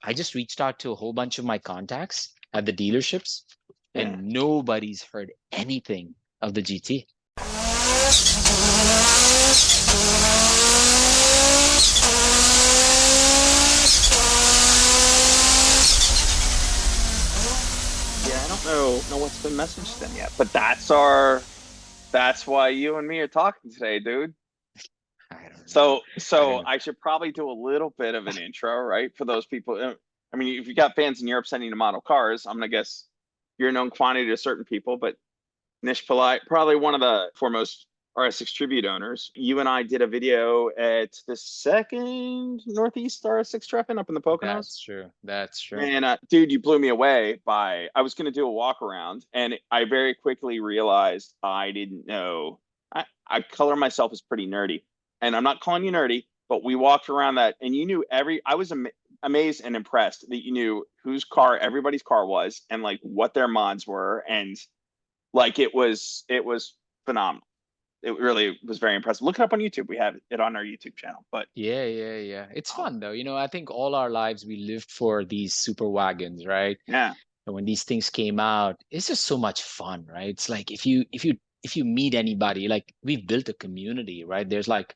I just reached out to a whole bunch of my contacts at the dealerships, Yeah. and nobody's heard anything of the GT. Yeah, I don't know what's been messaged to them yet, but that's why you and me are talking today, dude. I don't know. So I should probably do a little bit of an intro, right? For those people. I mean, if you got fans in Europe sending to model cars, I'm gonna guess you're a known quantity to certain people, but Nish Pillai, probably one of the foremost RS6 tribute owners. You and I did a video at the second Northeast RS6 Treffen up in the Poconos. That's true. That's true. And dude, you blew me away by, I was going to do a walk around and I very quickly realized I didn't know. I color myself as pretty nerdy, and I'm not calling you nerdy, but we walked around that and you knew I was amazed and impressed that you knew whose car everybody's car was and like what their mods were. And like it was phenomenal. It really was very impressive. Look it up on YouTube. We have it on our YouTube channel. But Yeah. It's um, fun though. I think all our lives we lived for these super wagons, right? yeah, And when these things came out, it's just so much fun, right? It's like if you meet anybody, like we've built a community, right? There's like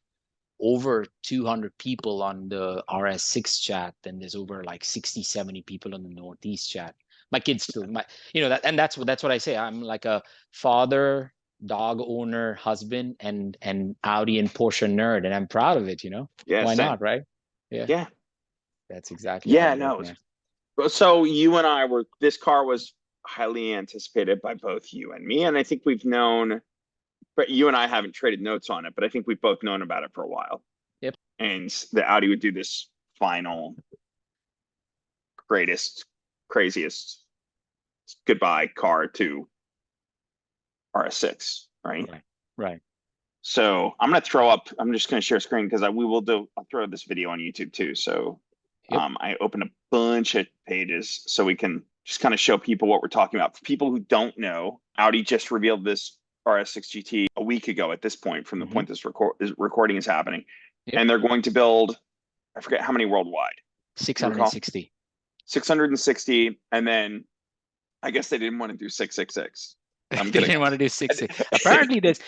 over 200 people on the RS6 chat, and there's over like 60, 70 people on the Northeast chat. My kids still, that's what I say. I'm like a father, dog owner, husband, and Audi and Porsche nerd, and I'm proud of it. yeah, Why same. not, right? Yeah, Yeah, that's exactly how yeah. it No, is, man. so you and I were. This car was highly anticipated by both you and me, and I think we've known. But you and I haven't traded notes on it, but I think we've both known about it for a while. Yep. And the Audi would do this final, greatest, craziest goodbye car to RS6, right? Right. Right. So I'm gonna throw up. I'm just gonna share screen because we will do. I'll throw this video on YouTube too. So Yep. I opened a bunch of pages so we can just kind of show people what we're talking about. For people who don't know, Audi just revealed this RS6 GT a week ago. At this point, from the Mm-hmm. point this recording is happening, Yep. and they're going to build. I forget how many worldwide. Do you recall? 660. 660, and then I guess they didn't want to do 666. I'm They getting didn't want to do six. Apparently there's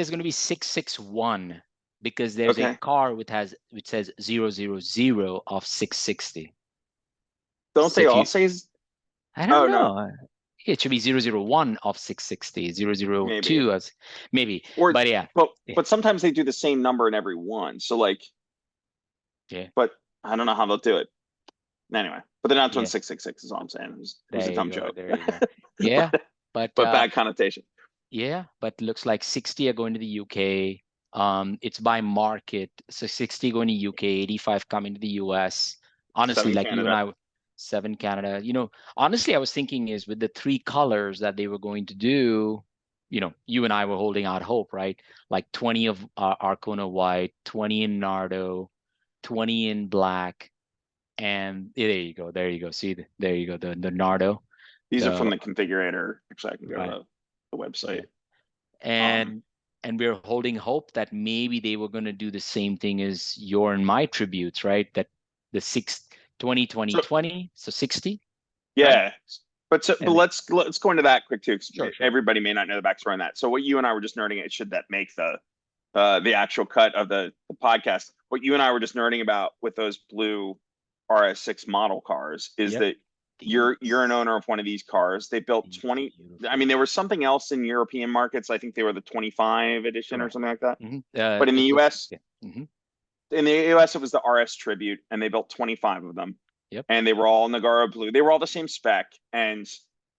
going to be 661 because there's a okay. car which says 000 of 660. Don't So they if all you, say? I don't Oh no, know. It should be 001 of 660, maybe 002 as maybe. or But yeah, but sometimes they do the same number in every one. So like, yeah, but I don't know how they'll do it. Anyway, but they're not doing yeah. 666 is all I'm saying. It was a There you dumb go. joke. There you go. Yeah, but, but but bad connotation. yeah, but looks like 60 are going to the UK. It's by market. So 60 going to UK, 85 coming to the US. Honestly, Seven like you and Canada. I, 7 Canada. Honestly, I was thinking is with the 3 colors that they were going to do, you and I were holding out hope, right? Like 20 of Arcona white, 20 in Nardo, 20 in black, and there you go. There you go. See, there you go. The Nardo, These are from the the configurator. Actually, I can go right. to the website. Yeah. Um, And we're holding hope that maybe they were going to do the same thing as your and my tributes, right? That the 20 20 so 20, so 60, right? yeah, but And let's go into that quick too, because sure. everybody may not know the backstory on that. So what you and I were just nerding at, should that make the actual cut of the podcast? What you and I were just nerding about with those blue RS6 model cars is Yep. that you're an owner of one of these cars. They built These 20. I beautiful. mean, there was something else in European markets. I think they were the 25 edition or Correct. something like that. Hmm. But in the It was, US, yeah. Hmm. it was the RS Tribute, and they built 25 of them, Yep. and they were all Nagara blue. They were all the same spec, and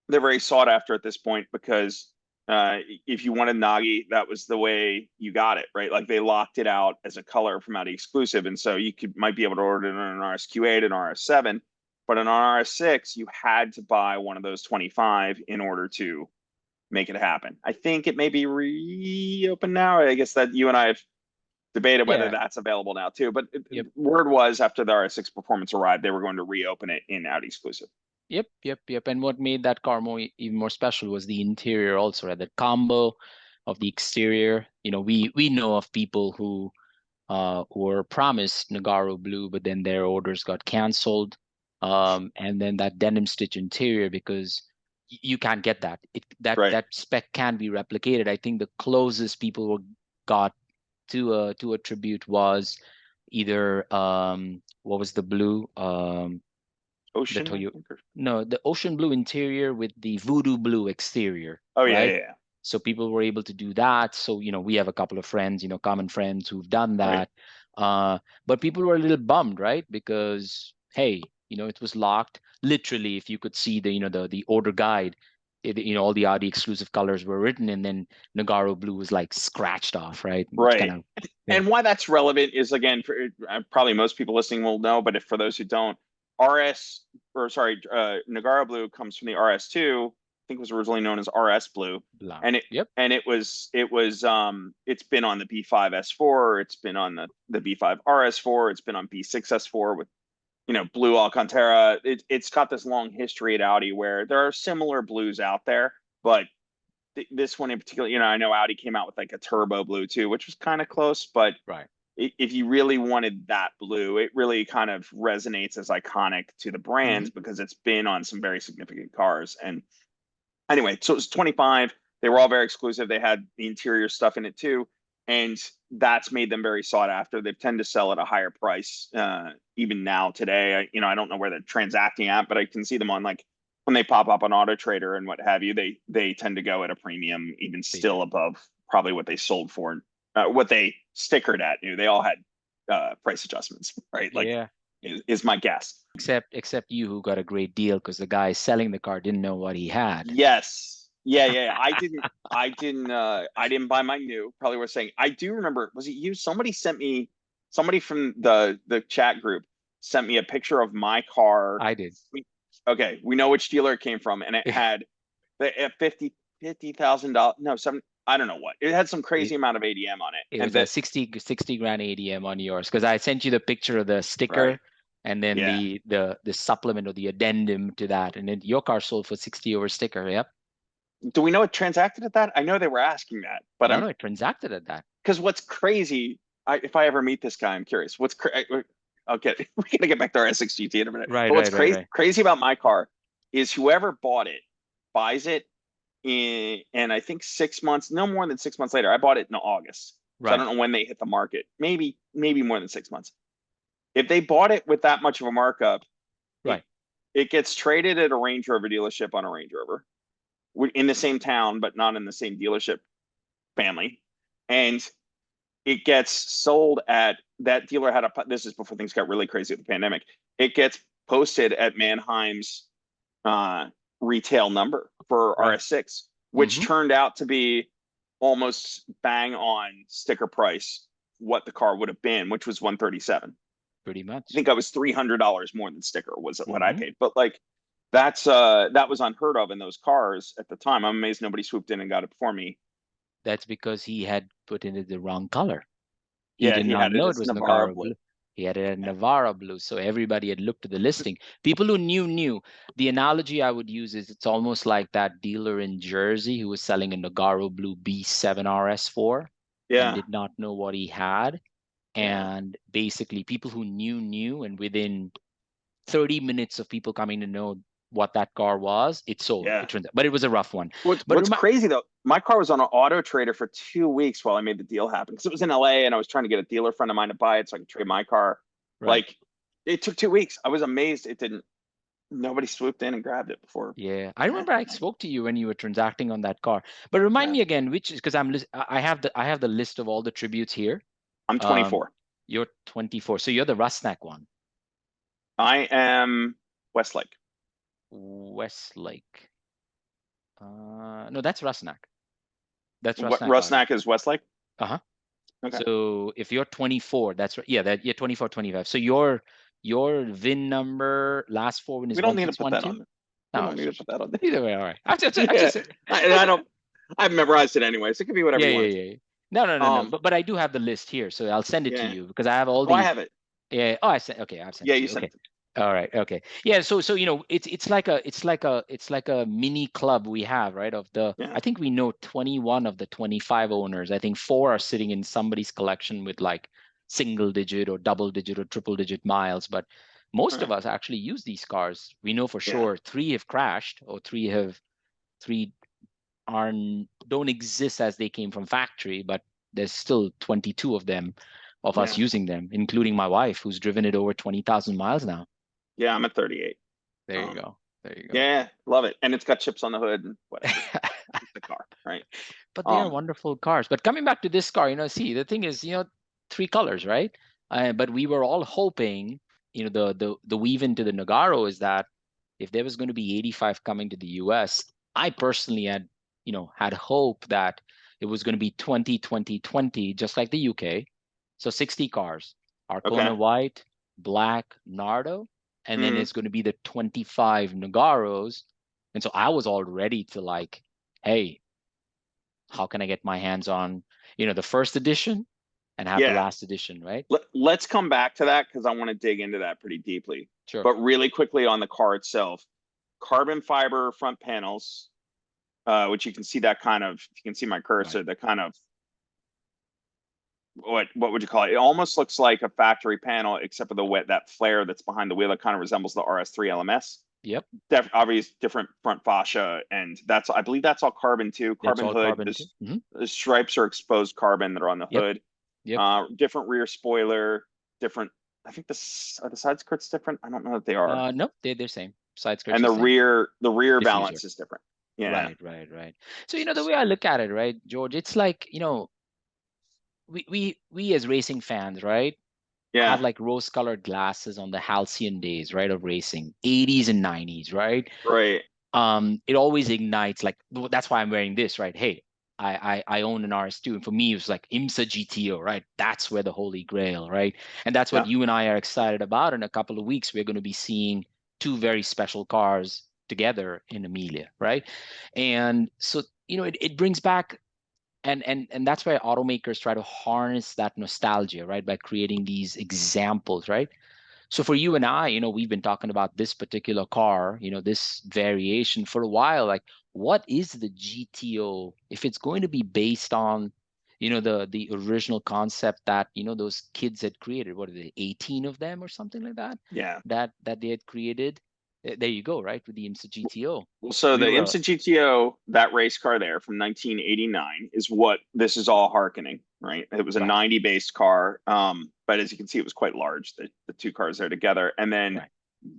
they're very sought after at this point because if you wanted Nagi, that was the way you got it, right? Like they locked it out as a color from Audi exclusive, and so you might be able to order it in an RSQ8 and RS7, but on RS6 you had to buy one of those 25 in order to make it happen. I think it may be reopened now. I guess that you and I have debated whether Yeah. that's available now too. But Yep. word was after the RS6 performance arrived, they were going to reopen it in Audi exclusive. Yep. And what made that car even more special was the interior also, right? The combo of the exterior. We know of people who were promised Nagaro blue, but then their orders got canceled. And then that denim stitch interior, because you can't get that. Right. That spec can be replicated. I think the closest people got to a tribute was either what was the blue, the Ocean, I Toyota, think. no, the ocean blue interior with the voodoo blue exterior, Oh yeah, right? yeah, yeah. So people were able to do that. So, we have a couple of friends, common friends who've done Right. that. Uh, but people were a little bummed, right? Because, hey, it was locked. Literally, if you could see the order guide, all the Audi exclusive colors were written, and then Nagaro blue was like scratched off, right? Which kind Right. of, yeah, And why that's relevant is, again, for, probably most people listening will know, but if for those who don't, RS or sorry, Nagara Blue comes from the RS2. I think it was originally known as RS Blue, blah. and Yep. it's been on the B5 S4, it's been on the B5 RS4, it's been on B6 S4 with blue Alcantara. It's got this long history at Audi where there are similar blues out there, but this one in particular, I know Audi came out with like a turbo blue too, which was kind of close, but Right. if you really wanted that blue, it really kind of resonates as iconic to the Hmm. brands because it's been on some very significant cars. And anyway, so it was 25. They were all very exclusive. They had the interior stuff in it too. And that's made them very sought after. They tend to sell at a higher price, even now today. I don't know where they're transacting at, but I can see them on, like, when they pop up on Auto Trader and what have you. They tend to go at a premium, even They do. still above probably what they sold for, what they stickered at new. They all had price adjustments, right? Like, Yeah. is my guess. Except you, who got a great deal because the guy selling the car didn't know what he had. Yes. Yeah, yeah. I didn't buy my new. Probably worth saying. I do remember, was it you? Somebody from the chat group sent me a picture of my car. I did. Okay, we know which dealer it came from, and it had the $50,000. No, some, I don't know what. It had some crazy It, amount of ADM on it. it And was a that, 60 grand ADM on yours because I sent you the picture of the right. sticker and then Yeah. the supplement or the addendum to that, and then your car sold for 60 over sticker. Yep. Do we know it transacted at that? I know they were asking that, but No, I'm no, it transacted at that. because what's crazy, if I ever meet this guy, I'm curious. Okay, we're gonna get back to our S6 GT in a minute. Right, But what's right, right, crazy right, crazy about my car is whoever bought it buys it and I think 6 months, no more than 6 months later. I bought it in August, so I right, don't know when they hit the market. Maybe more than 6 months. If they bought it with that much of a markup, it right. it gets traded at a Range Rover dealership on a Range Rover in the same town, but not in the same dealership family, and it gets sold at that dealer had a, this is before things got really crazy with the pandemic. It gets posted at Mannheim's uh, retail number for Right. RS6, which Mm-hmm. turned out to be almost bang on sticker price what the car would have been, which was 137. Pretty I much. think I was $300 more than sticker was what I Mm-hmm. paid. But like, that was unheard of in those cars at the time. I'm amazed nobody swooped in and got it for me. That's because he had put in it the wrong color. He Yeah, did he not had it know it as was Navarro Nagara blue. blue. He had it at Navarra blue. So everybody had looked at the listing. People who knew. The analogy I would use is it's almost like that dealer in Jersey who was selling a Nagaro blue B7 RS4 and Yeah, did not know what he had. yeah. And basically people who knew, and within 30 minutes of people coming to know what that car was, it sold. Yeah. It turned out, but it was a rough one. But What's crazy though, my car was on an Auto Trader for 2 weeks while I made the deal happen because it was in LA and I was trying to get a dealer friend of mine to buy it so I could trade my car. right. Like, it took 2 weeks. I was amazed it didn't. Nobody swooped in and grabbed it before. Yeah, I Eh, remember I spoke to you when you were transacting on that car. But remind yeah, me again, which is because I have the list of all the tributes here. I'm Um, 24. you're 24, so you're the Rusnak one, I am Westlake. Westlake. No, that's Rusnak. That's What Rusnak Audi. Rusnak is Westlake? Uh-huh. Okay. So if you're 24, that's right. Yeah, that you're 24, 25. So your VIN number, last four win is We don't need to put that 1612. on there. We No, don't need to put that on there. either way, all right. I Yeah, just I don't. I've memorized it anyway, so it could be whatever yeah, you yeah, want it to yeah. Yeah. No, no, no, no. be. But I do have the list here, so I'll send it to Yeah. you because I have all Oh, I the. have it. Yeah. Oh, I sent. Okay, I've sent Yeah, it to you you. sent Okay. it to me. All right. Okay. Yeah. So it's like a mini club we have, right? Yeah. I think we know 21 of the 25 owners. I think four are sitting in somebody's collection with like single digit or double digit or triple digit miles. But Most of Right. us actually use these cars. We know for Yeah. sure 3 have crashed, or 3 aren't don't exist as they came from factory, but there's still 22 of them, of us Yeah. using them, including my wife, who's driven it over 20,000 miles now. Yeah. I'm at 38. There you Um, go. There you go. yeah, love it. And it's got chips on the hood and whatever. It's the car, right? But they are Um, wonderful cars. But coming back to this car, see, the thing is, 3 colors, right? But we were all hoping, the weave into the Nogaro is that if there was going to be 85 coming to the US, I personally had hope that it was going to be 20, 20, 20, just like the UK. So 60 cars, okay. Arcona White, Black, Nardo, and then Mm, it's going to be the 25 Nogaros. And so I was all ready to like, hey, how can I get my hands on, the first edition and have the yeah. last edition, right? Let's come back to that because I want to dig into that pretty deeply. Sure. But really quickly on the car itself, carbon fiber front panels, which you can see that kind of, if you can see my Right. cursor, the kind of what would you call it? It almost looks like a factory panel, except for the wet that flare that's behind the wheel. It kind of resembles the RS3 LMS. Yep. Obvious different front fascia, and that's I believe that's all carbon too. It's Carbon all hood. carbon too. Hmm. The stripes are exposed carbon that are on the Yep. hood. Yep. Different rear spoiler, different. I think are the side skirts different. I don't know that they are. No, they're same. Side skirts And are same. the rear Diffuser. valance is different. Yeah, Right, right, right. So, the way I look at it, right, George, it's like, we as racing fans, right, have yeah, like rose-colored glasses on the halcyon days, right, of racing, 80s and 90s, right? right. It always ignites, like that's why I'm wearing this, right? Hey, I own an RS2, and for me it was like IMSA GTO, right? That's where the holy grail, right? And that's what Yeah, you and I are excited about. In a couple of weeks we're going to be seeing 2 very special cars together in Amelia, right? And so, it brings back, and that's why automakers try to harness that nostalgia, right, by creating these examples, right? So for you and I, we've been talking about this particular car, this variation for a while. Like, what is the GTO if it's going to be based on, the original concept that, those kids had created? What are they, 18 of them or something like that? yeah. That they had created. There you go, right? With the IMSA GTO. Well, so We the were IMSA GTO, that race car there from 1989, is what this is all harkening, right? It was a right, 90 based car, but as you can see, it was quite large. The two cars there together, and then right.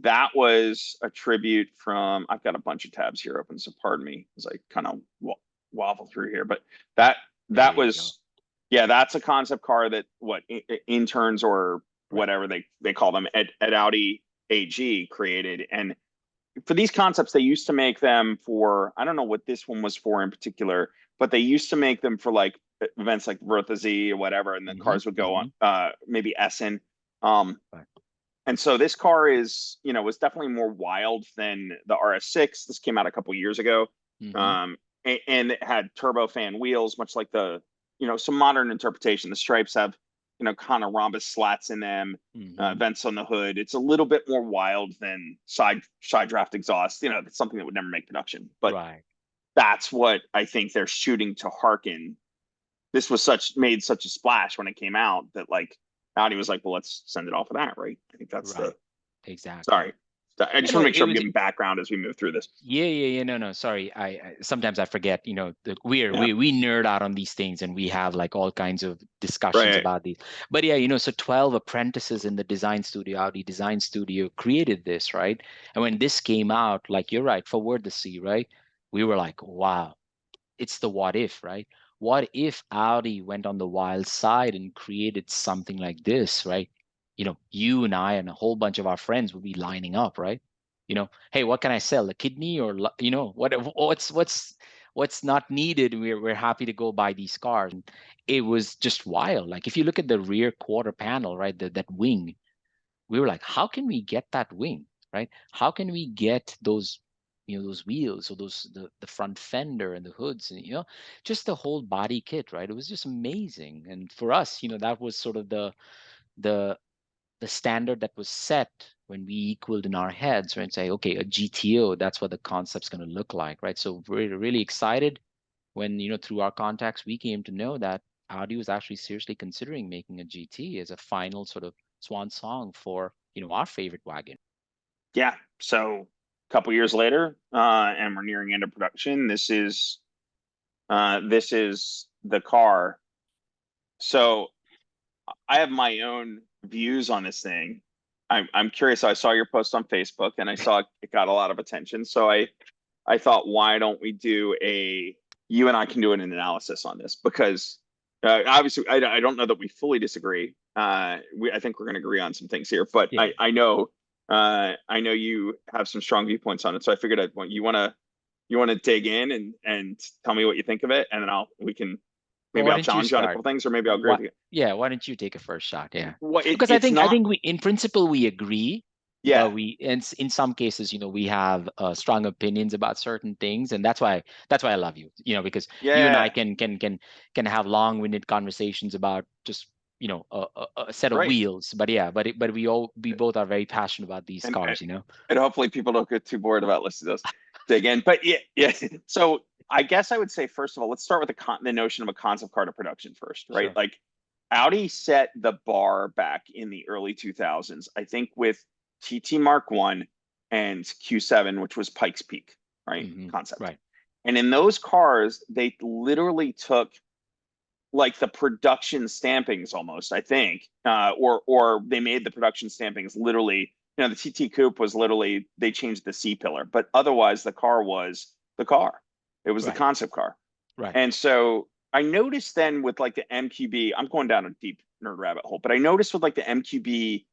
that was a tribute from. I've got a bunch of tabs here open, so pardon me as I kind of waffle through here. But that There that you go. was, yeah, that's a concept car that what interns or Right. whatever they call them at Audi AG created, and for these concepts, they used to make them for, I don't know what this one was for in particular, but they used to make them for like events like Bertha Z or whatever, and the Mm-hmm. cars would go on, Mm-hmm. maybe Essen. Um, Right. and so this car is, was definitely more wild than the RS6. This came out a couple years ago. Mm-hmm. And it had turbofan wheels, much like some modern interpretation. The stripes have, kind of rhombus slats in them, Mm-hmm. vents on the hood. It's a little bit more wild than side draft exhaust. That's something that would never make production. But Right. that's what I think they're shooting to hearken. This was made such a splash when it came out that like Audi was like, well, let's send it off of that, right? I think that's the Right. Exactly. sorry. I just No, want to make it sure I'm was. giving background as we move through this. Yeah, yeah, yeah. No, no. Sorry. I sometimes I forget. Yeah. We nerd out on these things, and we have like all kinds of discussions Right. about these. But yeah, so 12 apprentices in the design studio, Audi design studio, created this, right? And when this came out, like you're right, for Word to See, right? We were like, wow, it's the what if, right? What if Audi went on the wild side and created something like this, right? You and I and a whole bunch of our friends would be lining up, right? Hey, what can I sell? A kidney, or what's not needed? We're happy to go buy these cars. And it was just wild. Like if you look at the rear quarter panel, right, that wing, we were like, how can we get that wing, right? How can we get those wheels, or the front fender and the hoods, and just the whole body kit, right? It was just amazing. And for us, that was sort of the the standard that was set when we equaled in our heads, right? And say, okay, a GTO, that's what the concept's going to look like, right? So we're really excited when, through our contacts, we came to know that Audi was actually seriously considering making a GT as a final sort of swan song for our favorite wagon. Yeah. So a couple years later, and we're nearing end of production. This is the car. So I have my own views on this thing. I'm curious. I saw your post on Facebook and I saw it got a lot of attention. So I thought, why don't we do you and I can do an analysis on this because obviously I don't know that we fully disagree. I think we're going to agree on some things here, but Yeah. I know you have some strong viewpoints on it. So I figured you want to dig in and tell me what you think of it, and then we can Well, maybe why I'll don't you challenge you on a start? couple things, or maybe I'll agree with What? you. Yeah, why don't you take a first shot? Yeah, What because I it's think I not. think we, in principle, we agree, Yeah, but in some cases, we have strong opinions about certain things, and that's why I love you, because you and I yeah, can have long-winded conversations about just a set of right. wheels, but yeah, but we both are very passionate about these And cars. and hopefully people don't get too bored about listening to us dig in. But yeah, yeah. So I guess I would say first of all, let's start with the notion of a concept car to production first, right? Sure. Like Audi set the bar back in the early 2000s, I think, with TT Mark One and Q7, which was Pikes Peak, right? Concept. Right. And in those cars, they literally took like the production stampings almost, I think, or they made the production stampings literally. The TT Coupe was literally they changed the C pillar, but otherwise the car was the car. It was the Right. concept car. Right. And so I noticed then with like the MQB, I'm going down a deep nerd rabbit hole, but I noticed with like the MQB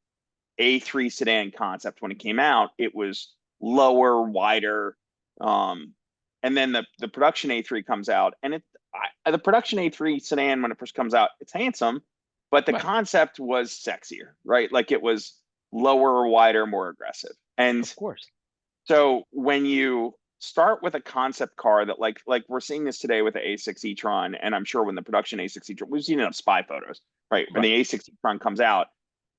A3 sedan concept when it came out, it was lower, wider. Um, and then the production A3 comes out, and the production A3 sedan when it first comes out, it's handsome, but the Right. concept was sexier, right? Like it was lower, wider, more aggressive. And Of course. so when you start with a concept car that like we're seeing this today with the A6 e-tron, and I'm sure when the production A6 e-tron, we've seen enough spy photos, right? When Right. the A6 e-tron comes out,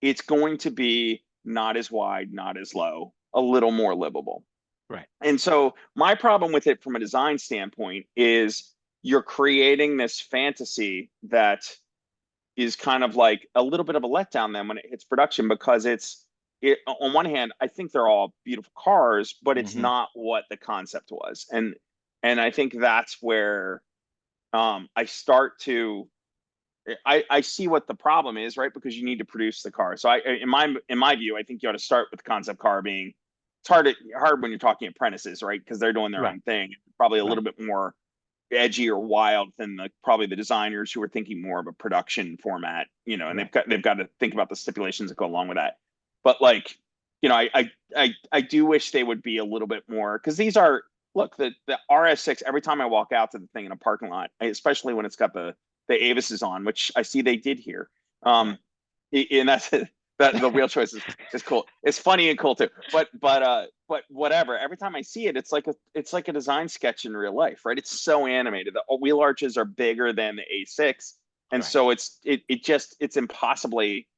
it's going to be not as wide, not as low, a little more livable. Right. And so my problem with it from a design standpoint is you're creating this fantasy that is kind of like a little bit of a letdown then when it hits production because it on one hand I think they're all beautiful cars but it's hmm not what the concept was, and I think that's where I start to I see what the problem is, right? Because you need to produce the car. So in my view, I think you ought to start with the concept car being it's hard when you're talking apprentices, right? Because they're doing their Right. own thing. Probably a Right. little bit more edgy or wild than probably the designers who are thinking more of a production format, and Right. they've got to think about the stipulations that go along with that. But like, I do wish they would be a little bit more because these are look the RS6. Every time I walk out to the thing in a parking lot, especially when it's got the Avises on, which I see they did here. Right. Um, and that's that the wheel choice is cool. It's funny and cool too. But whatever. Every time I see it, it's like a design sketch in real life, right? It's so animated. The wheel arches are bigger than the A6, and Right. so it's impossibly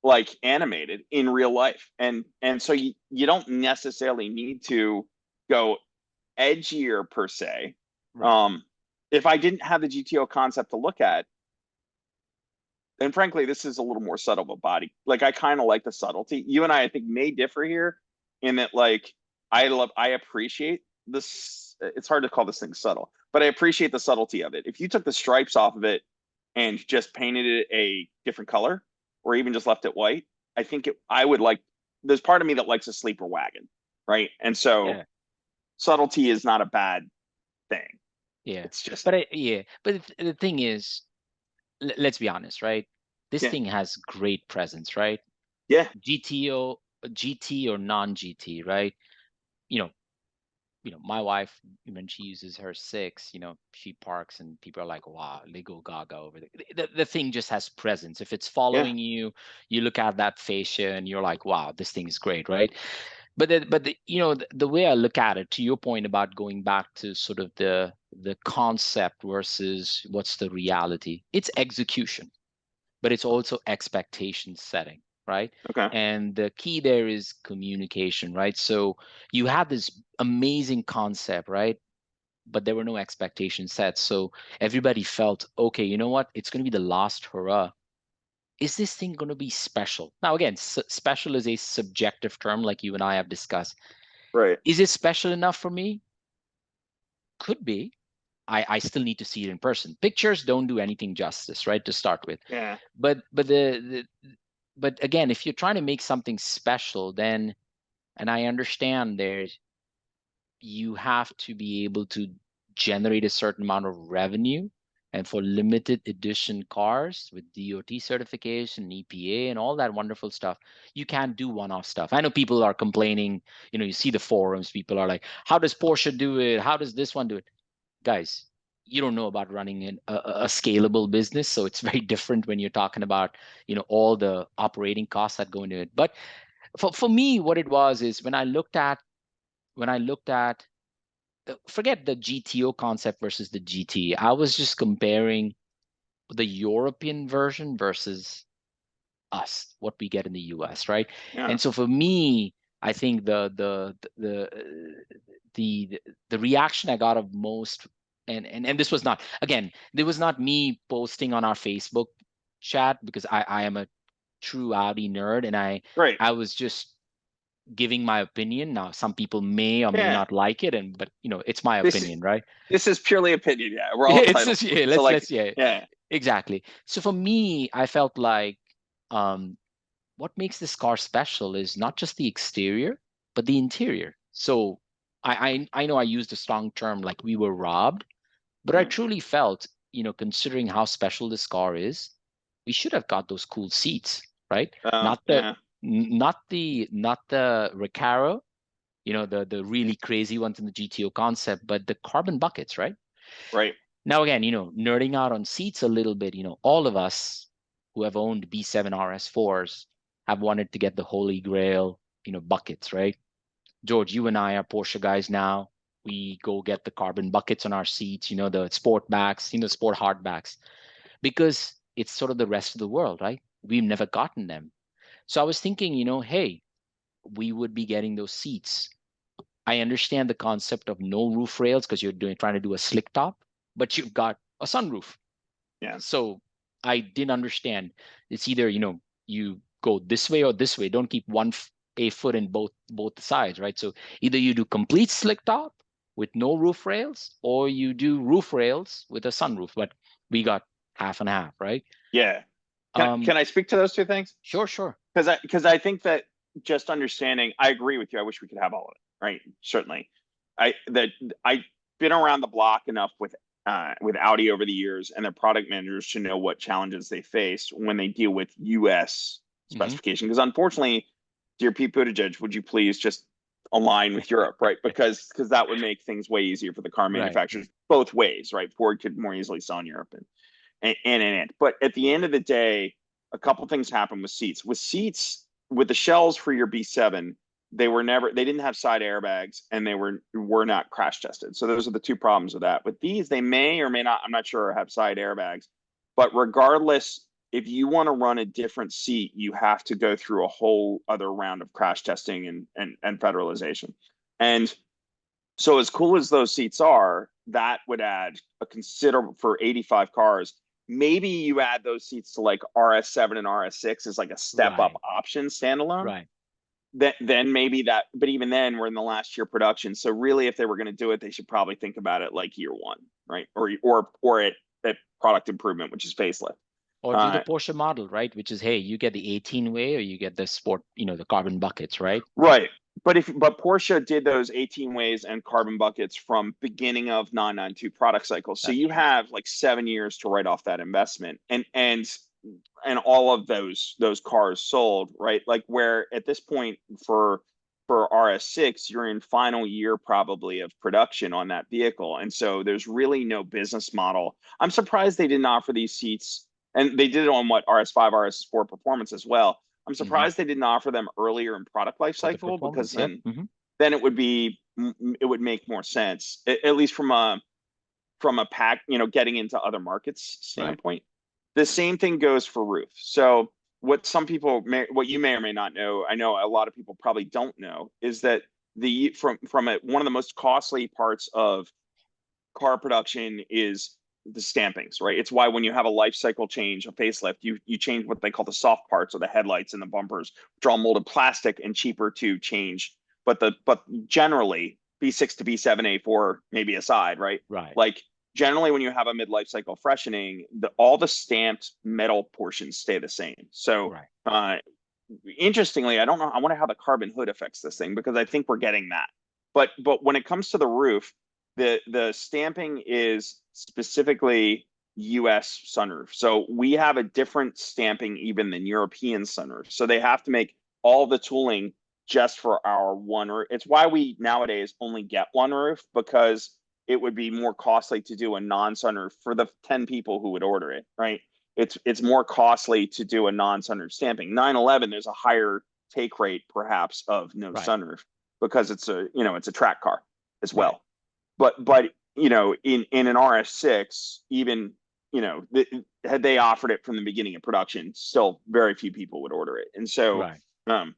like animated in real life. And so you don't necessarily need to go edgier per se. Right. Um, if I didn't have the GTO concept to look at, and frankly, this is a little more subtle of a body. Like I kind of like the subtlety. You and I think, may differ here in that, like, I appreciate this. It's hard to call this thing subtle, but I appreciate the subtlety of it. If you took the stripes off of it and just painted it a different color, or even just left it white, I think I would like. There's part of me that likes a sleeper wagon, right? And so Yeah. subtlety is not a bad thing. Yeah. It's just But the thing is, let's be honest, right? This yeah, thing has great presence, right? yeah, GTO, GT or non-GT, right? You know, my wife, when she uses her six, she parks and people are like, wow, they go gaga over there. The thing just has presence. If it's yeah. following you, you look at that fascia and you're like, wow, this thing is great, right? But the way I look at it, to your point about going back to sort of the concept versus what's the reality, it's execution, but it's also expectation setting, right? Okay. And the key there is communication, right? So you have this amazing concept, right? But there were no expectations set. So everybody felt, okay, you know what? It's going to be the last hurrah. is this thing going to be special? Now, again, special is a subjective term, like you and I have discussed. Right. Is it special enough for me? Could be. I still need to see it in person. Pictures don't do anything justice, right? To start with. Yeah. But again, if you're trying to make something special, then, and I understand there's, you have to be able to generate a certain amount of revenue. And for limited edition cars with DOT certification, EPA, and all that wonderful stuff, you can't do one-off stuff. I know people are complaining, you see the forums, people are like, how does Porsche do it? How does this one do it? Guys, you don't know about running a scalable business. So it's very different when you're talking about, all the operating costs that go into it. But for me, what it was is when I looked at forget the GTO concept versus the GT. I was just comparing the European version versus us, what we get in the US, right? Yeah. And so for me, I think the reaction I got of most, and this was not, again, there was not me posting on our Facebook chat, because I am a true Audi nerd, and Right. I was just giving my opinion. Now, some people may or may Yeah. not like it, but it's my This opinion, right? this is purely opinion. Yeah. We're all It's entitled just, to yeah, it. So like, yeah, yeah. exactly. So for me, I felt like, um, what makes this car special is not just the exterior, but the interior. So I know I used a strong term like we were robbed, but I Yeah. truly felt, considering how special this car is, we should have got those cool seats, right? Oh, Not the yeah. not the Recaro, the really crazy ones in the GTO concept, but the carbon buckets, right? Right. Now, again, nerding out on seats a little bit, all of us who have owned B7 RS4s have wanted to get the holy grail, buckets, right? George, you and I are Porsche guys now. We go get the carbon buckets on our seats, the sport backs, sport hardbacks, because it's sort of the rest of the world, right? We've never gotten them. So I was thinking, hey, we would be getting those seats. I understand the concept of no roof rails because you're trying to do a slick top, but you've got a sunroof. Yeah. So I didn't understand. It's either, you go this way or this way. Don't keep a foot in both sides, right? So either you do complete slick top with no roof rails, or you do roof rails with a sunroof. But we got half and half, right? Yeah. Um, Can I speak to those two things? sure, sure. Because I think that just understanding, I agree with you. I wish we could have all of it, right? Certainly. I've been around the block enough with Audi over the years and their product managers to know what challenges they face when they deal with US Hmm. specification. Because unfortunately, dear Pete Buttigieg, would you please just align with Europe, right? Because that would make things way easier for the car Right. manufacturers both ways, right? Ford could more easily sell in Europe and. But at the end of the day, a couple things happen with seats. With seats, with the shells for your B7, they didn't have side airbags and they were not crash tested. So those are the two problems with that. With these, they may or may not, I'm not sure, have side airbags. But regardless, if you want to run a different seat, you have to go through a whole other round of crash testing and federalization. And so as cool as those seats are, that would add a considerable for 85 cars. Maybe you add those seats to like RS7 and RS6 as like a step up Right. option standalone. Right. Then maybe that, but even then we're in the last year production. So really, if they were going to do it, they should probably think about it like year one, right? Or at product improvement, which is facelift. Or do the Uh, Porsche model, right? Which is, hey, you get the 18 way or you get the sport, the carbon buckets, right? Right. But Porsche did those 18 ways and carbon buckets from beginning of 992 product cycles. So That's you right. have like 7 years to write off that investment. And all of those cars sold, right? Like where at this point for RS6, you're in final year probably of production on that vehicle. And so there's really no business model. I'm surprised they didn't offer these seats. And they did it on what RS5, RS4 performance as well. I'm Hmm. surprised they didn't offer them earlier in product life For the cycle because performance, yep. Hmm. then it would make more sense, at least from a pack, getting into other markets Right. standpoint. The same thing goes for roof. So what you may or may not know, I know a lot of people probably don't know, is that one of the most costly parts of car production is the stampings, right? It's why when you have a life cycle change, a facelift, you change what they call the soft parts or the headlights and the bumpers, which are all molded plastic and cheaper to change. But generally, B6 to B7, A4 maybe aside, right? Right. Like generally when you have a mid-life cycle freshening, all the stamped metal portions stay the same. So Right. interestingly, I don't know. I wonder how the carbon hood affects this thing because I think we're getting that. But when it comes to the roof, the stamping is specifically U.S. sunroof. So we have a different stamping even than European sunroofs. So they have to make all the tooling just for our one roof. It's why we nowadays only get one roof because it would be more costly to do a non-sunroof for the 10 people who would order it, right? It's more costly to do a non-sunroof stamping. 911, there's a higher take rate perhaps of no Right. sunroof because it's a track car as Right. well. But in an RS6, even had they offered it from the beginning of production, still very few people would order it. And so Right. um,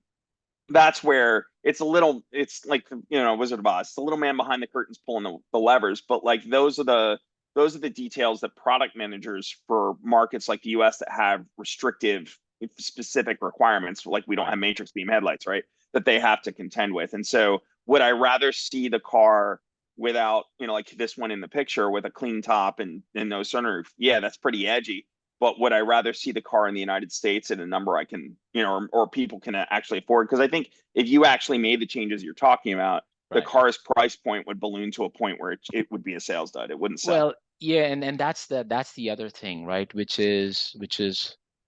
that's where it's like Wizard of Oz. It's the little man behind the curtains pulling the levers, but like those are the details that product managers for markets like the US that have restrictive specific requirements, like we don't Right. have matrix beam headlights, right? That they have to contend with. And so would I rather see the car without, like this one in the picture with a clean top and no sunroof? Yeah, that's pretty edgy. But would I rather see the car in the United States at a number I can, or people can actually afford? Because I think if you actually made the changes you're talking about, the Right. car's price point would balloon to a point where it would be a sales dud. It wouldn't sell. Well, yeah, and that's the other thing, right? Which is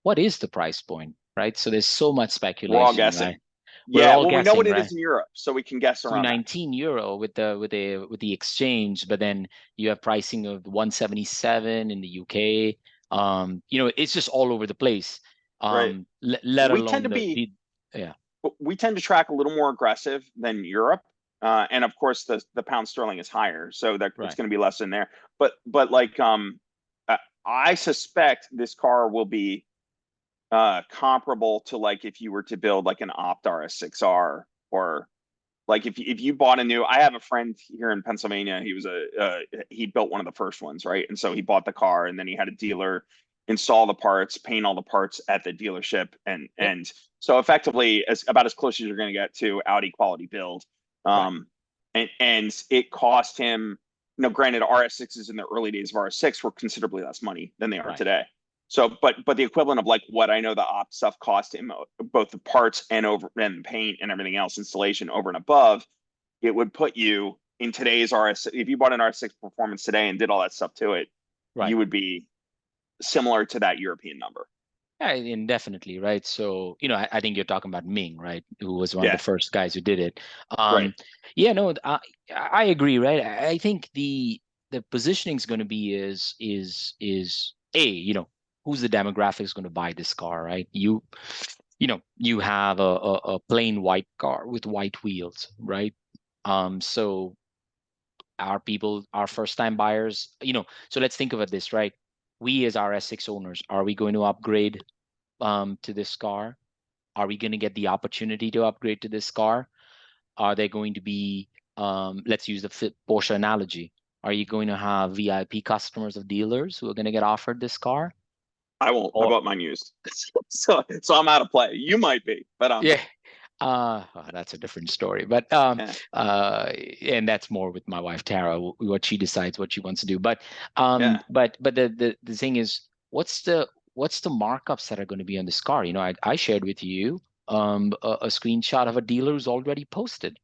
what is the price point, right? So there's so much We're all speculation, right? guessing. We're Yeah, all well, we know guessing, what it right? is in Europe, so we can guess around that. 219 euro with the exchange, but then you have pricing of 177 in the UK. It's just all over the place. Right. Let We tend alone to be the yeah, we tend to track a little more aggressive than Europe. And of course the pound sterling is higher, so that it's right, going to be less in there. But like I suspect this car will be comparable to like if you were to build like an Optar S6R or like if you bought a new. I have a friend here in Pennsylvania. He built one of the first ones, right? And so he bought the car and then he had a dealer install the parts, paint all the parts at the dealership, and yep, and so effectively as close as you're going to get to Audi quality build. right, And it cost him. Granted, RS6s in the early days of RS6 were considerably less money than they are right, today. So, but the equivalent of like what I know the op stuff cost him, both the parts and paint and everything else, installation over and above, it would put you in today's RS. If you bought an R6 Performance today and did all that stuff to it, right. you would be similar to that European number. Yeah, and definitely, right? So, I think you're talking about Ming, right? Who was one of the Yeah, first guys who did it. right. Yeah, no, I agree, right? I think the positioning is going to be is who's the demographics going to buy this car, right? You have a plain white car with white wheels, right? So our people, our first time buyers, so let's think of it this, right? We as our S6 owners, are we going to upgrade to this car? Are we going to get the opportunity to upgrade to this car? Are they going to be, let's use the Porsche analogy. Are you going to have VIP customers of dealers who are going to get offered this car? I won't. I Or, bought mine used, so I'm out of play. You might be, but I'm yeah, not. that's a different story. But Yeah, and that's more with my wife Tara, what she decides what she wants to do. But yeah. the thing is, what's the markups that are going to be on this car? I shared with you a screenshot of a dealer who's already posted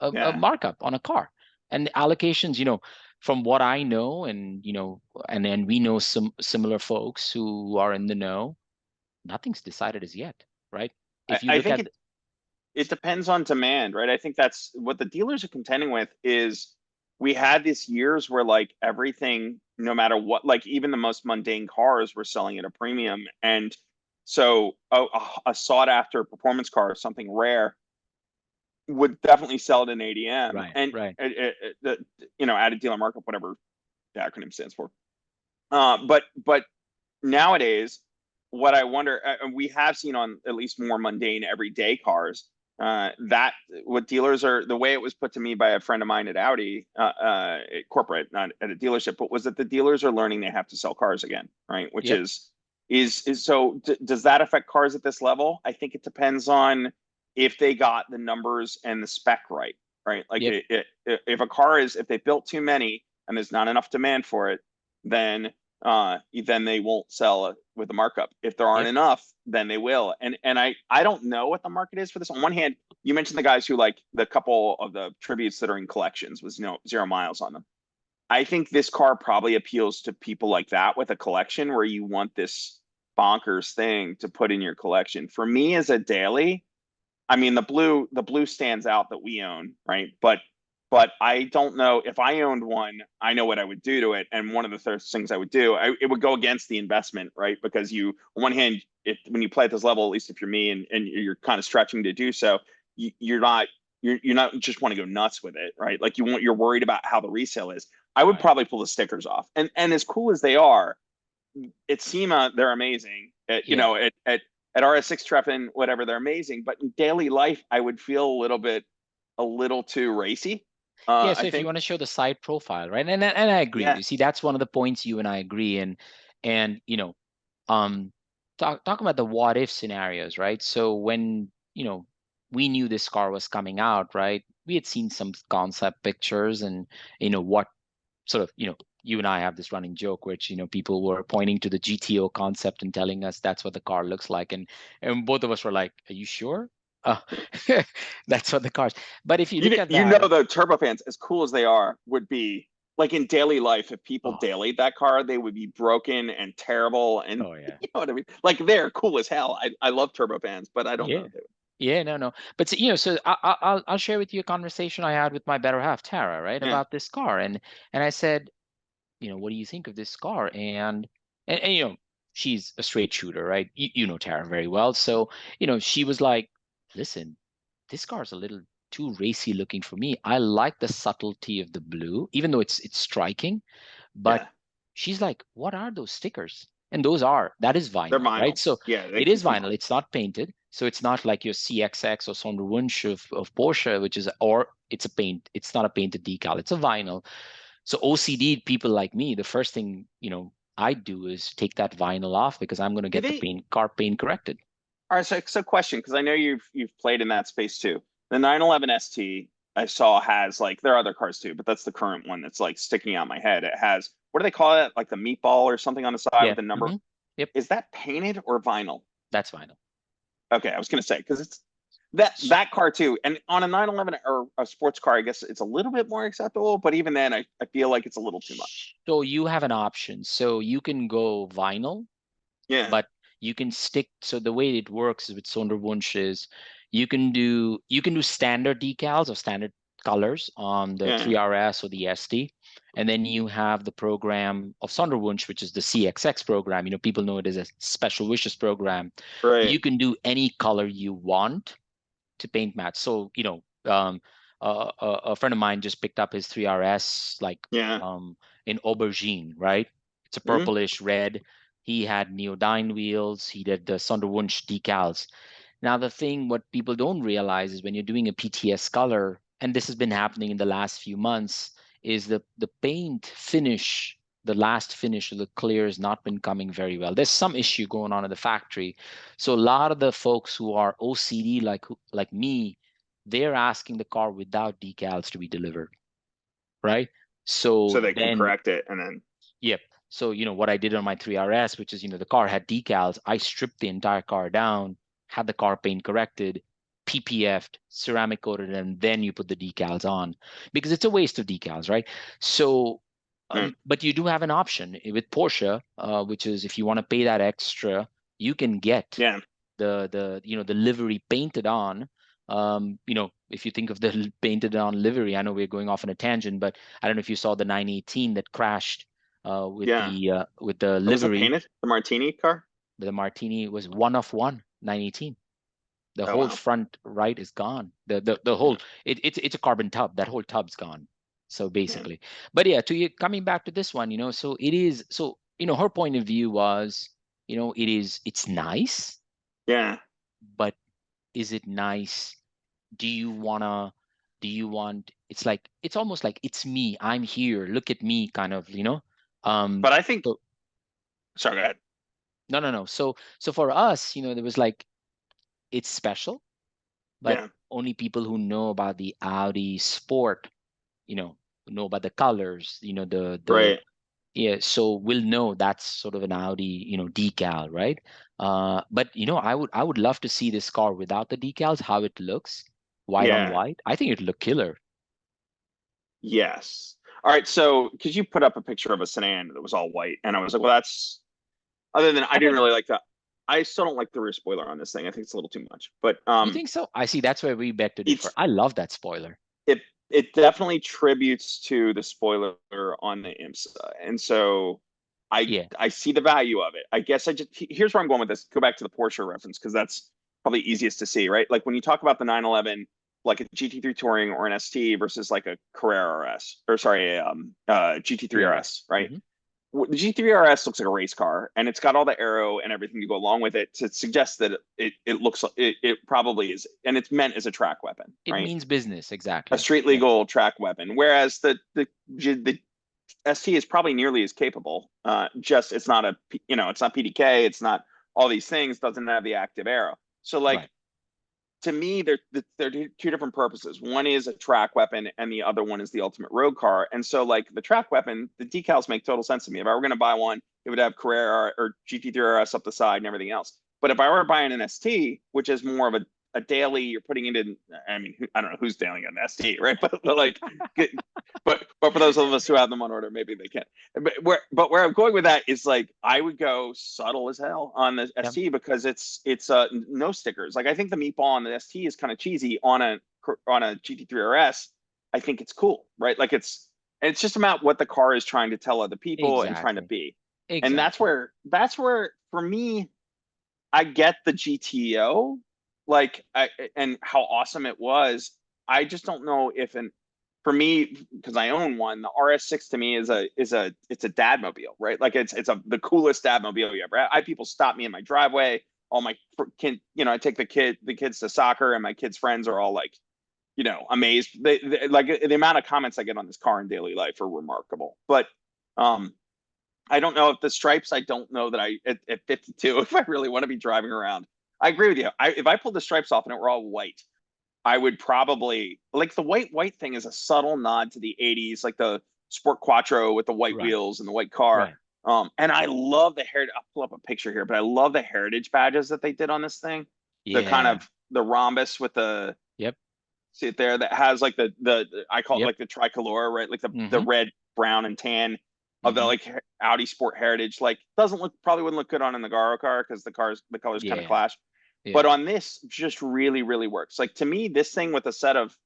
a Yeah. markup on a car and allocations. From what I know, and then we know some similar folks who are in the know. Nothing's decided as yet, right? I, If you I look think at it depends on demand, right? I think that's what the dealers are contending with is we had these years where like everything, no matter what, like even the most mundane cars were selling at a premium. And so a sought after performance car, something rare, would definitely sell at an ADM right, and right. added dealer markup, whatever the acronym stands for. But nowadays, what I wonder, we have seen on at least more mundane everyday cars, that what dealers are, the way it was put to me by a friend of mine at Audi, corporate, not at a dealership, but was that the dealers are learning they have to sell cars again, right? Which Yep. is so does that affect cars at this level? I think it depends on if they got the numbers and the spec right, right? Like Yep. if a car is, if they built too many and there's not enough demand for it, then then they won't sell it with a markup. If there aren't Yep. enough, then they will. And I don't know what the market is for this. On one hand, you mentioned the guys who like the couple of the tributes that are in collections with 0 miles on them. I think this car probably appeals to people like that with a collection where you want this bonkers thing to put in your collection. For me as a daily, I mean, the blue stands out that we own, right? But I don't know if I owned one, I know what I would do to it. And one of the first things I would do, it would go against the investment, right? Because you, on one hand, when you play at this level, at least if you're me and you're kind of stretching to do so, you're not you're not just want to go nuts with it, right? Like you're worried about how the resale is. I would Right. probably pull the stickers off. And as cool as they are, at SEMA, they're amazing. Yeah. At RS6 Treffen, whatever, they're amazing. But in daily life, I would feel a little too racy. Yeah. I So if you think, want to show the side profile, right? And I agree. yeah, You see, that's one of the points you and I agree. And um, talk about the what if scenarios, right? So when, we knew this car was coming out, right? We had seen some concept pictures and, what sort of, you and I have this running joke, which, people were pointing to the GTO concept and telling us that's what the car looks like. And both of us were like, are you sure? Uh, that's what the cars. But if you look at you know that, the turbofans, as cool as they are, would be like in daily life. If people oh, dailied that car, they would be broken and terrible. And oh yeah. you know what I mean? Like they're cool as hell. I love turbofans, but I don't know Yeah. if they would. Yeah, no. But so I'll share with you a conversation I had with my better half, Tara, right, Yeah, about this car. And I said, what do you think of this car? And she's a straight shooter, right? You know Tara very well. So, she was like, listen, this car's a little too racy looking for me. I like the subtlety of the blue, even though it's striking. But yeah, she's like, what are those stickers? And that is they're vinyl, right? vinyls. So Yeah, they it can is come vinyl. off. It's not painted. So it's not like your CXX or Sonderwunsch of Porsche, or it's a paint. It's not a painted decal. It's a vinyl. So OCD people like me, the first thing, I do is take that vinyl off because I'm going to Do get the they? car paint corrected. All right, so question, because I know you've played in that space too. The 911 ST I saw has like there are other cars too, but that's the current one that's like sticking out my head. It has, what do they call it? Like the meatball or something on the side Yeah. with a number. Yep. Is that painted or vinyl? That's vinyl. Okay, I was gonna say because it's that car too. And on a 911 or a sports car, I guess it's a little bit more acceptable, but even then I feel like it's a little too much. So you have an option. So you can go vinyl, Yeah, but you can stick. So the way it works with Sonderwunsch is you can do standard decals or standard colors on the yeah, 3RS or the ST, and then you have the program of Sonderwunsch, which is the CXX program. People know it as a special wishes program. right. You can do any color you want to paint match. So, a friend of mine just picked up his 3RS like Yeah. in aubergine, right? It's a Hmm. purplish red. He had neodyne wheels. He did the Sonderwunsch decals. Now, the thing what people don't realize is when you're doing a PTS color, and this has been happening in the last few months, is the paint finish, the last finish of the clear has not been coming very well. There's some issue going on in the factory. So a lot of the folks who are OCD like me, they're asking the car without decals to be delivered, right? So So they can then, correct it and then yep. So, what I did on my 3RS, which is, the car had decals, I stripped the entire car down, had the car paint corrected, PPF'd, ceramic coated, and then you put the decals on because it's a waste of decals, right? So, right. but you do have an option with Porsche, which is if you want to pay that extra, you can get Yeah. the livery painted on. If you think of the painted on livery, I know we're going off on a tangent, but I don't know if you saw the 918 that crashed Yeah. with the Oh, was it livery. painted? The Martini car? The Martini was one of one 918. The Oh whole wow. front right is gone. The Yeah. whole it's a carbon tub. That whole tub's gone. So Yeah. basically, but yeah, to you coming back to this one, so it is. So her point of view was, it's nice, Yeah. but is it nice? do you wanna do you want it's like it's almost like it's me, I'm here, look at me kind of, um But I think, so sorry, go ahead. no, so for us, there was like it's special, but Yeah, only people who know about the Audi sport, who know about the colors, the right. yeah, so we'll know that's sort of an Audi, decal, right? But I would love to see this car without the decals, how it looks, white on Yeah. white. I think it'd look killer. Yes. All right. So, because you put up a picture of a sedan that was all white, and I was like, well, that's other than I I didn't don't. really like that. I still don't like the rear spoiler on this thing. I think it's a little too much. But You think so? I see. That's where we beg to differ. it's I love that spoiler. it it definitely tributes to the spoiler on the IMSA, and so Yeah. I see the value of it. I guess here's where I'm going with this. Go back to the Porsche reference because that's probably easiest to see, right? Like when you talk about the 911, like a GT3 Touring or an ST versus like a Carrera RS, or sorry, GT3 3RS. RS, right? The G3 RS looks like a race car, and it's got all the aero and everything to go along with it to suggest that it looks like it probably is, and it's meant as a track weapon, It right? means business, A exactly. street Yeah. legal track weapon. Whereas the ST is probably nearly as capable. Just it's not it's not PDK, it's not all these things, doesn't have the active aero. So like Right. to me, they're two different purposes. One is a track weapon, and the other one is the ultimate road car. And so, like the track weapon, the decals make total sense to me. If I were going to buy one, it would have Carrera or GT3 RS up the side and everything else. But if I were buying an ST, which is more of a daily, you're putting it in. I mean, I don't know who's daily an ST, right? But like, but for those of us who have them on order, maybe they can. But where I'm going with that is like I would go subtle as hell on the Yeah. ST because it's no stickers. Like I think the meatball on the ST is kind of cheesy on a GT3 RS. I think it's cool, right? Like it's just about what the car is trying to tell other people and trying to Exactly. be. And Exactly. that's where for me I get the GTO, like and how awesome it was. I just don't know if an for me because I own one, the RS6 to me it's a dad mobile, right? Like it's the coolest dad mobile you ever had. I have people stop me in my driveway. All my kid, I take the kids to soccer, and my kids' friends are all like, amazed. Like the amount of comments I get on this car in daily life are remarkable. But um, I don't know if the stripes. I don't know that at 52 if I really want to be driving around. I agree with you. If I pulled the stripes off and it were all white, I would probably like the white thing is a subtle nod to the 80s, like the Sport Quattro with the white Right. wheels and the white car. Right. And I love the heritage. I'll pull up a picture here, but I love the heritage badges that they did on this thing. The kind Yeah. of the rhombus with the Yep. see it there that has like the I call it Yep. like the tricolor, right? Like the Mm-hmm. red, brown, and tan of the Mm-hmm. like Audi Sport Heritage. Like doesn't look probably wouldn't look good on an Nagaro car because the colors kind of Yeah. clash. But Yeah. on this, just really really works. Like to me, this thing with a set of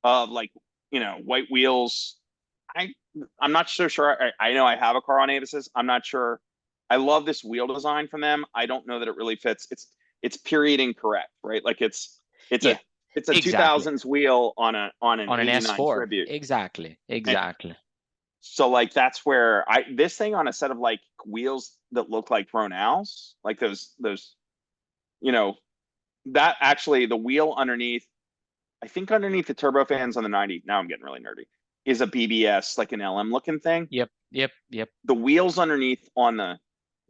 like white wheels. I I'm not so sure. I know I have a car on Avis's. I'm not sure. I love this wheel design from them. I don't know that it really fits. It's period incorrect, right? Like it's Yeah. a it's a Exactly. 2000s wheel on an On an 89 S4. tribute. Exactly. And Exactly. so like that's where I this thing on a set of like wheels that look like Ronal's, like those you know that actually the wheel underneath, I think underneath the turbofans on the 90, now I'm getting really nerdy, is a BBS, like an LM looking thing. Yep. Yep. Yep. The wheels underneath on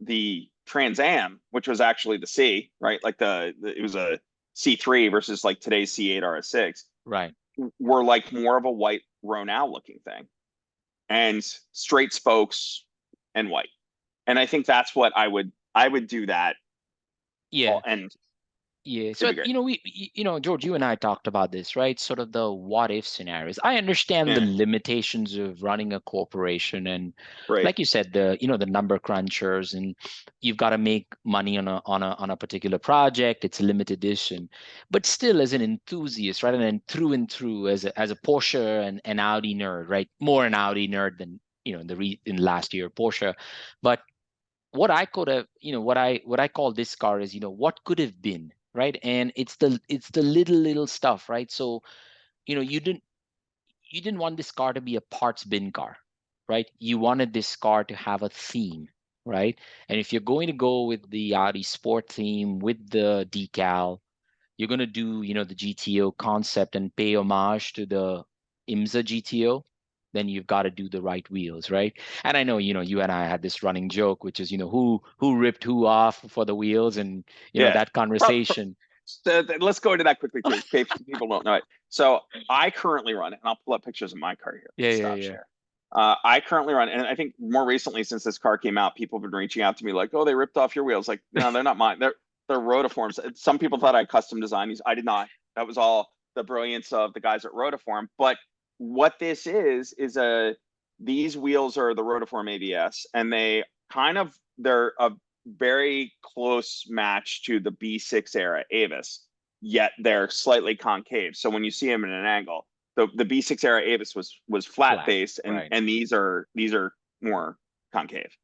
the Trans Am, which was actually the C, right? Like it was a C3 versus like today's C8 RS6, Right. were like more of a white Ronal looking thing and straight spokes and white. And I think that's what I would do that Yeah. all and Yeah. it'd So, be great. George, you and I talked about this, right? Sort of the what if scenarios. I understand the Yeah, limitations of running a corporation and right. like you said, the number crunchers and you've got to make money on a particular project. It's a limited edition. But still as an enthusiast, right? And through as a Porsche and an Audi nerd, right? More an Audi nerd than, in last year Porsche. But what I could have, what I call this car is, what could have been, right? And it's the little stuff, right? So, you didn't want this car to be a parts bin car, right? You wanted this car to have a theme, right? And if you're going to go with the Audi Sport theme with the decal, you're going to do, the GTO concept and pay homage to the IMSA GTO, then you've got to do the right wheels, right? And I know, you and I had this running joke, which is, who ripped who off for the wheels, and Yeah. that conversation. Let's go into that quickly too. People don't know it. So I currently run it, and I'll pull up pictures of my car here. Yeah, yeah, Stop yeah. share. I currently run, and I think more recently since this car came out, people have been reaching out to me like, "Oh, they ripped off your wheels." Like, no, they're not mine. They're Rotiforms. Some people thought I custom designed these. I did not. That was all the brilliance of the guys at Rotiform. But what this is these wheels are the Rotiform ABS, and they're a very close match to the B6 era Avis, yet they're slightly concave. So when you see them in an angle, the B6 era Avis was flat Flat. face, and Right, these are more concave.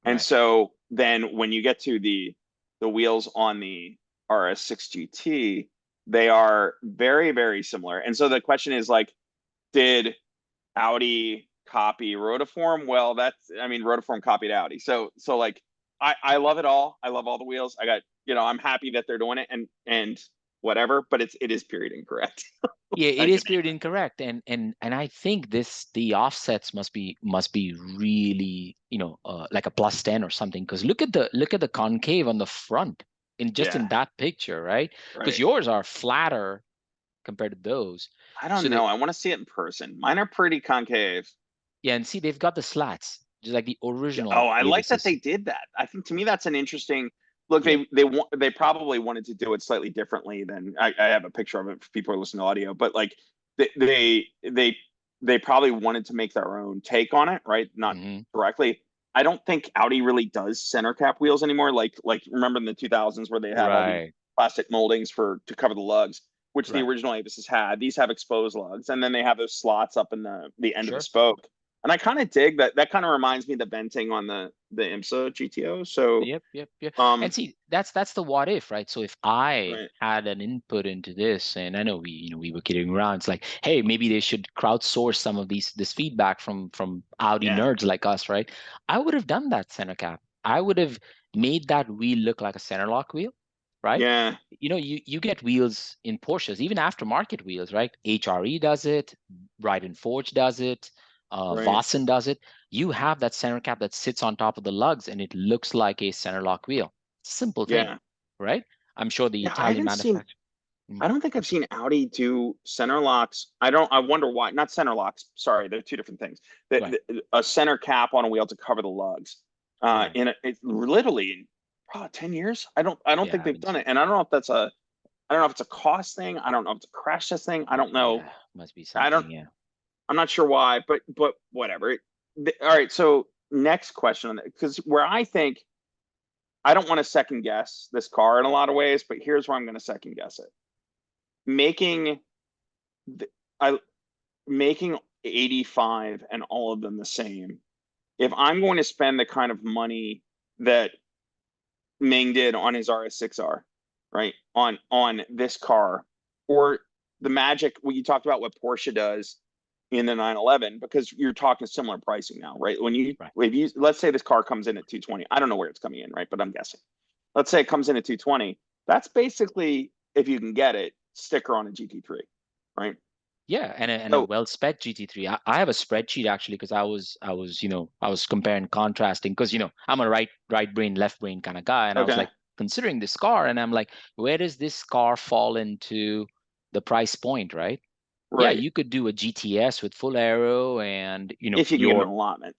And right. so then when you get to the wheels on the RS6 GT, they are very, very similar. And so the question is like, did Audi copy Rotiform? Well, I mean, Rotiform copied Audi. So like, I love it all. I love all the wheels. I'm happy that they're doing it and whatever, but it is period incorrect. Yeah, it Like, is period incorrect, and I think the offsets must be really, like a +10 or something, because look at the concave on the front in just yeah, in that picture, right? Because right. yours are flatter compared to those. I So don't they, know. I want to see it in person. Mine are pretty concave. yeah, and see, they've got the slats, just like the Yeah. Oh, original I like that Avises. they did that. I think to me that's an interesting look. Yeah. They probably wanted to do it slightly differently than I have a picture of it for people who listen to audio, but like they they they they probably wanted to make their own take on it, right? Not Hmm. directly. I don't think Audi really does center cap wheels anymore. Like remember in the 2000s where they had all the Right. plastic moldings to cover the lugs, which the Right. original Avises had. These have exposed lugs, and then they have those slots up in the end of the Sure. spoke. And I kind of dig that. That kind of reminds me of the venting on the IMSA GTO. So, Yep, yep, yep. And um, see, that's the what if, right? So if I right, had an input into this, and I know we were kidding around, it's like, hey, maybe they should crowdsource some of this feedback from Audi yeah, nerds like us, right? I would have done that center cap. I would have made that wheel look like a center lock wheel, right? yeah, You get wheels in Porsches, even aftermarket wheels, right? HRE does it, Brighton Forge does it, right, Vossen does it. You have that center cap that sits on top of the lugs and it looks like a center lock wheel. Simple thing, yeah, right? I'm sure the yeah. I Italian haven't seen. manufacturer. Mm. I don't think I've seen Audi do center locks. I don't. I wonder why. Not center locks. Sorry, they're two different things. Right, A center cap on a wheel to cover the lugs. right. It's literally in 10 years. I don't Yeah, think I they've haven't done seen it, it. and I don't know if that's a. I don't know if it's a cost thing. I don't know if it's a crash test thing. I don't know. Yeah, must be I don't. something. Yeah. I'm not sure why, but whatever. All right. So next question on that, because where I think I don't want to second guess this car in a lot of ways, but here's where I'm going to second guess it. Making I making 85 and all of them the same. If I'm going to spend the kind of money that Ming did on his RS6R, right? On this car, or the magic what you talked about what Porsche does in the 911, because you're talking similar pricing now, right? Right. If you let's say this car comes in at 220, I don't know where it's coming in, right? But I'm guessing. Let's say it comes in at 220. That's basically, if you can get it, sticker on a GT3, right? Yeah, and a So well-spec GT3. I have a spreadsheet actually because I was comparing, contrasting because I'm a right brain, left brain kind of guy, and I was okay, like considering this car, and I'm like, where does this car fall into the price point, right? Yeah, right. you could do a GTS with full aero, and If you can get an your allotment,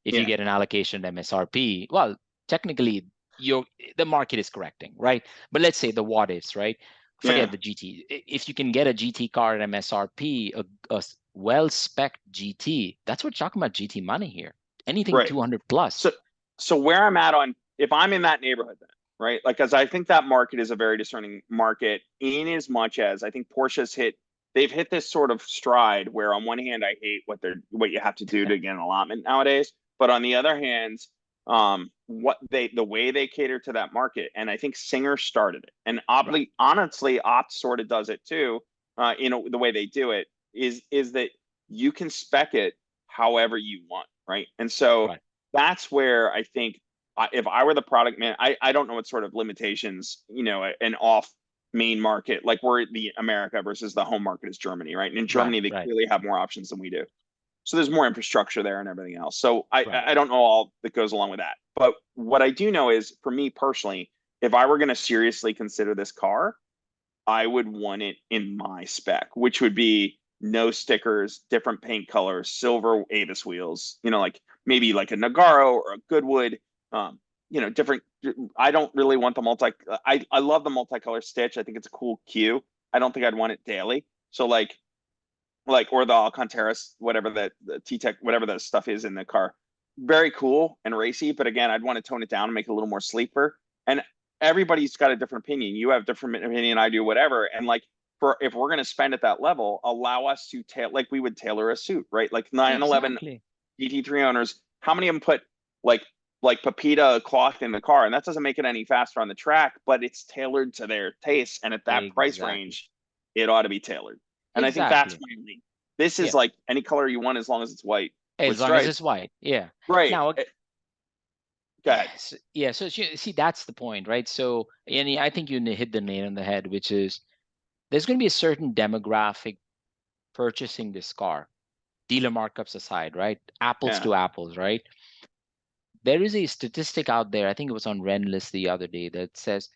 if you yeah, get an allocation MSRP, well, technically you're the market is correcting, right? But let's say the what ifs, right? Forget yeah, the GT. If you can get a GT car at MSRP, a well spec GT, that's what you're talking about GT money here. Anything right. 200 plus. So where I'm at on if I'm in that neighborhood then, right? Like as I think that market is a very discerning market in as much as I think they've hit this sort of stride where on one hand I hate what you have to do to get an allotment nowadays, but on the other hand, the way they cater to that market, and I think Singer started it, and Right, oddly, honestly, Opt sort of does it too. The way they do it is that you can spec it however you want, right? And so right. that's where I think if I were the product man, I don't know what sort of limitations, an off main market, like we're the America versus the home market is Germany, right? And in Right, Germany, they right, clearly have more options than we do. So there's more infrastructure there and everything else. So I right. I don't know all that goes along with that. But what I do know is for me personally, if I were going to seriously consider this car, I would want it in my spec, which would be no stickers, different paint colors, silver Avis wheels, like maybe like a Nagaro or a Goodwood, different. I don't really want the I love the multicolor stitch. I think it's a cool cue. I don't think I'd want it daily. So or the Alcantara, whatever the T-Tech, whatever the stuff is in the car. Very cool and racy, but again, I'd want to tone it down and make it a little more sleeper. And everybody's got a different opinion. You have different opinion, I do, whatever. And for if we're going to spend at that level, allow us to like we would tailor a suit, right? Like 911 Exactly. GT3 owners, how many of them put like like Pepita cloth in the car? And that doesn't make it any faster on the track, but it's tailored to their taste. And at that price Exactly. range, it ought to be tailored. And I think that's Exactly. my only. This Yeah. is like any color you want as long as it's white with As long as it's stripes. white. Yeah. Right. Now, Go ahead. yes. Yeah. So see, that's the point, right? So, and I think you hit the nail on the head, which is there's going to be a certain demographic purchasing this car, dealer markups aside, right? Apples Yeah. to apples, right? There is a statistic out there, I think it was on Renlist the other day, that says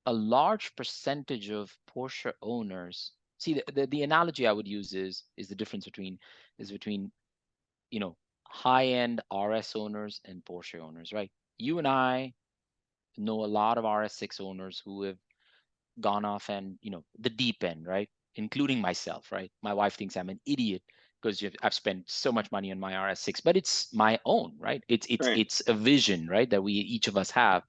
a large percentage of Porsche owners. See, the analogy I would use is the difference between you know high-end RS owners and Porsche owners, right? You and I know a lot of RS6 owners who have gone off and the deep end, right? Including myself, right? My wife thinks I'm an idiot because I've spent so much money on my RS6, but it's my own, right? It's it's Right. it's a vision, right, that we each of us have.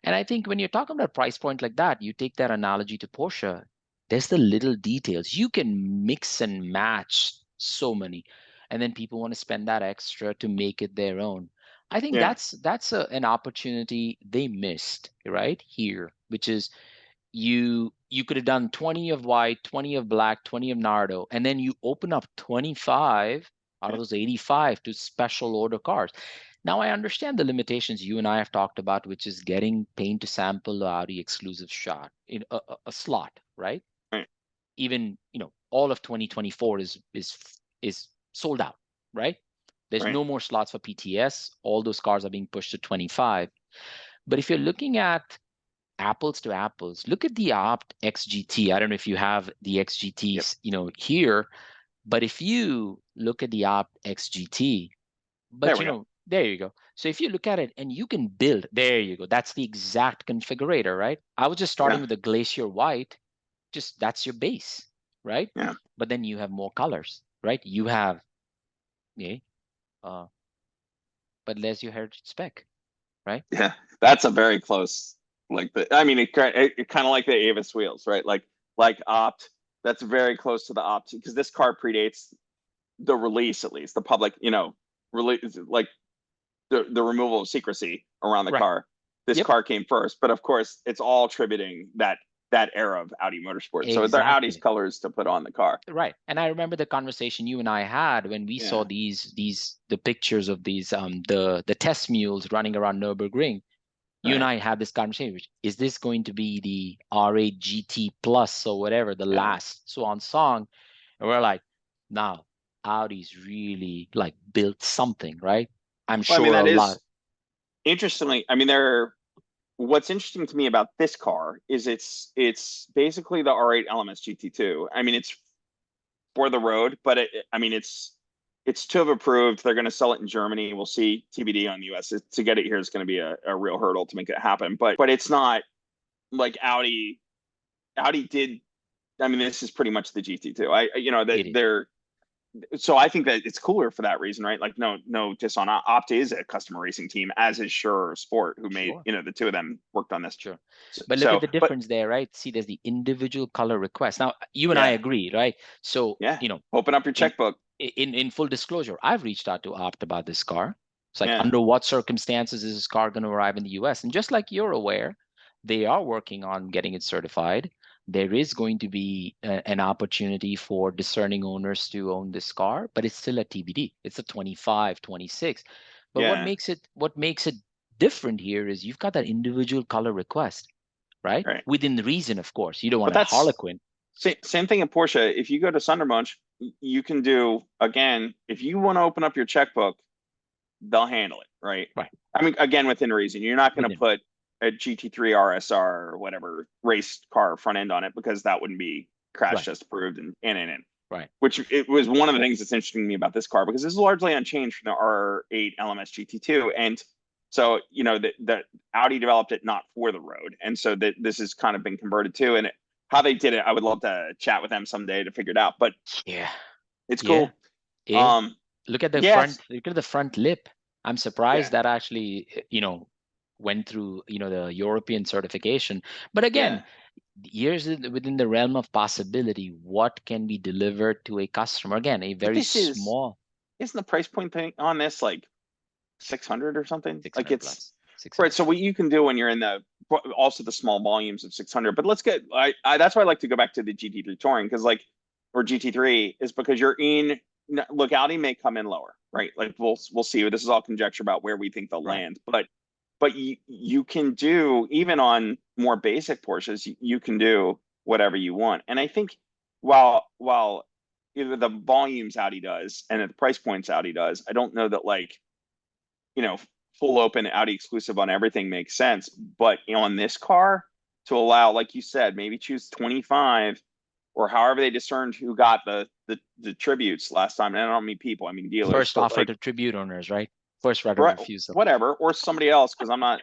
And I think when you're talking about a price point like that, you take that analogy to Porsche, there's the little details. You can mix and match so many, and then people want to spend that extra to make it their own. I think Yeah. that's an opportunity they missed right here, which is you could have done 20 of white, 20 of black, 20 of Nardo, and then you open up 25 out of Yeah. those 85 to special order cars. Now I understand the limitations you and I have talked about, which is getting paint to sample the Audi exclusive shot in a slot, right? Right. Even all of 2024 is sold out, right? There's Right. no more slots for PTS. All those cars are being pushed to 25. But if you're looking at apples to apples, look at the Opt XGT. I don't know if you have the Yep. XGTs, here, but if you look at the Opt XGT, There but we go. there you go. So if you look at it and you can build, there you go. That's the exact configurator, right? I was just starting Yeah. with a Glacier White, just that's your base, right? Yeah. But then you have more colors, right? You have, yeah, uh, but there's your heritage spec, right? Yeah. That's a very close, I mean, it kind of like the Avis wheels, right? Like Opt, that's very close to the Opt because this car predates the release, at least the public, release, like the removal of secrecy around the Right. car. This Yep. car came first, but of course, it's all attributing that era of Audi Motorsport. So they're Audi's Exactly. colors to put on the car. Right. And I remember the conversation you and I had when we saw Yeah, the pictures of these the test mules running around Nürburgring. You and right. I had this conversation, which is this going to be the R8 GT Plus or whatever, the Yeah. last swan song? And we're like, now Audi's really like built something, right? I'm Well, I mean, sure a that lot. is interestingly. I mean, there. What's interesting to me about this car is it's basically the R8 LMS GT2. I mean, it's for the road, but I mean, it's TÜV approved. They're going to sell it in Germany. We'll see TBD on the US. To get it here is going to be a real hurdle to make it happen. But it's not like Audi. Audi did. I mean, this is pretty much the GT2. That It is. they're. So I think that it's cooler for that reason, right? Like no, just on Opta is a customer racing team, as is Sure Sport, who made Sure. the two of them worked on this. Sure. So, But look at so the but difference there, right? See, there's the individual color request. Now, you and I yeah, agree, right? So, yeah. Open up your in checkbook. in full disclosure, I've reached out to Opt about this car. It's like, Yeah, under what circumstances is this car going to arrive in the US? And just like you're aware, they are working on getting it certified. There is going to be an opportunity for discerning owners to own this car, but it's still a TBD. It's a 25, 26. But yeah. what makes it different here is you've got that individual color request. right? Right. Within the reason, of course. You don't But want a that's Harlequin. same thing in Porsche. If you go to Sundermunch, you can do, again, if you want to open up your checkbook, they'll handle it, right? Right. I mean, again, within reason. You're not going to Within put a GT3 RSR or whatever race car front end on it because that wouldn't be crash right. test approved and. Right. Which it was one of the things that's interesting to me about this car because this is largely unchanged from the R8 LMS GT2. And so, that Audi developed it not for the road. And so that this has kind of been converted to. And how they did it, I would love to chat with them someday to figure it out. But Yeah. it's Yeah. cool. Eh? Look at the front. Yes. Look at the front lip. I'm Yeah. surprised that actually, went through, the European certification. But again, Yeah. years within the realm of possibility, what can be delivered to a customer? Again, a But very small isn't the price point thing on this like 600 or something? Like 600 it's plus, right. 600 So what plus. you can do when you're in also the small volumes of 600, but let's get, that's why I like to go back to the GT3 touring because or GT3 is because look, Audi may come in lower, right? Like we'll see. This is all conjecture about where we think they'll Right. land, but you can do, even on more basic Porsches, you can do whatever you want. And I think while either the volumes Audi does and the price points Audi does, I don't know that you know, full open Audi exclusive on everything makes sense. But on this car, to allow, like you said, maybe choose 25 or however they discerned who got the tributes last time. And I don't mean people, I mean dealers, First but offer to tribute owners, right? First right of right, refusal. whatever, or somebody else, because I'm not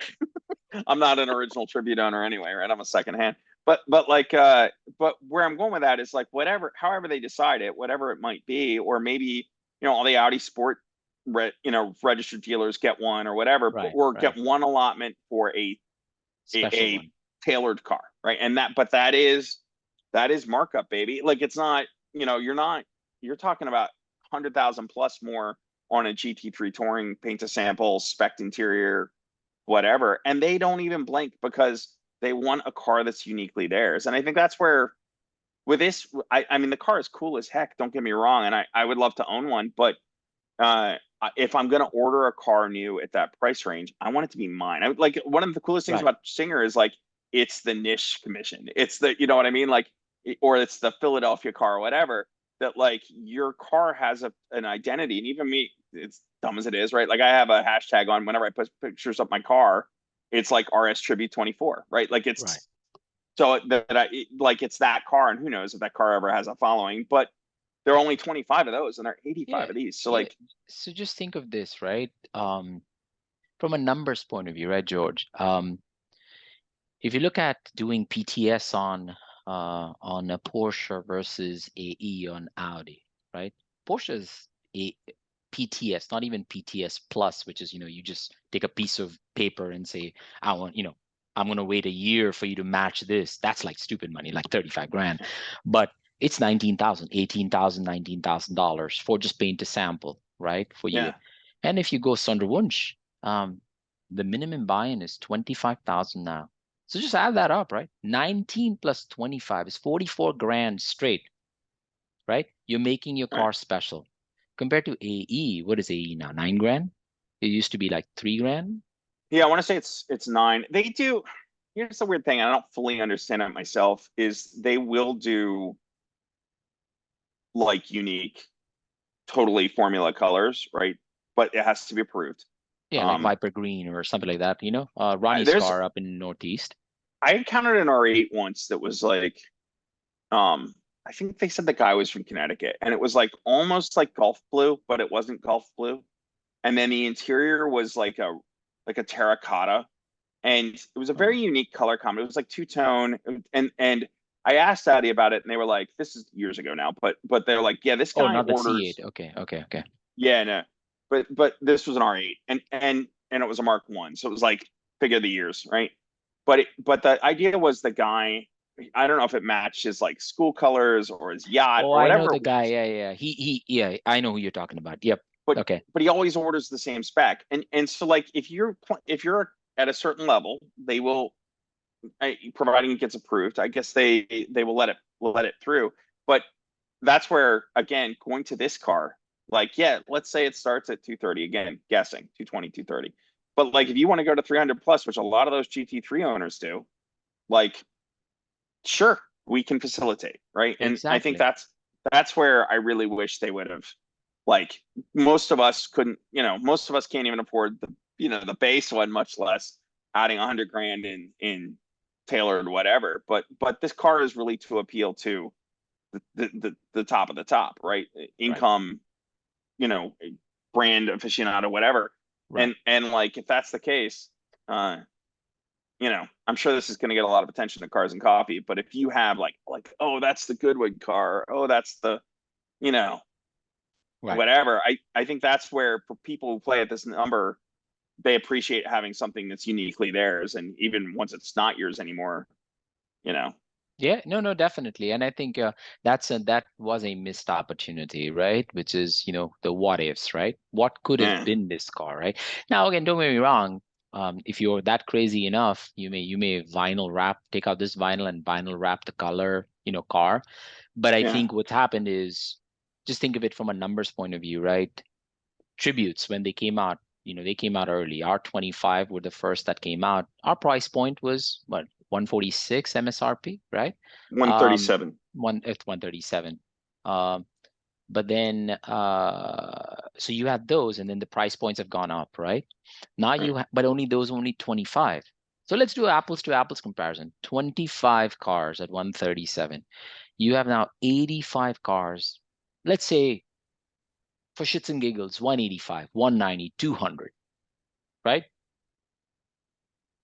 an original tribute owner anyway, right? I'm a secondhand. But where I'm going with that is like whatever, however they decide it, whatever it might be, or maybe all the Audi Sport, registered dealers get one or whatever, Right. or Right. get one allotment for Special a one. tailored car, right? And that is markup, baby. Like it's not, you're talking about 100,000 plus more on a GT3 touring paint to sample, spec interior, whatever. And they don't even blink because they want a car that's uniquely theirs. And I think that's where with this, I mean, the car is cool as heck. Don't get me wrong. And I would love to own one, but uh, if I'm going to order a car new at that price range, I want it to be mine. I would like, one of the coolest things Right. about Singer is like, it's the niche commission. It's you know what I mean? Like, or it's the Philadelphia car or whatever, that like your car has an identity. And even me, it's dumb as it is, right? Like I have a hashtag on whenever I put pictures of my car, it's like RS Tribute 24, right? Like Right. it's so like it's that car, and who knows if that car ever has a following, but there are only 25 of those and there are 85 Yeah. of these. So Yeah. like, So just think of this, right? From a numbers point of view, right, George? If you look at doing PTS on a Porsche versus AE on Audi, right? Porsche's a PTS, not even PTS plus, which is, you just take a piece of paper and say, I want, I'm gonna wait a year for you to match this. That's like stupid money, like 35 grand. But it's 19,000, 18,000, $19,000 for just paint to sample, right? For you. yeah. And if you go Sonderwunsch, the minimum buy-in is 25,000 now. So just add that up, right? 19 plus 25 is 44 grand straight, right? You're making your Right. car special. Compared to AE, what is AE now? 9 grand? It used to be like 3 grand. Yeah, I want to say it's 9. They do. Here's the weird thing, and I don't fully understand it myself, is they will do like unique, totally formula colors, right? But it has to be approved. Yeah, like Um, Viper Green or something like that, Ronnie's there's car up in Northeast. I encountered an R8 once that was like, I think they said the guy was from Connecticut, and it was like almost like golf blue, but it wasn't golf blue. And then the interior was like a terracotta, and it was a Oh. very unique color combo. It was like two-tone, and I asked Audi about it, and they were like, "This is years ago now," but they're like, "Yeah, this Oh, guy not the orders." C8. Okay, okay, okay. Yeah, no, but this was an R8, and it was a Mark One, so it was like figure the years, right? But the idea was the guy. I don't know if it matched his like school colors or his yacht Oh, or I know whatever the it guy. was, Yeah, yeah. Yeah, I know who you're talking about. Yep. but Okay. but he always orders the same spec, and so like if you're at a certain level, they will, providing it gets approved. I guess they will let it through. But that's where, again, going to this car, like, yeah, let's say it starts at 230, again, guessing 220, 230. But like if you want to go to 300 plus, which a lot of those GT3 owners do, like, sure, we can facilitate, right? And I think Exactly. that's where I really wish they would have, like, most of us couldn't, most of us can't even afford the base one, much less adding 100 grand in tailored whatever. But this car is really to appeal to the top of the top, right? Right. Income, you know, brand aficionado, whatever. Right. And like, if that's the case, uh, I'm sure this is going to get a lot of attention to Cars and Coffee. But if you have like, oh, that's the Goodwood car, oh, that's the, you know, Right. whatever. I think that's where, for people who play at this number, they appreciate having something that's uniquely theirs. And even once it's not yours anymore, you know. Yeah, no, no, definitely. And I think that was a missed opportunity, right? Which is, the what ifs, right? What could have Yeah. been this car, right? Now, again, don't get me wrong. If you're that crazy enough, you may vinyl wrap, take out this vinyl and vinyl wrap the color, car. But I Yeah. think what's happened is, just think of it from a numbers point of view, right? Tributes, when they came out, they came out early. R25 were the first that came out. Our price point was what, 146 MSRP, right? Um, 137. it's 137. Um, but then so you had those, and then the price points have gone up, right? Now Right. but only 25. So let's do apples to apples comparison. 25 cars at 137. You have now 85 cars. Let's say, for shits and giggles, 185, 190, 200, right?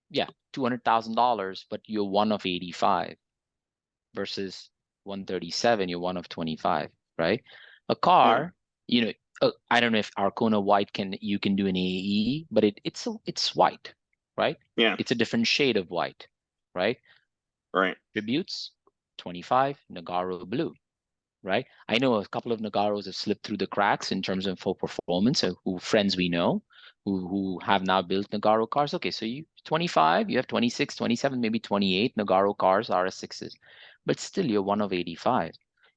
Yeah, $200,000, but you're one of 85 versus 137, you're one of 25, right? A Yeah. car, I don't know if Arcona White you can do an AE, but it's white, right? Yeah. It's a different shade of white, right? Right. Tributes, 25, Nagaro Blue, right? I know a couple of Nagaros have slipped through the cracks in terms of full performance, who friends we know who have now built Nagaro cars. Okay, so you 25, you have 26, 27, maybe 28 Nagaro cars, RS6s, but still you're one of 85.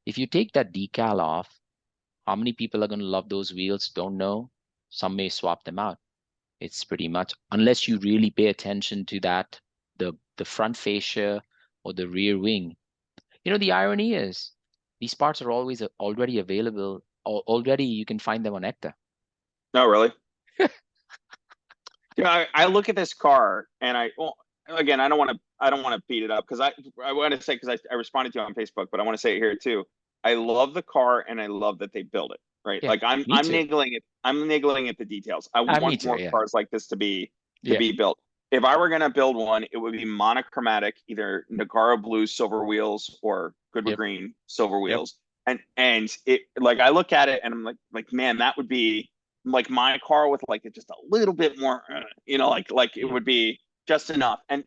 If you take that decal off, how many people are going to love those wheels? Don't know. Some may swap them out. It's pretty much, unless you really pay attention to that, the front fascia or the rear wing. The irony is these parts are always already available. Already you can find them on Ecta. No, really. I look at this car and well, again, I don't want to beat it up, because I want to say, because I responded to you on Facebook, but I want to say it here too. I love the car and I love that they build it, right? Yeah, Like, I'm me I'm too. niggling it. I'm niggling at the details. I Me want too. more Yeah. cars like this to Yeah. be built. If I were gonna build one, it would be monochromatic, either Nagara blue silver wheels or Goodwood Yep. green silver Yep. wheels. And it, like, I look at it and I'm like, man, that would be like my car with like just a little bit more, like it Yeah. would be just enough. And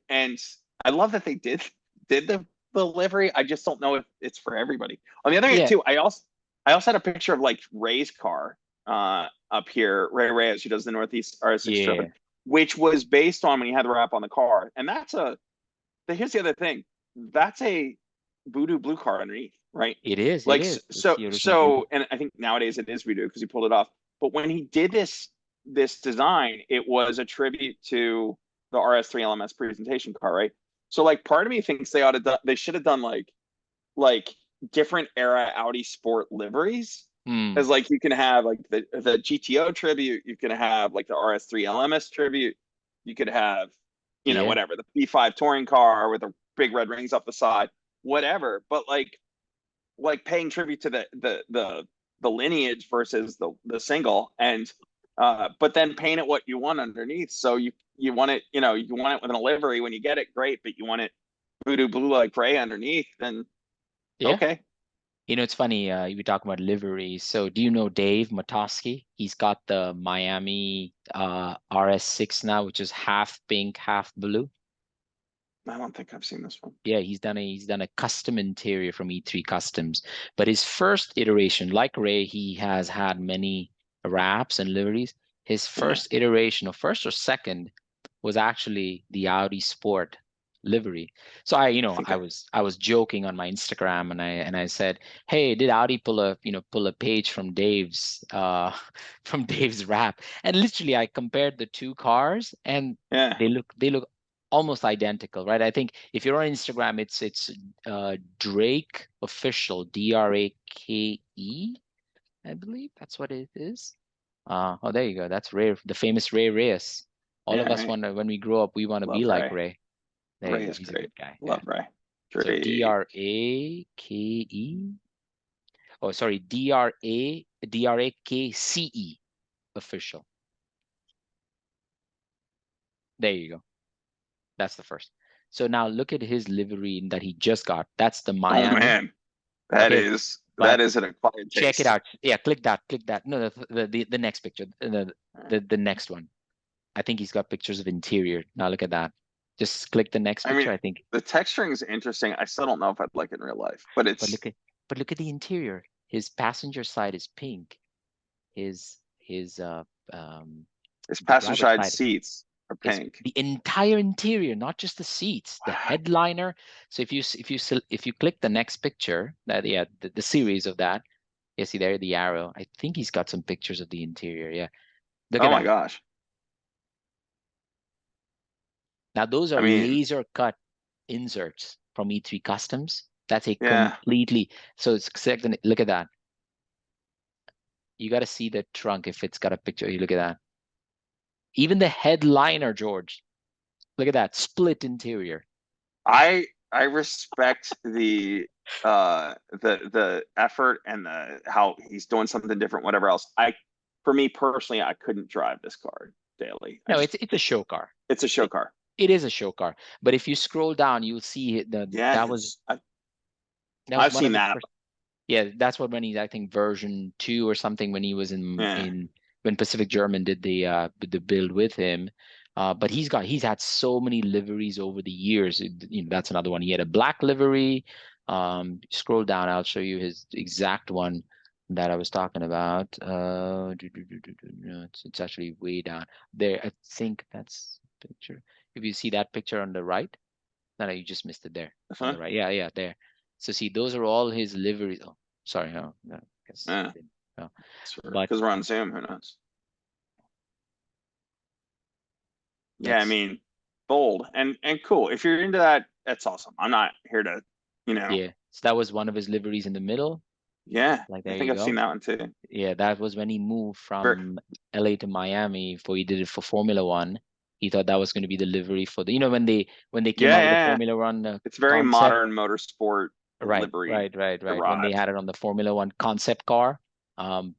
I love that they did the livery. I just don't know if it's for everybody. On the other hand, Yeah. too, I also had a picture of like Ray's car up here, Ray Reyes, who does the Northeast RS6 Yeah. Driven, which was based on when he had the wrap on the car. And here's the other thing. That's a Voodoo blue car underneath, right? It is. It Like, is. It's the original voodoo. and I think nowadays it is Voodoo because he pulled it off. But when he did this design, it was a tribute to the RS3 LMS presentation car, right? So like, part of me thinks they should have done like different era Audi Sport liveries. Hmm. As like, you can have like the GTO tribute, you can have like the RS3 LMS tribute, you could have, Yeah. whatever, the B5 touring car with the big red rings up the side, whatever. But like paying tribute to the lineage versus the single, and but then paint it what you want underneath. So you want it, you want it with a livery when you get it, great, but you want it Voodoo blue like Ray underneath, then Yeah. okay. It's funny, you were talking about liveries. So do you know Dave Matoski? He's got the Miami RS6 now, which is half pink, half blue. I don't think I've seen this one. Yeah, he's done a custom interior from E3 Customs. But his first iteration, like Ray, he has had many wraps and liveries. His Yeah. first iteration, or first or second, was actually the Audi Sport livery. So I, I think I was I was joking on my Instagram, and I said, "Hey, did Audi pull a page from Dave's from Dave's wrap?" And literally I compared the two cars, and yeah. they look almost identical, right? I think if you're on Instagram, it's Drake Official, Drake, I believe that's what it is. Oh, there you go. That's Ray, the famous Ray Reyes. All Yeah, of us right. want to, when we grow up, we want to be Love like Ray. Ray. There Ray you go. is He's a great. good guy. Yeah. Love Ray. So Drake. Drake. Oh, sorry, Drakce Official. There you go. That's the first. So now look at his livery that he just got. That's the Oh Miami. man, that Okay, is but that is an acquired check it taste. out. Yeah, click that. Click that. No, the next picture. The next one. I think he's got pictures of interior. Now look at that. Just click the next I mean, picture. I think. the texturing is interesting. I still don't know if I'd like it in real life, but But it's look at the interior. His passenger side is pink. His his the passenger driver's side side seats are is pink. the entire interior, not just the seats, the Wow. headliner. So if you click the next picture, that yeah, the series of that, you see there the arrow. I think he's got some pictures of the interior. Yeah, look Oh at my that. gosh. Now those I are mean, laser cut inserts from E3 Customs. That's a yeah. completely, so it's second. Look at that. You got to see the trunk if it's got a picture. You look at that. Even the headliner, George. Look at that split interior. I respect the effort and the how he's doing something different, whatever else. For me personally, I couldn't drive this car daily. I No, just it's a show car. it's a show It, car. it is a show car. But if you scroll down, you'll see Yes. that was I've one seen of his that. first. Yeah, that's what when he's I think version 2 or something when he was Yeah. in when Pacific German did the build with him. But he's had so many liveries over the years. That's another one. He had a black livery. Scroll down, I'll show you his exact one that I was talking about. No, it's actually way down there. I think that's the picture. If you see that picture on the right, no, you just missed it there on Uh-huh. the right. Yeah, there. So see, those are all his liveries. Oh, sorry, no, I guess Yeah. no. But Because we're on Zoom, who knows? Yeah, I that's mean, bold and cool. If you're into that, that's awesome. I'm not here to, yeah. So that was one of his liveries in the middle. yeah, Like I there think you I've seen go. that one too. Yeah, that was when he moved Very, from LA to Miami for he did it for Formula One. He thought that was going to be the livery for the when they came yeah, out with the yeah, yeah. Formula One It's very concept. modern motorsport Right, livery right, right, right. When they garage. had it on the Formula One concept car. Um,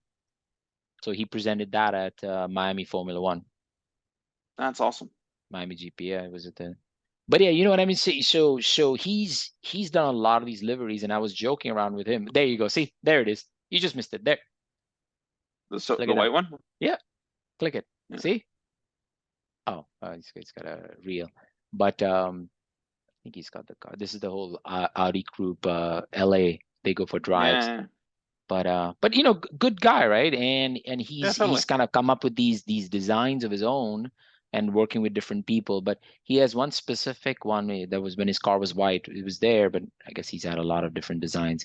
so he presented that at Miami Formula One. That's awesome. Miami GP, was it the? But yeah, you know what I mean. So he's done a lot of these liveries, and I was joking around with him. There you go. See, there it is. You just missed it. There, look The at that. white one. Yeah, click it. Yeah. See? Oh, it's got a reel. But I think he's got the car. This is the whole Audi group, LA. They go for drives. Yeah. But good guy, right? And Yeah. he's Totally. kind of come up with these designs of his own and working with different people. But he has one specific one that was when his car was white. It was there, but I guess he's had a lot of different designs.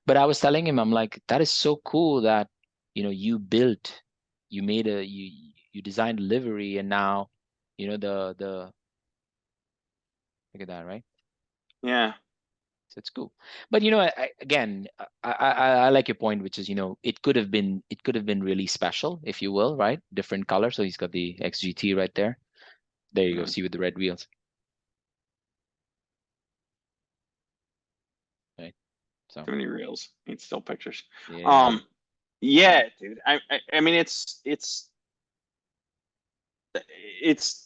But I was telling him, I'm like, that is so cool that you built, you made a you designed a livery, and now the look at that, right? Yeah. So it's cool. But again, I like your point, which is it could have been really special, if you will, right? Different color. So he's got the XGT right there. There you go. Yeah. See with the red wheels, right? So Too many reels. Need still pictures. yeah, Um. Yeah, dude. I mean, it's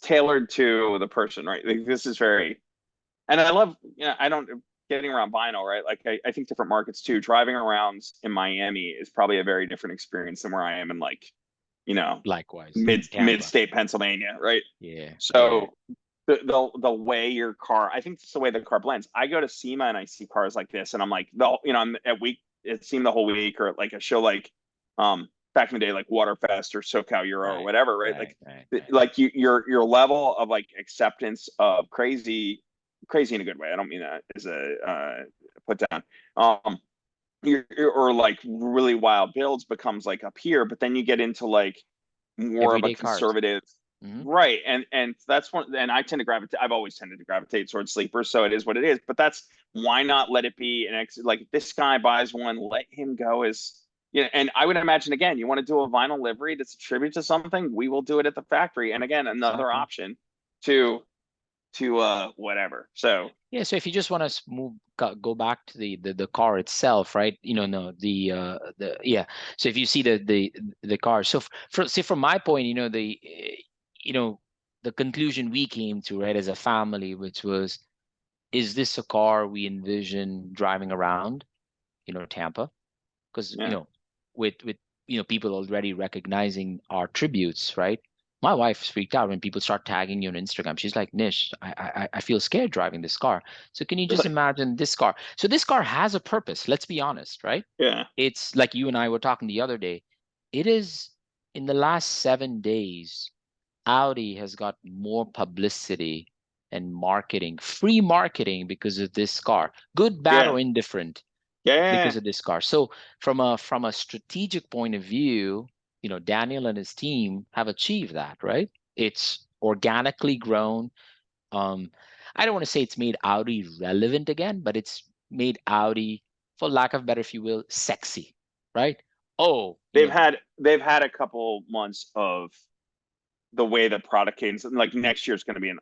tailored to the person, right? Like, this is very, and I love, I don't getting around vinyl, right? Like, I think different markets too. Driving around in Miami is probably a very different experience than where I am in, like, you know, likewise. mid Tampa. state Pennsylvania, right? Yeah, yeah, So the way your car, I think it's the way the car blends. I go to SEMA and I see cars like this, and I'm like, I'm at week, it seemed the whole week, or like a show like, back in the day, like Waterfest or SoCal Euro or right, whatever, right? right, right, right. Like your level of like acceptance of crazy in a good way. I don't mean that as a put down. Or like really wild builds becomes like up here, but then you get into like more of a Everyday cars. conservative. Hmm. Right. And that's one, and I tend to gravitate, I've always tended to gravitate towards sleepers, so it is what it is. But that's why not let it be an ex like if this guy buys one, let him go as and I would imagine again, you want to do a vinyl livery that's a tribute to something, we will do it at the factory. And again, another Exactly. option to whatever. So Yeah, so if you just want to move, go back to the car itself, right? No, the yeah. So if you see the car, so see from my point, you know, the conclusion we came to, right, as a family, which was, is this a car we envision driving around, Tampa? Because yeah. with people already recognizing our tributes, right? My wife freaked out when people start tagging you on Instagram. She's like, Nish, I feel scared driving this car. So can you just Really? imagine this car? So this car has a purpose. Let's be honest, right? Yeah. It's like you and I were talking the other day. It is in the last 7 days, Audi has got more publicity and marketing, free marketing because of this car, good, bad, Yeah. or indifferent Yeah. because of this car. So from a strategic point of view, Daniel and his team have achieved that, right? It's organically grown. Um, I don't want to say it's made Audi relevant again, but it's made Audi, for lack of better, if you will, sexy, right? Oh, They've had a couple months of the way the product cadence, like next year is going to be an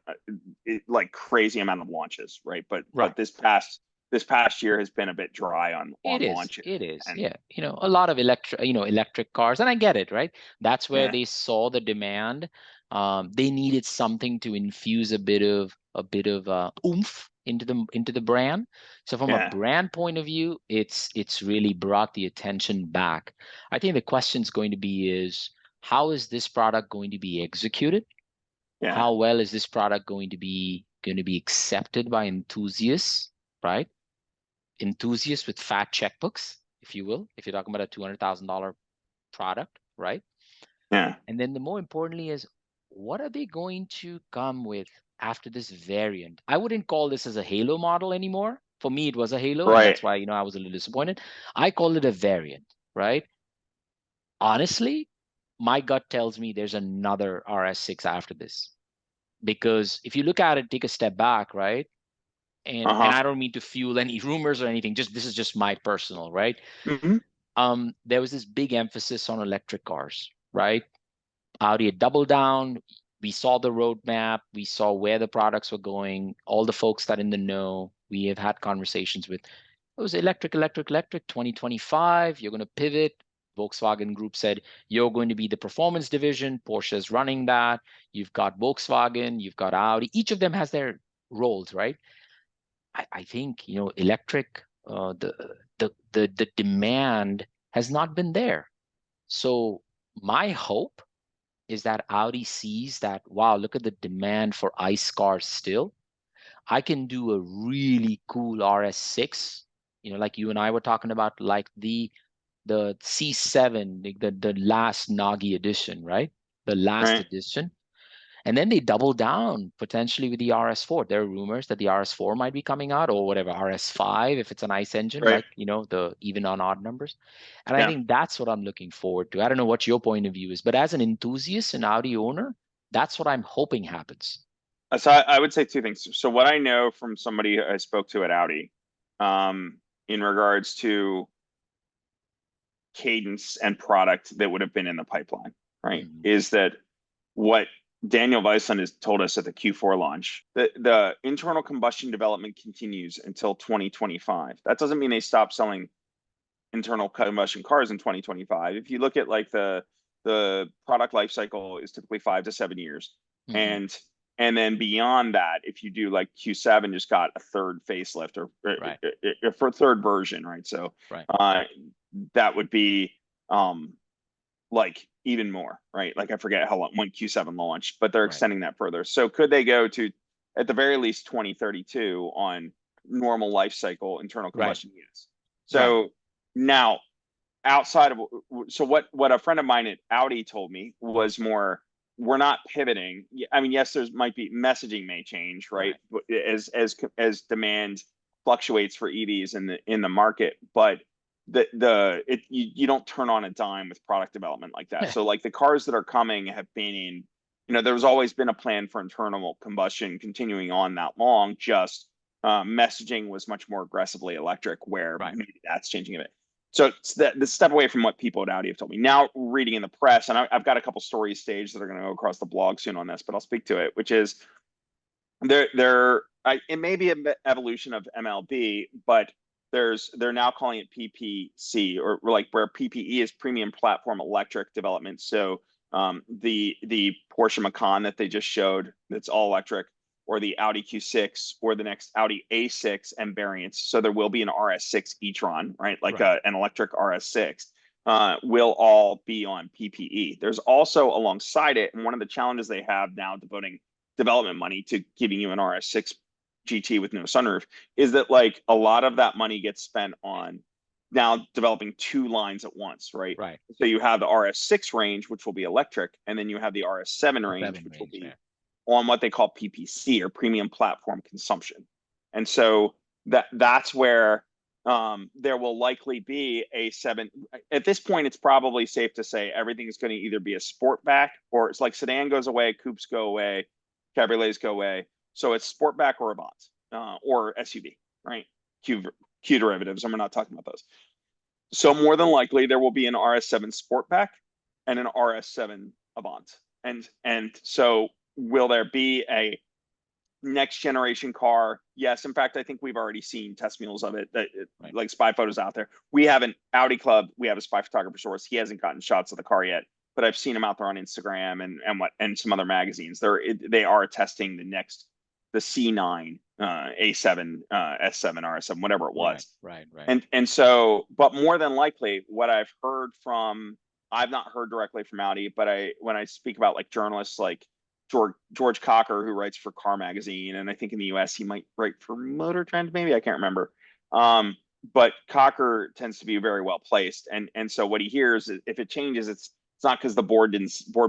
like crazy amount of launches, right? But right. this past year has been a bit dry on It is. launches, It is. and Yeah. A lot of electric cars, and I get it, right? That's where yeah, they saw the demand. They needed something to infuse a bit of oomph into the brand. So from a yeah, brand point of view, it's really brought the attention back. I think the question's going to be is, how is this product going to be executed? yeah, How well is this product going to be accepted by enthusiasts, right? Enthusiasts with fat checkbooks, if you will, if you're talking about a $200,000 product, right? yeah, And then the more importantly is, what are they going to come with after this variant? I wouldn't call this as a Halo model anymore. For me, it was a Halo, and right. that's why, I was a little disappointed. I call it a variant, right? Honestly, my gut tells me there's another RS6 after this. Because if you look at it, take a step back, right? And Uh-huh. I don't mean to fuel any rumors or anything. Just this is just my personal, right? Hmm. There was this big emphasis on electric cars, right? Audi had doubled down. We saw the roadmap. We saw where the products were going. All the folks that in the know, we have had conversations with. It was electric, electric, electric. 2025, you're going to pivot. Volkswagen Group said you're going to be the performance division. Porsche's running that. You've got Volkswagen. You've got Audi. Each of them has their roles, right? I think electric, the demand has not been there. So my hope is that Audi sees that, wow, look at the demand for ICE cars still. I can do a really cool RS6, like you and I were talking about, like the C7, the last Nagi edition, right? The last Right, edition. And then they double down potentially with the RS4. There are rumors that the RS4 might be coming out, or whatever, RS5 if it's an ICE engine, right. like, the even on odd numbers. And I Yeah. think that's what I'm looking forward to. I don't know what your point of view is, but as an enthusiast and Audi owner, that's what I'm hoping happens. So I would say two things. So what I know from somebody I spoke to at Audi, in regards to cadence and product that would have been in the pipeline, right, Mhm. is that what Daniel Weissland has told us at the Q4 launch, the internal combustion development continues until 2025. That doesn't mean they stop selling internal combustion cars in 2025. If you look at like the product life cycle is typically 5 to 7 years. Mhm. And then beyond that, if you do like Q7 just got a third facelift Right, or for third version, right? So right, uh that would be um like even more, right? Like I forget how long when Q7 launched, but they're right, extending that further. So could they go to at the very least 2032 on normal life cycle internal right, combustion units? right. So now outside of so what a friend of mine at Audi told me was more we're not pivoting. I mean, yes, there's might be messaging may change, right? Right. As demand fluctuates for EVs in the market, but you don't turn on a dime with product development like that. So like the cars that are coming have been in There was always been a plan for internal combustion continuing on that long, just messaging was much more aggressively electric, where Right. maybe that's changing a bit. So it's the step away from what people at Audi have told me. Now reading in the press, and I've got a couple stories staged that are going to go across the blog soon on this, but I'll speak to it, which is it may be an evolution of MLB, but they're now calling it PPC, or like where PPE is premium platform electric development. So the Porsche Macan that they just showed, that's all electric, or the Audi Q6, or the next Audi A6 and variants. So there will be an RS6 e-tron, right? Like Right. an electric RS6. Will all be on PPE. There's also alongside it, and one of the challenges they have now devoting development money to giving you an RS6 GT with no sunroof, is that like a lot of that money gets spent on now developing two lines at once, right? Right. So you have the RS6 range, which will be electric, and then you have the RS7 range, 7 which will range. Yeah. be on what they call PPC, or premium platform consumption. And so that's where there will likely be a 7. At this point, it's probably safe to say everything's going to either be a sportback, or it's like sedan goes away, coupes go away, cabriolets go away. So it's sportback or Avant, or SUV, right? Q, Q derivatives, and we're not talking about those. So more than likely, there will be an RS7 Sportback and an RS7 Avant. And so will there be a next generation car? Yes. In fact, I think we've already seen test mules of it, Right. like spy photos out there. We have an Audi Club. We have a spy photographer source. He hasn't gotten shots of the car yet, but I've seen him out there on Instagram and some other magazines. They are testing the C9, A7, S7, RS7, whatever it Right. was. Right. Right. And so, but more than likely, what I've heard from, I've not heard directly from Audi, but when I speak about like journalists like George Cocker, who writes for Car Magazine, and I think in the US he might write for Motor Trend, maybe, I can't remember. But Cocker tends to be very well placed, and so what he hears is if it changes, it's not because the board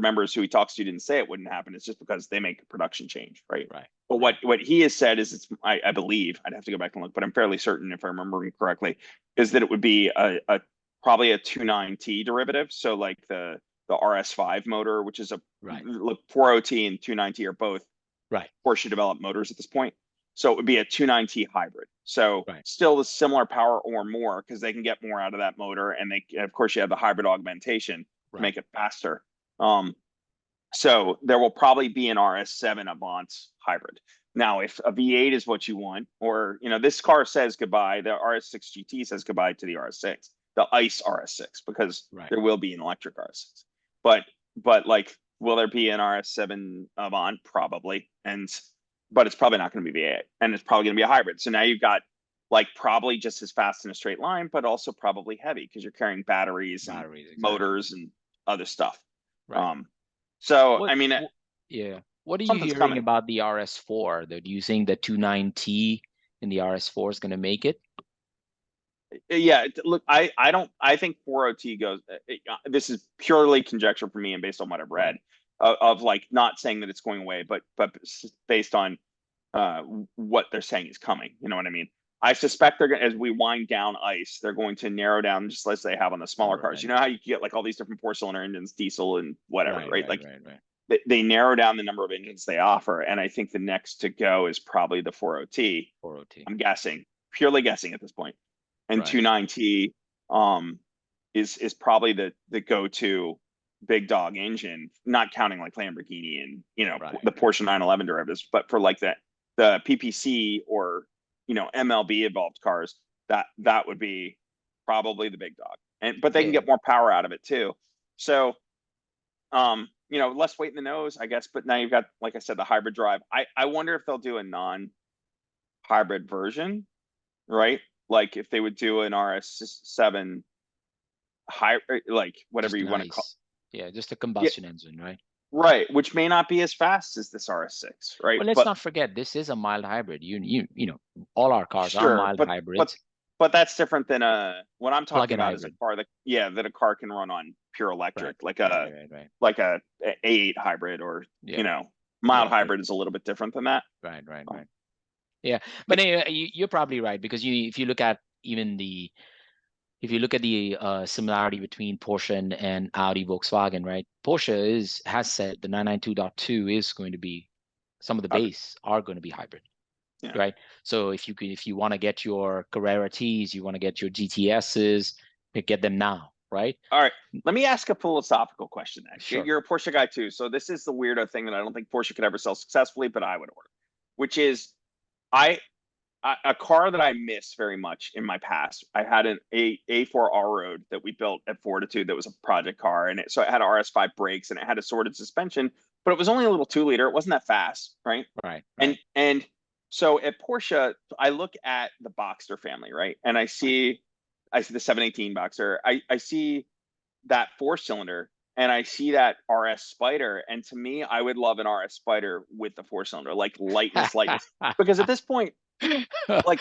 members who he talks to didn't say it wouldn't happen. It's just because they make a production change, right? Right. But Right. what he has said is, I believe, I'd have to go back and look, but I'm fairly certain, if I remember correctly, is that it would be a probably a 29T derivative. So like the RS5 motor, which is Right. look, 40T and 29T are both Right. Porsche developed motors at this point. So it would be a 29T hybrid. So Right. still the similar power or more, because they can get more out of that motor. And of course, you have the hybrid augmentation to make it faster. So there will probably be an RS7 Avant hybrid. Now, if a V8 is what you want, or this car says goodbye, the RS6 GT says goodbye to the RS6, the ICE RS6, because Right. there will be an electric RS6. But like, will there be an RS7 Avant? Probably, but it's probably not going to be V8, and it's probably going to be a hybrid. So now you've got like probably just as fast in a straight line, but also probably heavy because you're carrying batteries and Batteries. Exactly. motors and other stuff. Right. So What, I mean, what? Yeah. What are you something's hearing coming. about the RS4? Though, do you think the 29T in the RS4 is going to make it? Yeah, look, I think 40T goes. This is purely conjecture for me and based on what I've read, Right. of like, not saying that it's going away, but based on what they're saying is coming. You know what I mean? I suspect they're going, as we wind down ICE, they're going to narrow down, just as they have on the smaller cars. Right. You know how you get like all these different 4-cylinder engines, diesel and whatever, right? Like Right. they narrow down the number of engines they offer, and I think the next to go is probably the 40T. 4OT. I'm guessing, purely guessing at this point. And Right. 29T is probably the go-to big dog engine, not counting like Lamborghini and Right. the Porsche 911 derivatives, but for like the PPC or MLB involved cars, that would be probably the big dog. But they can Yeah. get more power out of it too. So less weight in the nose, I guess. But now you've got, like I said, the hybrid drive. I wonder if they'll do a non-hybrid version, right? Like if they would do an RS7 hybrid, like whatever Just you want to call. nice. Yeah. Just a Yeah, combustion engine, right? right. Which may not be as fast as this RS6, right? Well, let's But not forget this is a mild hybrid. All our cars are sure, mild but hybrids. but that's different than what I'm talking Plug-in about is a hybrid. car that a car can run on pure Right. electric, like Right. a A8 hybrid, or Yeah. mild Yeah. hybrid is a little bit different than that. Right. Um, Yeah. But like, anyway, you're probably right because if you look at even if you look at the similarity between Porsche and Audi Volkswagen, right? Porsche has said the 992.2 is going to be, some of the Hybrid. base are going to be hybrid, Yeah. right? So if you want to get your Carrera T's, you want to get your GTSs, you get them now, right? All right. Let me ask a philosophical question then. Sure. You're a Porsche guy too. So this is the weirdo thing that I don't think Porsche could ever sell successfully, but I would order, which is I a car that I miss very much in my past. I had an A4 R-Road that we built at Fortitude that was a project car, and so it had RS5 brakes and it had assorted suspension, but it was only a little 2 liter. It wasn't that fast, right? Right, And right, and so at Porsche, I look at the Boxster family, right? And I see the 718 Boxster. I see that 4 cylinder and I see that RS Spider. And to me, I would love an RS Spider with the 4 cylinder, like lightness. Because at this point, like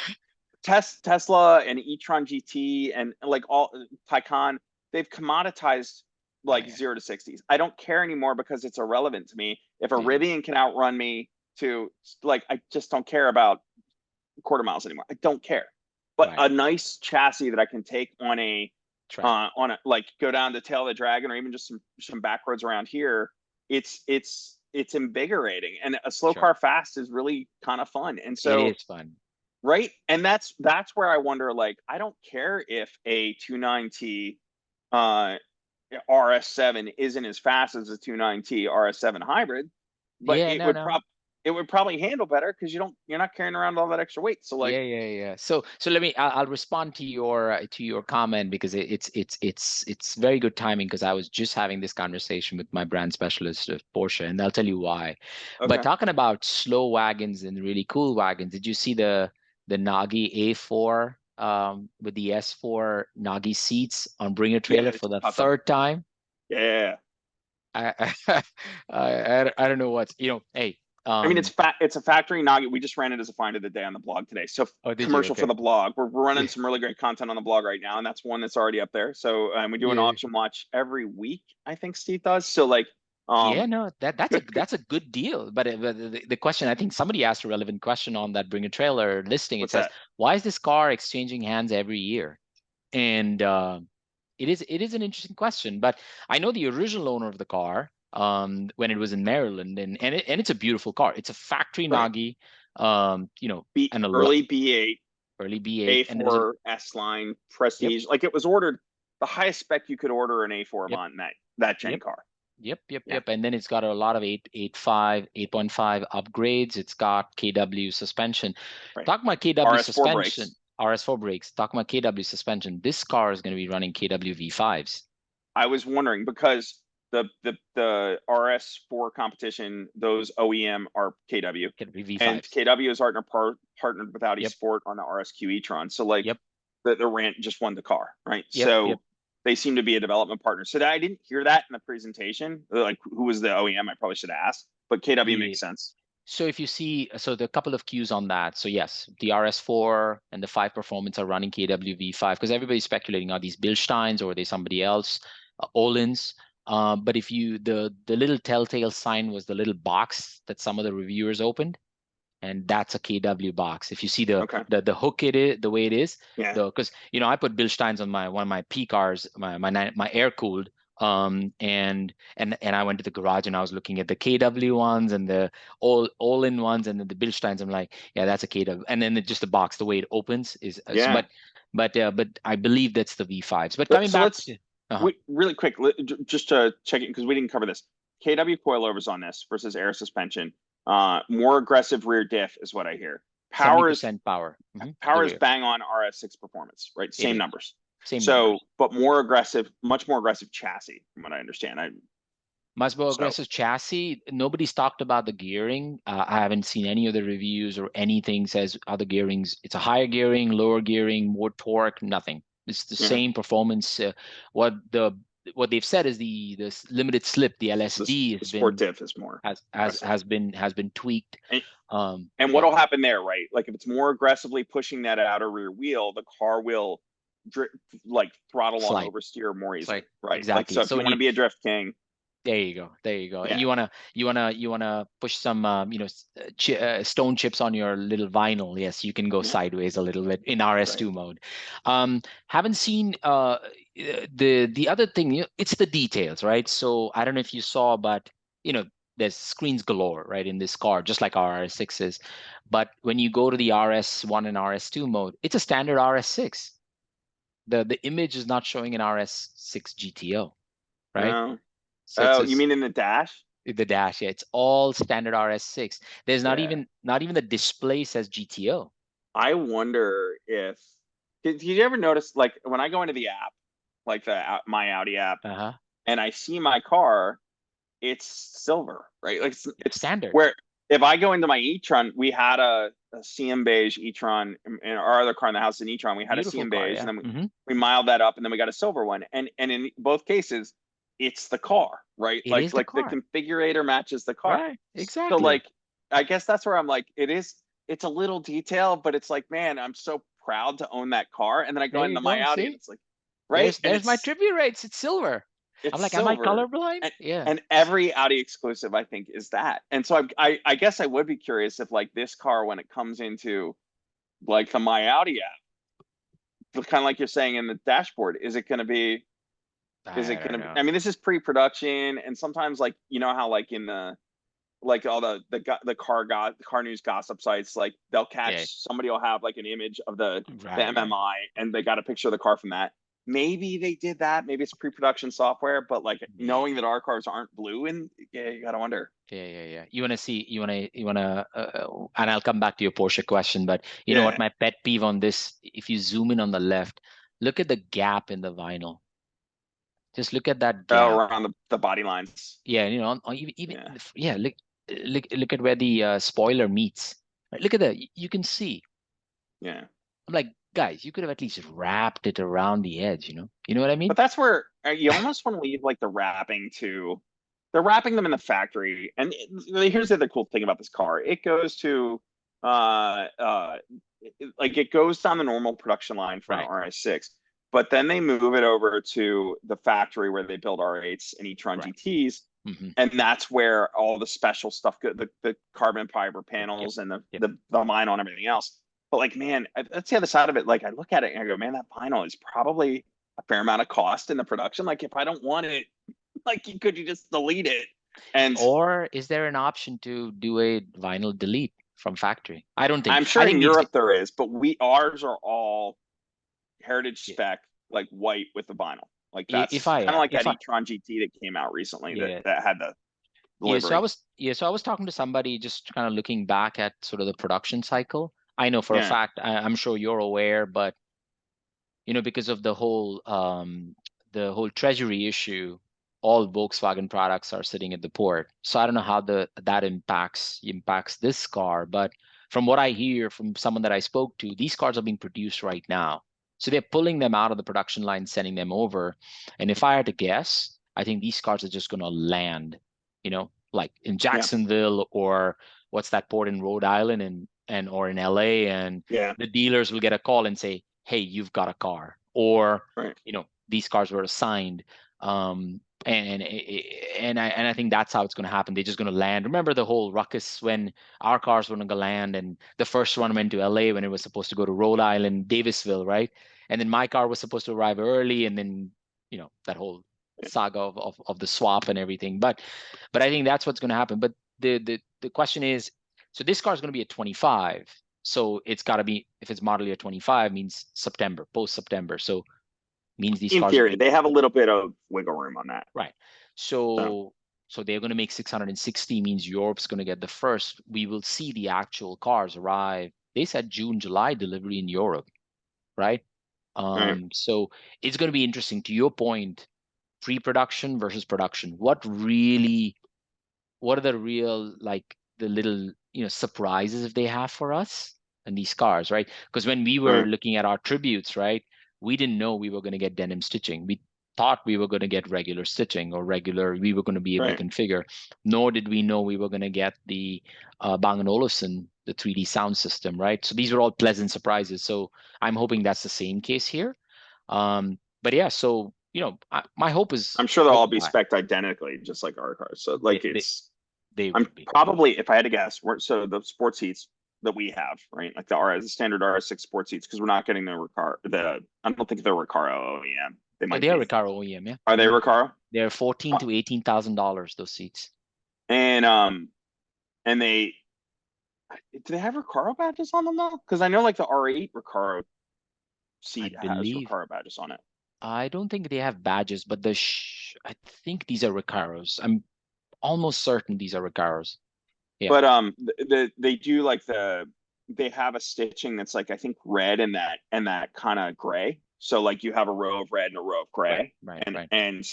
Tesla and e-tron GT and like all Taycan, they've commoditized Oh, like yeah. 0 to 60s. I don't care anymore because it's irrelevant to me. If a Yeah, Rivian can outrun me to like, I just don't care about quarter miles anymore. I don't care. But right. a nice chassis that I can take Track. on a like go down to Tail of the Dragon or even just some back roads around here, it's invigorating. And a slow Sure. car fast is really kind of fun. And It so is fun. right, and that's where I wonder, like, I don't care if a 29T uh RS7 isn't as fast as a 29T RS7 hybrid, but Yeah, no, no. it would probably handle better because you're not carrying around all that extra weight. So like, Yeah, yeah, yeah. So let me. I'll respond to your comment because it's very good timing because I was just having this conversation with my brand specialist of Porsche, and I'll tell you why. But okay, talking about slow wagons and really cool wagons, did you see the Nagi A4 with the S4 Nagi seats on Bring a yeah, Trailer they for the talked about them. third time? Yeah, I I don't know what's, hey, I mean, it's a factory nugget. We just ran it as a find of the day on the blog today. So oh, did you? commercial for Okay. the blog. We're running Yeah. some really great content on the blog right now, and that's one that's already up there. So we do an Yeah. auction watch every week. I think Steve does. So like, Yeah, um, no, good. that's a good deal. But the question, I think somebody asked a relevant question on that Bring a Trailer listing. It What's says, that? why is this car exchanging hands every year? And it is an interesting question. But I know the original owner of the car when it was in Maryland, and it's a beautiful car. It's a factory Right. Nagi, B and early B8, early B8, and there's a A4 S line yep, prestige. Like it was ordered the highest spec you could order an A4 yep, on that gen yep. car. Yep, yep, Yeah. yep. And then it's got a lot of 8.5 upgrades. It's got KW suspension. Right. Talking about KW RS4 suspension, brakes. RS4 brakes. Talking about KW suspension, this car is going to be running KW V5s. I was wondering because the RS4 competition, those OEM are KW, KW and V5s. KW is partnered with Audi Yep, Sport on the RSQ e-tron. So like yep, the Rant just won the car, right? yep, yep. So they seem to be a development partner. So that I didn't hear that in the presentation. Like who was the OEM? I probably should have asked, but KW Yeah. makes sense. So if you see, so there are a couple of cues on that. So yes, the RS4 and the 5 Performance are running KW V5 because everybody's speculating, are these Bilsteins or are they somebody else, Ohlins? But if you the little telltale sign was the little box that some of the reviewers opened, and that's a KW box. If you see Okay. the hook, it is the way it is, Yeah. the because I put Bilsteins on my one of my P cars, my air cooled, and I went to the garage and I was looking at the KW ones and the all in ones and then the Bilsteins. I'm like, yeah, that's a KW, and then just the box, the way it opens is, Yeah. but I believe that's the V5s. But coming So back let's to, uh-huh. really quick, just to check it because we didn't cover this. KW coilovers on this versus air suspension. More aggressive rear diff is what I hear. Power is 70% power, the power is rear. bang on RS6 performance, right? It Same is numbers. same So, numbers. but more aggressive, much more aggressive chassis, from what I understand. Much more So aggressive chassis. Nobody's talked about the gearing. I haven't seen any of the reviews or anything says other gearings. It's a higher gearing, lower gearing, more torque, nothing. It's the yeah, same performance. What the what they've said is the limited slip, the LSD the has sport been diff is more aggressive. has been tweaked. And, and Yeah, what'll happen there, right? Like if it's more aggressively pushing that outer rear wheel, the car will like throttle on slide, oversteer more easily, slide right? Like exactly. so, if So you when want you to be a drift king, There you go. There you go. Yeah, You wanna push some stone chips on your little vinyl. Yes, you can go yeah, sideways a little bit in right. RS2 mode. Haven't seen the other thing. It's the details, right? So I don't know if you saw, but you know, there's screens galore, right, in this car, just like our RS6 is. But when you go to the RS1 and RS2 mode, it's a standard RS6. The image is not showing an RS6 GTO, right? No. So it's Oh, a you mean in the dash? the dash, yeah, it's all standard RS6. There's not Yeah. even the display says GTO. I wonder if did you ever notice like when I go into the app, like my Audi app, Uh-huh. and I see my car, it's silver, right? Like it's Standard. where if I go into my e-tron, we had a CM beige e-tron in our other car in the house, an e-tron. We had a Beautiful CM car, beige, yeah. and then we miled that up, and then we got a silver one. And in both cases, it's the car, right? It Like is the like the car. configurator matches the car. Right, So exactly. like, I guess that's where I'm like, it's a little detail, but it's like, man, I'm so proud to own that car. And then I go There you into my go. Audi, and See? it's like, right, There's and there's my trivia rates. It's silver. I'm it's like, am I silver, colorblind? and Yeah. and every Audi exclusive I think is that. And so I guess I would be curious if like this car when it comes into like the My Audi app, kind of like you're saying in the dashboard, is I it don't gonna be? know. I mean, this is pre-production, and sometimes like you know how like in the like all the car news gossip sites, like they'll Yeah. catch somebody will have like an image of the Right, right. MMI and they got a picture of the car from that. Maybe they did that. Maybe it's pre-production software, but like knowing that Maybe. our cars aren't blue, and yeah, you gotta wonder. Yeah, yeah, yeah. You wanna, and I'll come back to your Porsche question, but you know what Yeah. my pet peeve on this, if you zoom in on the left, look at the gap in the vinyl. Just look at that Oh, gap. around the body lines. Yeah, you know, or even Yeah. yeah, look at where the spoiler meets. Right, look at that. You can see. Yeah. I'm like, guys, you could have at least wrapped it around the edge, you know? You know what I mean? But that's where you almost want to leave like the wrapping to they're wrapping them in the factory. And here's the other cool thing about this car. It goes to uh uh like it goes down the normal production line for an Right, RS6, but then they move it over to the factory where they build R8s and e-tron right. GTs, Hmm. and that's where all the special stuff the carbon fiber Yep, panels and yep. the vinyl and everything else. But like, man, that's the other side of it. Like, I look at it and I go, man, that vinyl is probably a fair amount of cost in the production. Like, if I don't want it, like, could you just delete it? And Or is there an option to do a vinyl delete from factory? I don't think. I'm I sure think in these. Europe there is, but we ours are all heritage Yeah, spec, like white with the vinyl. Like if that's I kind of like that if I e-tron GT that came out recently that yeah that had the yeah. So I livery. was yeah. So I was talking to somebody just kind of looking back at sort of the production cycle. I know for a Yeah, fact. I'm sure you're aware, but because of the whole treasury issue, all Volkswagen products are sitting at the port. So I don't know how that impacts this car, but from what I hear from someone that I spoke to, these cars are being produced right now. So they're pulling them out of the production line, sending them over. And if I had to guess, I think these cars are just going to land, like in yeah, Jacksonville, or what's that port in Rhode Island, and or in LA, and yeah, the dealers will get a call and say, hey, you've got a car, or right. these cars were assigned. And I think that's how it's going to happen. They're just going to land. Remember the whole ruckus when our cars were going to land, and the first one went to LA when it was supposed to go to Rhode Island, Davisville, right? And then my car was supposed to arrive early, and then that whole Yeah. saga of the swap and everything. But I think that's what's going to happen. But the question is, so this car is going to be at 25. So it's got to be, if it's model year 25, means September, post September. So means these In cars will theory, be they have a little bit of wiggle room on that. right. So So they're going to make 660, means Europe's going to get the first. We will see the actual cars arrive. They said June, July delivery in Europe, right? right. So it's going to be interesting. To your point, pre-production versus production. What are the real, like, the little surprises if they have for us and these cars, right? Because when we were Right. looking at our tributes, right, we didn't know we were going to get denim stitching. We thought we were going to get regular stitching, or we were going to be able to Right. configure. Nor did we know we were going to get the Bang& Olufsen, the 3D sound system, right? So these are all pleasant surprises. So I'm hoping that's the same case here. But yeah, so my hope is I'm sure they'll all be Pillai. spec'd identically, just like our cars. So They, like they it's they I'm would be. probably, if I had to guess, so the sports seats that we have, right? Like the standard RS6 sports seats, because we're not getting the I don't think they're Recaro OEM. They Yeah, might they are be. Recaro OEM, yeah. Are they Recaro? They're 14 to $18,000, those seats. And and they do they have Recaro badges on them though? Because I know like the R8 Recaro I seat has believe Recaro badges on it. I don't think they have badges, but I think these are Recaros. I'm almost certain these are Recaros. Yeah. But they do like they have a stitching that's like I think red and that kind of gray. So like you have a row of red and a row of Right, gray, right, right. and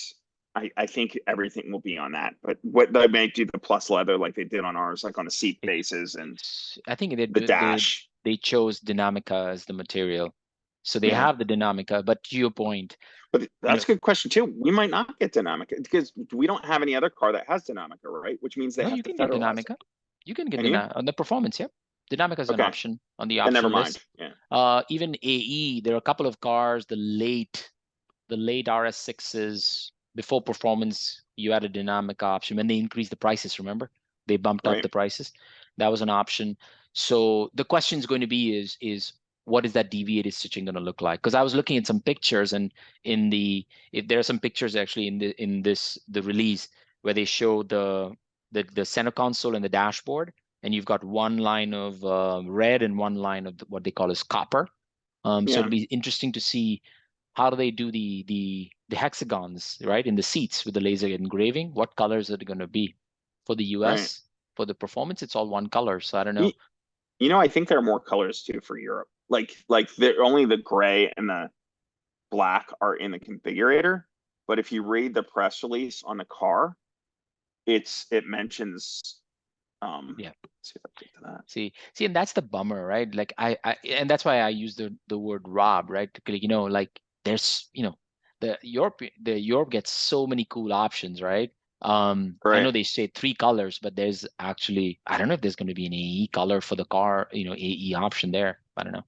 I think everything will be on that. But what they may do the plus leather like they did on ours, like on the seat bases and I think they the dash. they chose Dinamica as the material. So they Yeah, have the Dinamica, but to your point, but you that's know, a good question too. We might not get Dynamica because we don't have any other car that has Dynamica, right? Which means they no, have you to can get federalize it. Dinamica. You can get Can you? On the performance, yeah. Dinamica is an Okay, option on the then never option mind. list. Yeah, Even AE, there are a couple of cars, the late RS6s before performance, you had a dynamic option when they increased the prices. Remember, they bumped up right. the prices. That was an option. So the question is going to be is what is that deviated stitching going to look like? Because I was looking at some pictures, and if there are some pictures actually in the release where they show the center console and the dashboard, and you've got one line of red and one line of what they call as copper. So Yeah, it'll be interesting to see how do they do the hexagons, right, in the seats with the laser engraving. What colors are they going to be for the right. US? For the performance, it's all one color. So I don't You, know. you know, I think there are more colors too for Europe. Like the only the gray and the black are in the configurator. But if you read the press release on the car, it mentions Yeah. let's see if I can get to that. See, and that's the bummer, right? Like and that's why I use the word rob, right? Like there's, the Europe gets so many cool options, right? I Right. know they say three colors, but there's actually, I don't know if there's going to be an AE color for the car, AE option there. I don't know.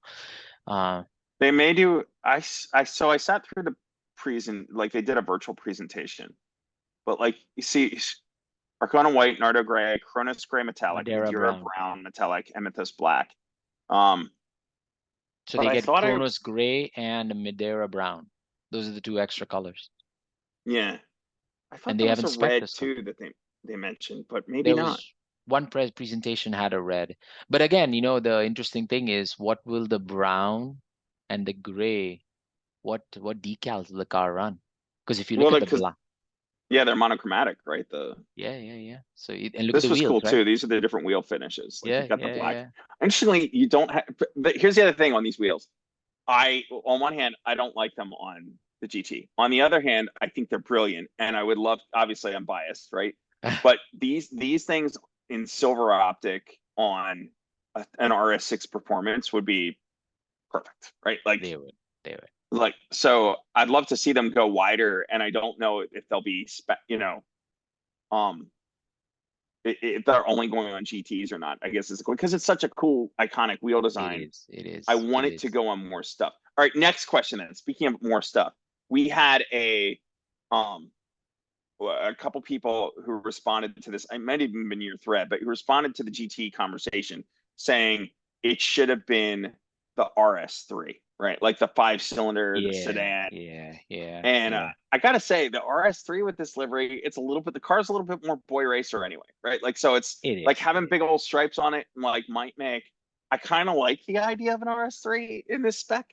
Uh, They may do I sat through the present like they did a virtual presentation. But like you see Arcona White, Nardo Gray, Cronus Gray Metallic, Madeira Madeira brown. Brown Metallic, Amethyst Black. Um, So but they I get thought I Kronos gray and Madeira brown. Those are the two extra colors. yeah. I And thought they there was haven't a spec red this stuff. too that they mentioned, but maybe There not. was one presentation had a red. But again, the interesting thing is what will the brown and the gray, what decals will the car run? Because if you look Well, at the because black, yeah, they're monochromatic, right? The yeah, yeah, yeah. So and look at This the was wheels, cool right? too. These are the different wheel finishes. Like you've Yeah, got the yeah, black. yeah. Interestingly, you don't have. But here's the other thing on these wheels. On one hand, I don't like them on the GT. On the other hand, I think they're brilliant, and I would love. Obviously, I'm biased, right? But these things in silver optic on an RS6 performance would be perfect, right? They would, they would. So I'd love to see them go wider, and I don't know if they'll be um if they're only going on GTs or not, I guess is because it's such a cool, iconic wheel It design. is, it I is, want it it to is. go on more stuff. All right, next question then. Speaking of more stuff, we had um a couple people who responded to this. I might have even been your thread, but who responded to the GT conversation saying it should have been the RS3, right? Like the 5-cylinder, the Yeah, sedan. yeah, yeah, And yeah. I gotta say, the RS3 with this livery, it's a little bit the car's a little bit more boy racer anyway, right? Like so, it's It like is, it having is. big old stripes on it, like might make. I kind of like the idea of an RS3 in this spec,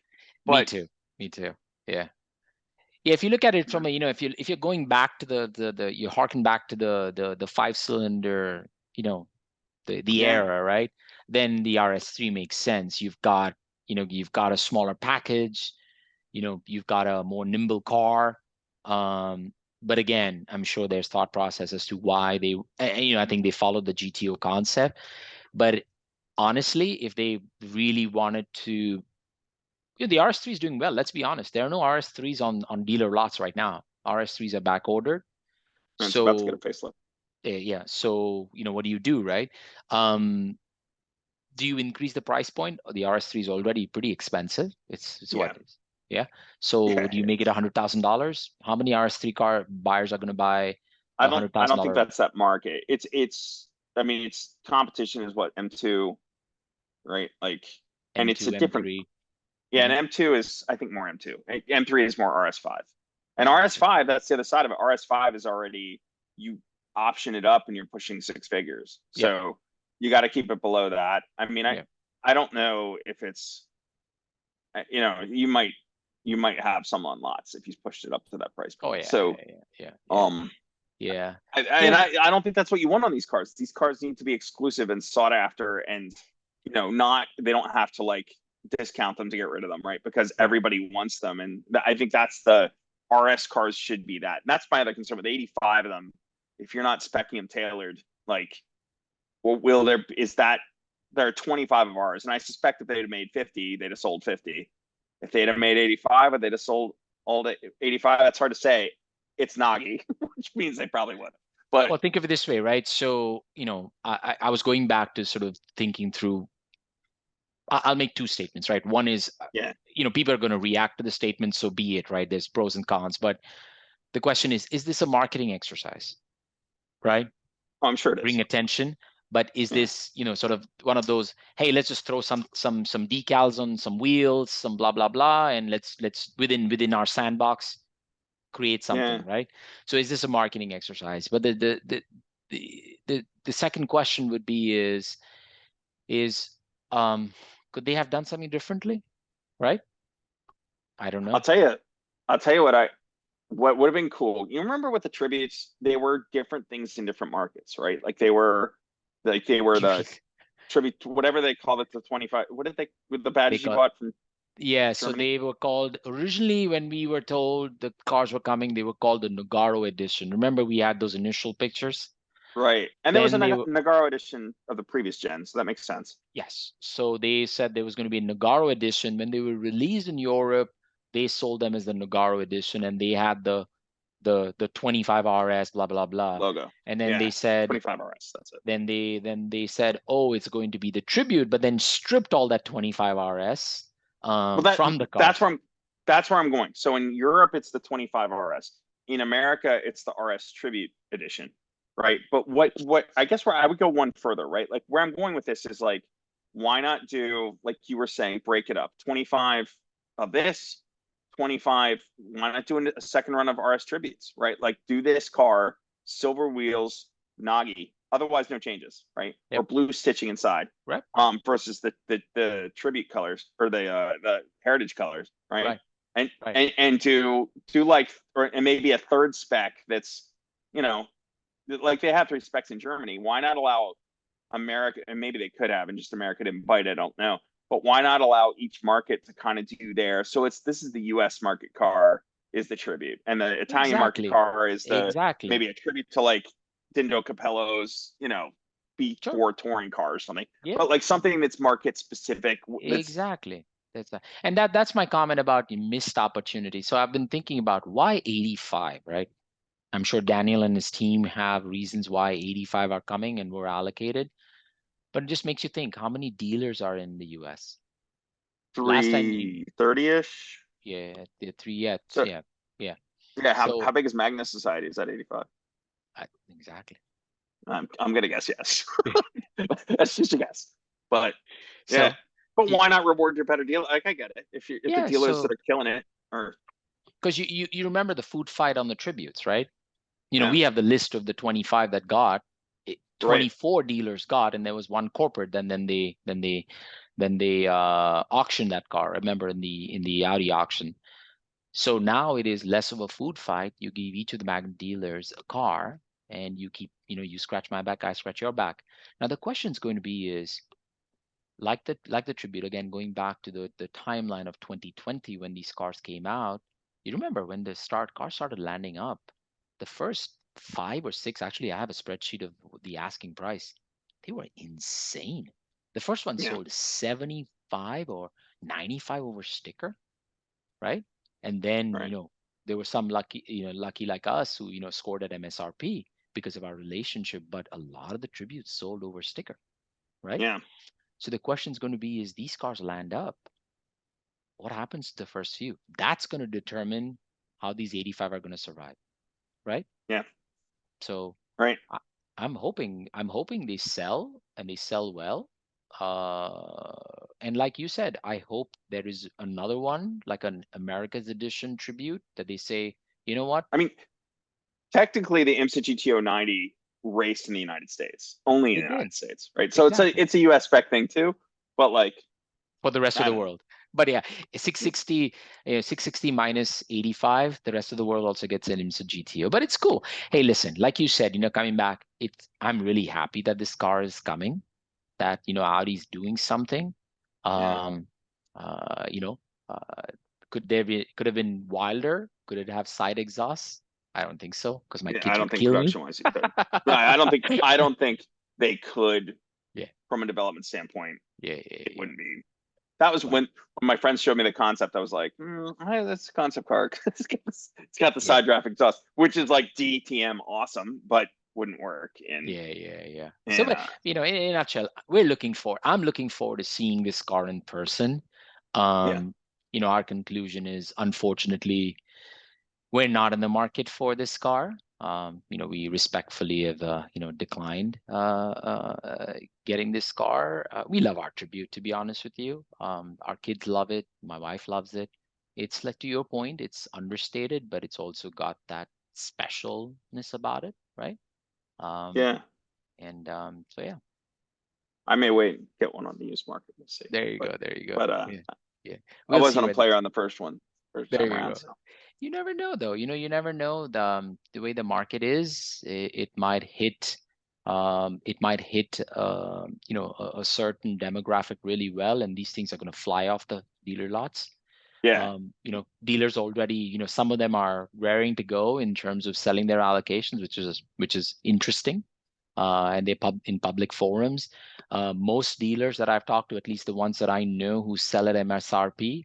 Me but too. Me too. Yeah. Yeah, if you look at it yeah, from if you're going back to the you harken back to the 5-cylinder, the yeah, era, right? Then the RS3 makes sense. You've got a smaller package, you've got a more nimble car. But again, I'm sure there's thought process as to why I think they followed the GTO concept. But honestly, if they really wanted to, the RS3 is doing well. Let's be honest. There are no RS3s on dealer lots right now. RS3s are back ordered. it's about to get a So facelift. yeah. So what do you do, right? Um, do you increase the price point? The RS3 is already pretty expensive. It's what Yeah, it is. Yeah. So Yeah, do you yeah. make it $100,000? How many RS3 car buyers are going to buy a hundred I thousand don't think dollar? that's that market. I mean, it's competition is what M2, right? Like, and it's a M2, different, M3? yeah, and Hmm. M2 is, I think, more M2. M3 is more RS5. And Right. RS5, that's the other side of it. RS5 is already, you option it up and you're pushing six figures. Yep. So you got to keep it below that. I mean, Yeah. I don't know if it's, you know, you might have some on lots if he's pushed it up to that price Oh point. yeah, So, yeah, yeah, yeah, yeah, um, yeah. and Yeah. I don't think that's what you want on these cars. These cars need to be exclusive and sought after, and you know, not they don't have to like discount them to get rid of them, right? Because Right. everybody wants them, and I think that's the RS cars should be that. And that's my other concern with 85 of them. If you're not specing them tailored, like, well, will there is that there are 25 of ours, and I suspect if they'd have made 50, they'd have sold 50. If they'd have made 85, would they'd have sold all the 85? That's hard to say. It's Nagi, which means they probably would. But Well, think of it this way, right? So, I was going back to sort of thinking through. I'll make two statements, right? One is, yeah, people are going to react to the statement, so be it, right? There's pros and cons, but the question is this a marketing exercise, right? I'm sure it Bring is. attention, but is Yeah, this, sort of one of those, hey, let's just throw some decals on some wheels, some blah blah blah, and let's within our sandbox create yeah. something, right? So is this a marketing exercise? But the second question would be is could they have done something differently, right? I don't I'll know. tell you. I'll tell you what would have been cool. You remember with the tributes, they were different things in different markets, right? Like they were You the mean tribute, whatever they called it, the 25. What did they with the they badges you got bought from yeah, so Germany? they were called originally when we were told the cars were coming, they were called the Nogaro edition. Remember we had those initial pictures? Right. And there was a Then they were Nagaro edition of the previous gen, so that makes sense. Yes. So they said there was going to be a Nogaro edition. When they were released in Europe, they sold them as the Nogaro edition, and they had the 25 RS, blah blah blah. Logo. And then Yeah. they said 25 RS. That's it. then they said, oh, it's going to be the tribute, but then stripped all that 25 RS Well, from the that's cars. where I'm going. So in Europe, it's the 25 RS. In America, it's the RS Tribute Edition, right? But what I guess where I would go one further, right? Like where I'm going with this is like, why not do like you were saying, break it up, 25 of this, 25. Why not do a second run of RS Tributes, right? Like do this car, silver wheels, Nagi, otherwise no changes, right? Or Yep. blue stitching inside Right. versus the tribute colors or the heritage colors, right? Right. And Right. and do like or and maybe a third spec that's you know like they have three specs in Germany. Why not allow America and maybe they could have and just America didn't bite. I don't know, but why not allow each market to kind of do their so it's this is the U.S. market car is the tribute and the Italian market Exactly. car is the Exactly. maybe a tribute to like Dindo Capello's Sure. B4 touring car or something Yeah. but like something that's market specific. That's Exactly. And that's my comment about the missed opportunity. So I've been thinking about why 85, right? I'm sure Daniel and his team have reasons why 85 are coming and were allocated, but it just makes you think how many dealers are in the US? Last time you, 330-ish. yeah, the three, yeah, So yeah, yeah. yeah, how So big is Magnus Society? Is that 85? exactly. I'm gonna guess yes. That's just a guess. But yeah. So But y- why not reward your better dealer? Like I get it. If the yeah, dealers that so are killing it or because you remember the food fight on the tributes, right? yeah, We have the list of the 25 that got it, right. 24 dealers got, and there was one corporate. Then they auctioned that car. Remember in the Audi auction. So now it is less of a food fight. You give each of the Magnet dealers a car, and you keep, you scratch my back, I scratch your back. Now the question is going to be is like the tribute again, going back to the timeline of 2020 when these cars came out. You remember when the cars started landing up, the first 5 or 6, actually I have a spreadsheet of the asking price. They were insane. The first one Yeah, sold 75 or 95 over sticker, right? And then, right. there were some lucky like us who, scored at MSRP because of our relationship, but a lot of the tributes sold over sticker, right? Yeah. So the question is going to be, is these cars land up what happens to the first few? That's going to determine how these 85 are going to survive, right? Yeah. So Right. I, I'm hoping they sell and they sell well. And like you said, I hope there is another one, like an America's Edition tribute, that they say, you know what? I mean, technically the IMSA GTO 90 raced in the United States, only in They the did. United States, right? So Exactly. it's a US spec thing too, but like, For the rest of I the don't know. world. But yeah, 660, 660 minus 85, the rest of the world also gets an IMSA GTO. But it's cool. Hey, listen, like you said, coming back, I'm really happy that this car is coming, that Audi's doing something. Yeah. Um, uh, you know, uh, could have been wilder? Could it have side exhausts? I don't think so, because my Yeah, I kids don't would think kill me. production wise you could. No, I don't think they could Yeah, from a development standpoint. yeah, yeah, It yeah. wouldn't be. That was But when my friends showed me the concept. I was like, that's a concept car. It's got the yeah, side draft exhaust, which is like DTM awesome, but wouldn't work yeah, yeah, yeah. So, in but in a nutshell, I'm looking forward to seeing this car in person. yeah. Um, our conclusion is, unfortunately, we're not in the market for this car. We respectfully have, declined getting this car. We love our Tribute, to be honest with you. Our kids love it. My wife loves it. It's like, to your point, it's understated, but it's also got that specialness about it, right? Um, Yeah. and so yeah, I may wait and get one on the used market. We'll see. there you go, there you go. But Yeah, yeah. I We'll see wasn't a where the player on the first one, first There time you around. go. So You never know, though. You never know the way the market is. It might hit, a certain demographic really well, and these things are going to fly off the dealer lots. yeah. Dealers already, some of them are raring to go in terms of selling their allocations, which is interesting. And they in public forums. Most dealers that I've talked to, at least the ones that I know who sell at MSRP,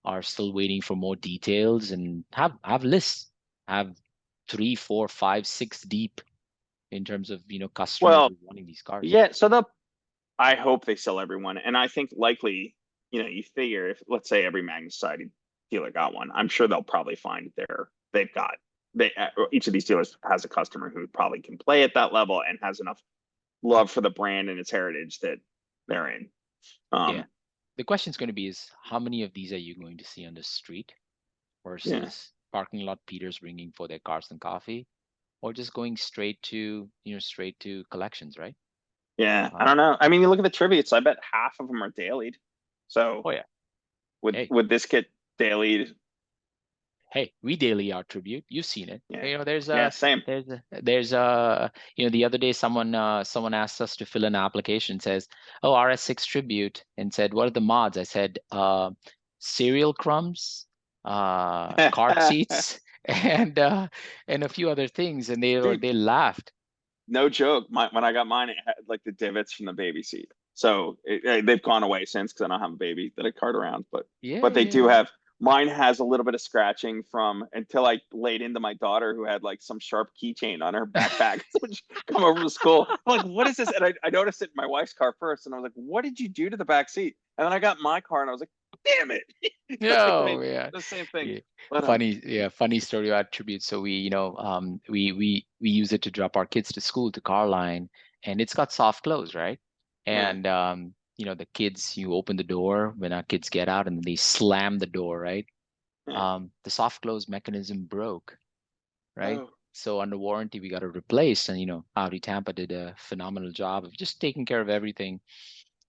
are still waiting for more details and have lists, have 3, 4, 5, 6 deep in terms of customers Well, who are wanting these cars. yeah. So I hope they sell everyone, and I think likely, you figure if let's say every Magnus Society dealer got one, I'm sure they'll probably find they've got each of these dealers has a customer who probably can play at that level and has enough love for the brand and its heritage that they're in. Yeah. Um, The question is going to be is, how many of these are you going to see on the street yeah, versus parking lot Peters bringing for their cars and coffee, or just going straight to collections, right? yeah. I Um, don't know. I mean, you look at the tributes. I bet half of them are dailied. So oh yeah. would Hey, would this get dailied? hey, we daily our tribute. You've seen it. Yeah, There's yeah. a Same. there's a the other day someone asked us to fill an application, says, "Oh, RS6 tribute," and said, "What are the mods?" I said, cereal crumbs, cart seats, and a few other things, and Dude, they laughed. no joke. When I got mine, it had like the divots from the baby seat. So they've gone away since because I don't have a baby that I cart around. Yeah, But they yeah, do yeah. have mine has a little bit of scratching from until I laid into my daughter who had like some sharp keychain on her backpack which come over to school. I'm like, what is this? And I noticed it in my wife's car first, and I was like, what did you do to the back seat? And then I got my car, and I was like, damn it! Oh yeah. The same thing. Yeah. But Funny story about tribute. So we use it to drop our kids to school, to car line, and it's got soft close, right? yeah, And the kids, you open the door when our kids get out and they slam the door, right? yeah. The soft close mechanism broke, right? Oh, So under warranty, we got to replace, and Audi Tampa did a phenomenal job of just taking care of everything.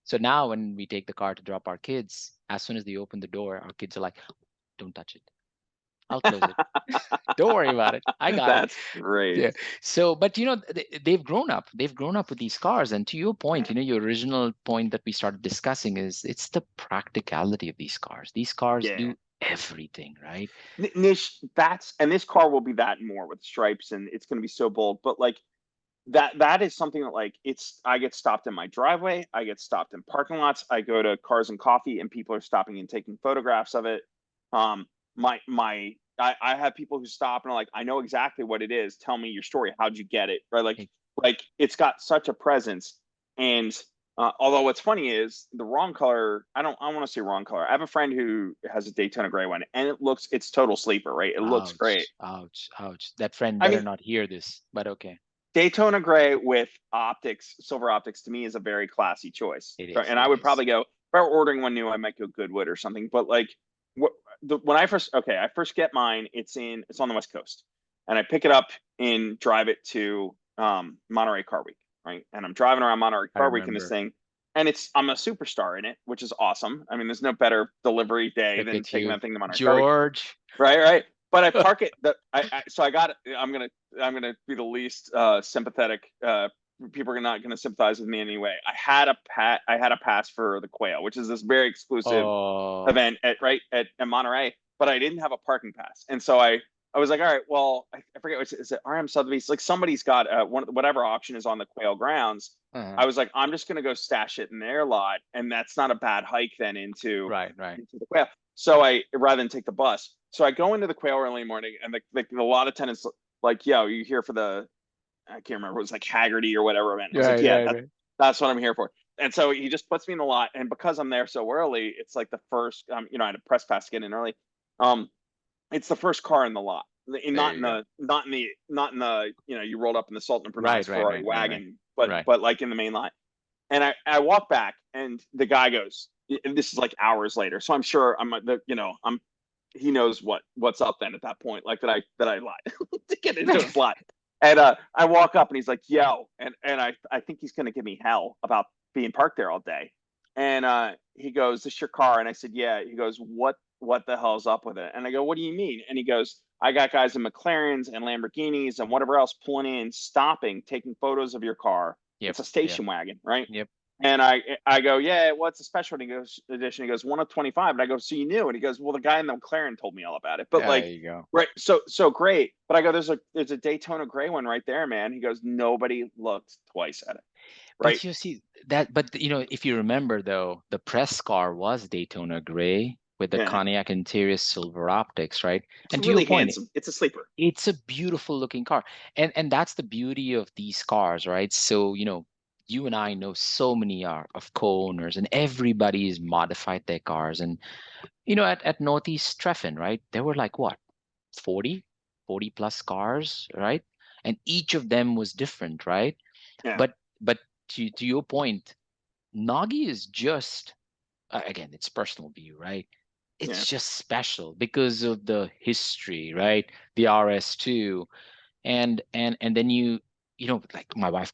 So now when we take the car to drop our kids, as soon as they open the door, our kids are like, "Don't touch it. I'll close it. Don't worry about it. I got it." that's great. Yeah. So, but they've grown up. They've grown up with these cars. And to your point, Yeah, your original point that we started discussing is, it's the practicality of these cars. These cars yeah. do everything, right? Nish, and this car will be that and more with stripes, and it's going to be so bold. But like that is something that like I get stopped in my driveway, I get stopped in parking lots, I go to Cars and Coffee, and people are stopping and taking photographs of it. I have people who stop and are like, I know exactly what it is. Tell me your story. How'd you get it? Right? Hey, Like it's got such a presence, and Although what's funny is the wrong color. I want to say wrong color. I have a friend who has a Daytona gray one, and it's total sleeper, right? It looks great. Ouch, ouch, ouch. That friend I better mean, not hear this, but okay. Daytona gray with optics, silver optics, to me is a very classy choice. It So, is, and I it would is. probably go if I were ordering one new, I might go Goodwood or something. But like, what when I first get mine, it's on the West Coast, and I pick it up and drive it to Monterey Car Week, right? And I'm driving around Monterey I Car Week in this remember. thing, and I'm a superstar in it, which is awesome. I mean, there's no better delivery day Look than at taking you, that thing to Monterey Car Week. George. Right, right. But I park it. So I got. I'm gonna be the least sympathetic. People are not gonna sympathize with me anyway. I had a pass for the Quail, which is this very exclusive Oh, event at Monterey. But I didn't have a parking pass, and so I was like, all right, well, I forget what is it RM Sotheby's? Like somebody's got whatever auction is on the Quail grounds. uh-huh. I was like, I'm just gonna go stash it in their lot, and that's not a bad hike then Right, right. into the Quail. So I rather than take the bus. So I go into the Quail early morning, and a lot of tenants like, yo, you here for the I can't remember, it was like Haggerty or whatever event. I was like, Right, yeah, right, right. that's what I'm here for. And so he just puts me in the lot, and because I'm there so early, it's like the first, I had a press pass to get in early. Um, it's the first car in the lot, There you go. not in the you rolled up in the Sultan of Brunei's Right, right, Ferrari right, right, right. wagon, but Right. like in the main lot. And I walk back, and the guy goes, and this is like hours later, so I'm sure I'm he knows what's up then at that point, like that I lied to get into his lot. And I walk up, and he's like, "Yo," and I think he's gonna give me hell about being parked there all day. And he goes, "This your car?" And I said, "Yeah." He goes, "What the hell's up with it?" And I go, "What do you mean?" And he goes, "I got guys in McLarens and Lamborghinis and whatever else pulling in, stopping, taking photos of your car. Yep, It's a yep, station wagon, right?" yep. And I go, "Yeah, what's a special?" And he goes, edition. He goes, 1 of 25. And I go, "So you knew?" And he goes, "Well, the guy in the McLaren told me all about it." But There like, you go. right, so great. But I go, there's a Daytona gray one right there, man. He goes, "Nobody looked twice at it." Right? But you see that, but if you remember though, the press car was Daytona gray with the Yeah. cognac interior silver optics, right? It's And to your really point, handsome. It's a sleeper. it's a beautiful looking car. And that's the beauty of these cars, right? So, you and I know so many are of co-owners and everybody's modified their cars. And at Northeast Treffen, right? There were like what, 40, 40 plus cars, right? And each of them was different, right? Yeah. But to your point, Nagi is just again, it's personal view, right? Yeah. It's just special because of the history, right? The RS2, and then like my wife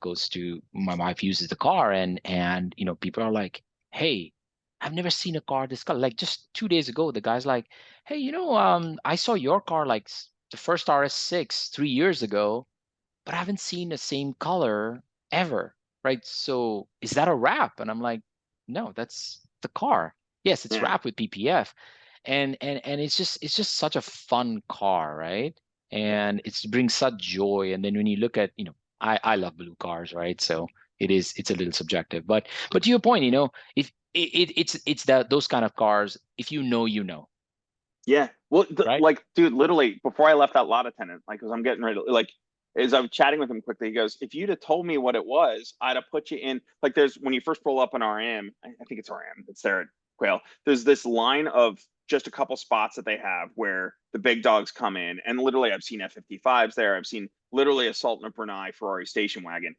uses the car, and people are like, hey, I've never seen a car this color. Like just 2 days ago, the guy's like, hey, I saw your car like the first RS6 3 years ago, but I haven't seen the same color ever, right? So is that a wrap? And I'm like, no, that's the car. Yes, it's Yeah. wrapped with PPF, and it's just such a fun car, right? And it brings such joy. And then when you look at, I love blue cars, right? So it's a little subjective, but to your point, if it's that those kind of cars, if you know, Yeah. Well, right? like, dude, literally before I left that lot attendant, like, cause I'm getting ready to, like, as I'm chatting with him quickly, he goes, "If you'd have told me what it was, I'd have put you in." Like, there's when you first roll up an RM, I think it's RM, it's there at Quail. There's this line of just a couple spots that they have where the big dogs come in, and literally, I've seen F-55s there. I've seen literally a Sultan of Brunei Ferrari station wagon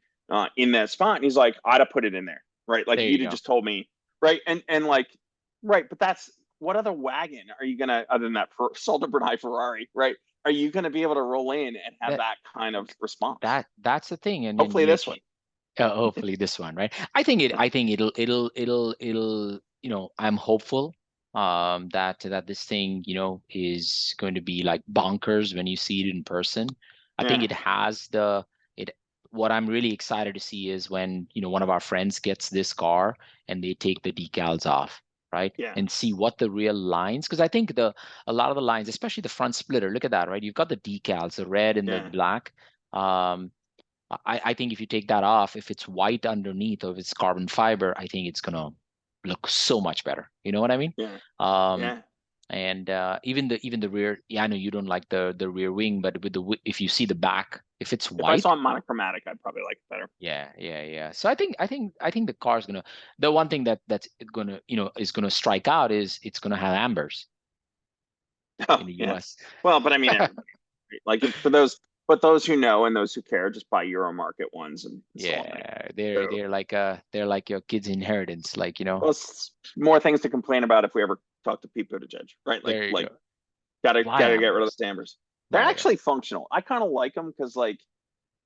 in that spot. And he's like, "I'd have put it in there, right? Like, if There you'd you have go. just told me, right?" And like, right, but that's what other wagon are you gonna other than that Sultan Brunei Ferrari, right? Are you gonna be able to roll in and have That that kind of response? that's the thing. And then Hopefully this one. hopefully this one, right? I think it'll I'm hopeful that this thing, is going to be like bonkers when you see it in person. I think Yeah, it has it what I'm really excited to see is when, one of our friends gets this car and they take the decals off, right? yeah, And see what the real lines, because I think a lot of the lines, especially the front splitter, look at that, right? You've got the decals, the red and the yeah, black. Um, I think if you take that off, if it's white underneath or if it's carbon fiber, I think it's gonna look so much better. You know what I mean? yeah, Um, yeah. And even the rear, yeah, I know you don't like the rear wing, but with if you see the back, if it's If I white, saw it monochromatic, I'd probably like it better. yeah. So I think the car's gonna, the one thing that's gonna, is gonna strike out is it's gonna have ambers Oh, in the yeah. US. Well, but I mean, everybody, right? Like for those, but those who know and those who care, just buy Euro market ones and install them anyway. Yeah, they're So, they're like they're like your kid's inheritance, like, well, it's more things to complain about if we ever talk to Pete Buttigieg, right? Like, there you go. gotta Buy get rid of ambers. the dampers. They're Buy actually functional. I kind of like them because, like,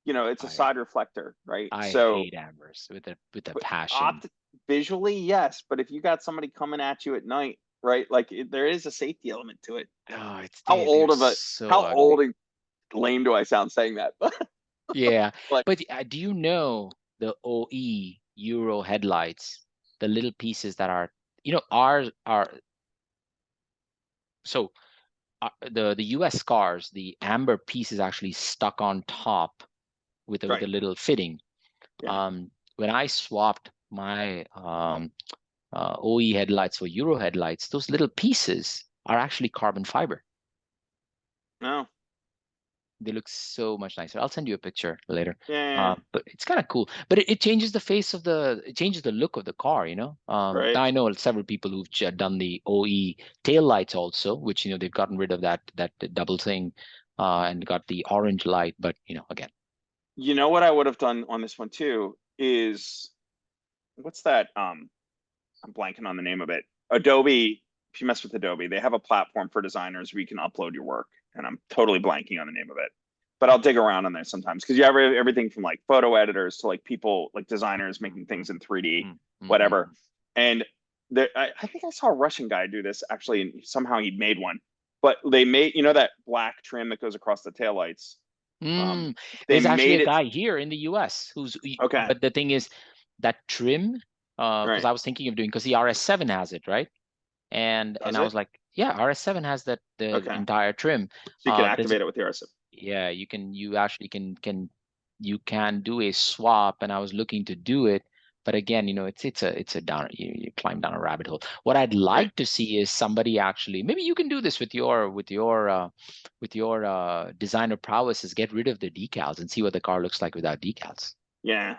it's a I side reflector, right? I So, hate ambers with a but passion. opt visually, yes, but if you got somebody coming at you at night, right? Like, there is a safety element to it. Oh, it's How they're old of a so how old ugly. and lame do I sound saying that? Yeah, Like, but do you know the OE Euro headlights, the little pieces that are, ours are, so the US cars, the amber piece is actually stuck on top with a right, little fitting. yeah, When I swapped my OE headlights for Euro headlights, those little pieces are actually carbon fiber. no, They look so much nicer. I'll send you a picture later. yeah, But it's kind of cool. But it changes the face of it changes the look of the car, you know. right. Now I know several people who've done the OE tail lights also, which, they've gotten rid of that double thing, and got the orange light. But, again, You know what I would have done on this one too is what's that? I'm blanking on the name of it. Adobe, if you mess with Adobe, they have a platform for designers where you can upload your work. And I'm totally blanking on the name of it. But I'll dig around on there sometimes because you have everything from like photo editors to like people like designers making things in 3D, mm, mm, mm, whatever. mm. And I think I saw a Russian guy do this actually, and somehow he made one. But they made, that black trim that goes across the taillights. Um, Mm, they there's actually made a it guy here in the US okay. but the thing is that trim, because Right. I was thinking of doing, because the RS7 has it, right? And Does I was it? like, yeah, RS7 has the Okay. entire trim. So you could There's, activate it with the RSM. yeah, you actually can do a swap, and I was looking to do it, but again, it's a down, you climb down a rabbit hole. What I'd Right. like to see is somebody actually, maybe you can do this with your designer prowess, is get rid of the decals and see what the car looks like without decals. Yeah.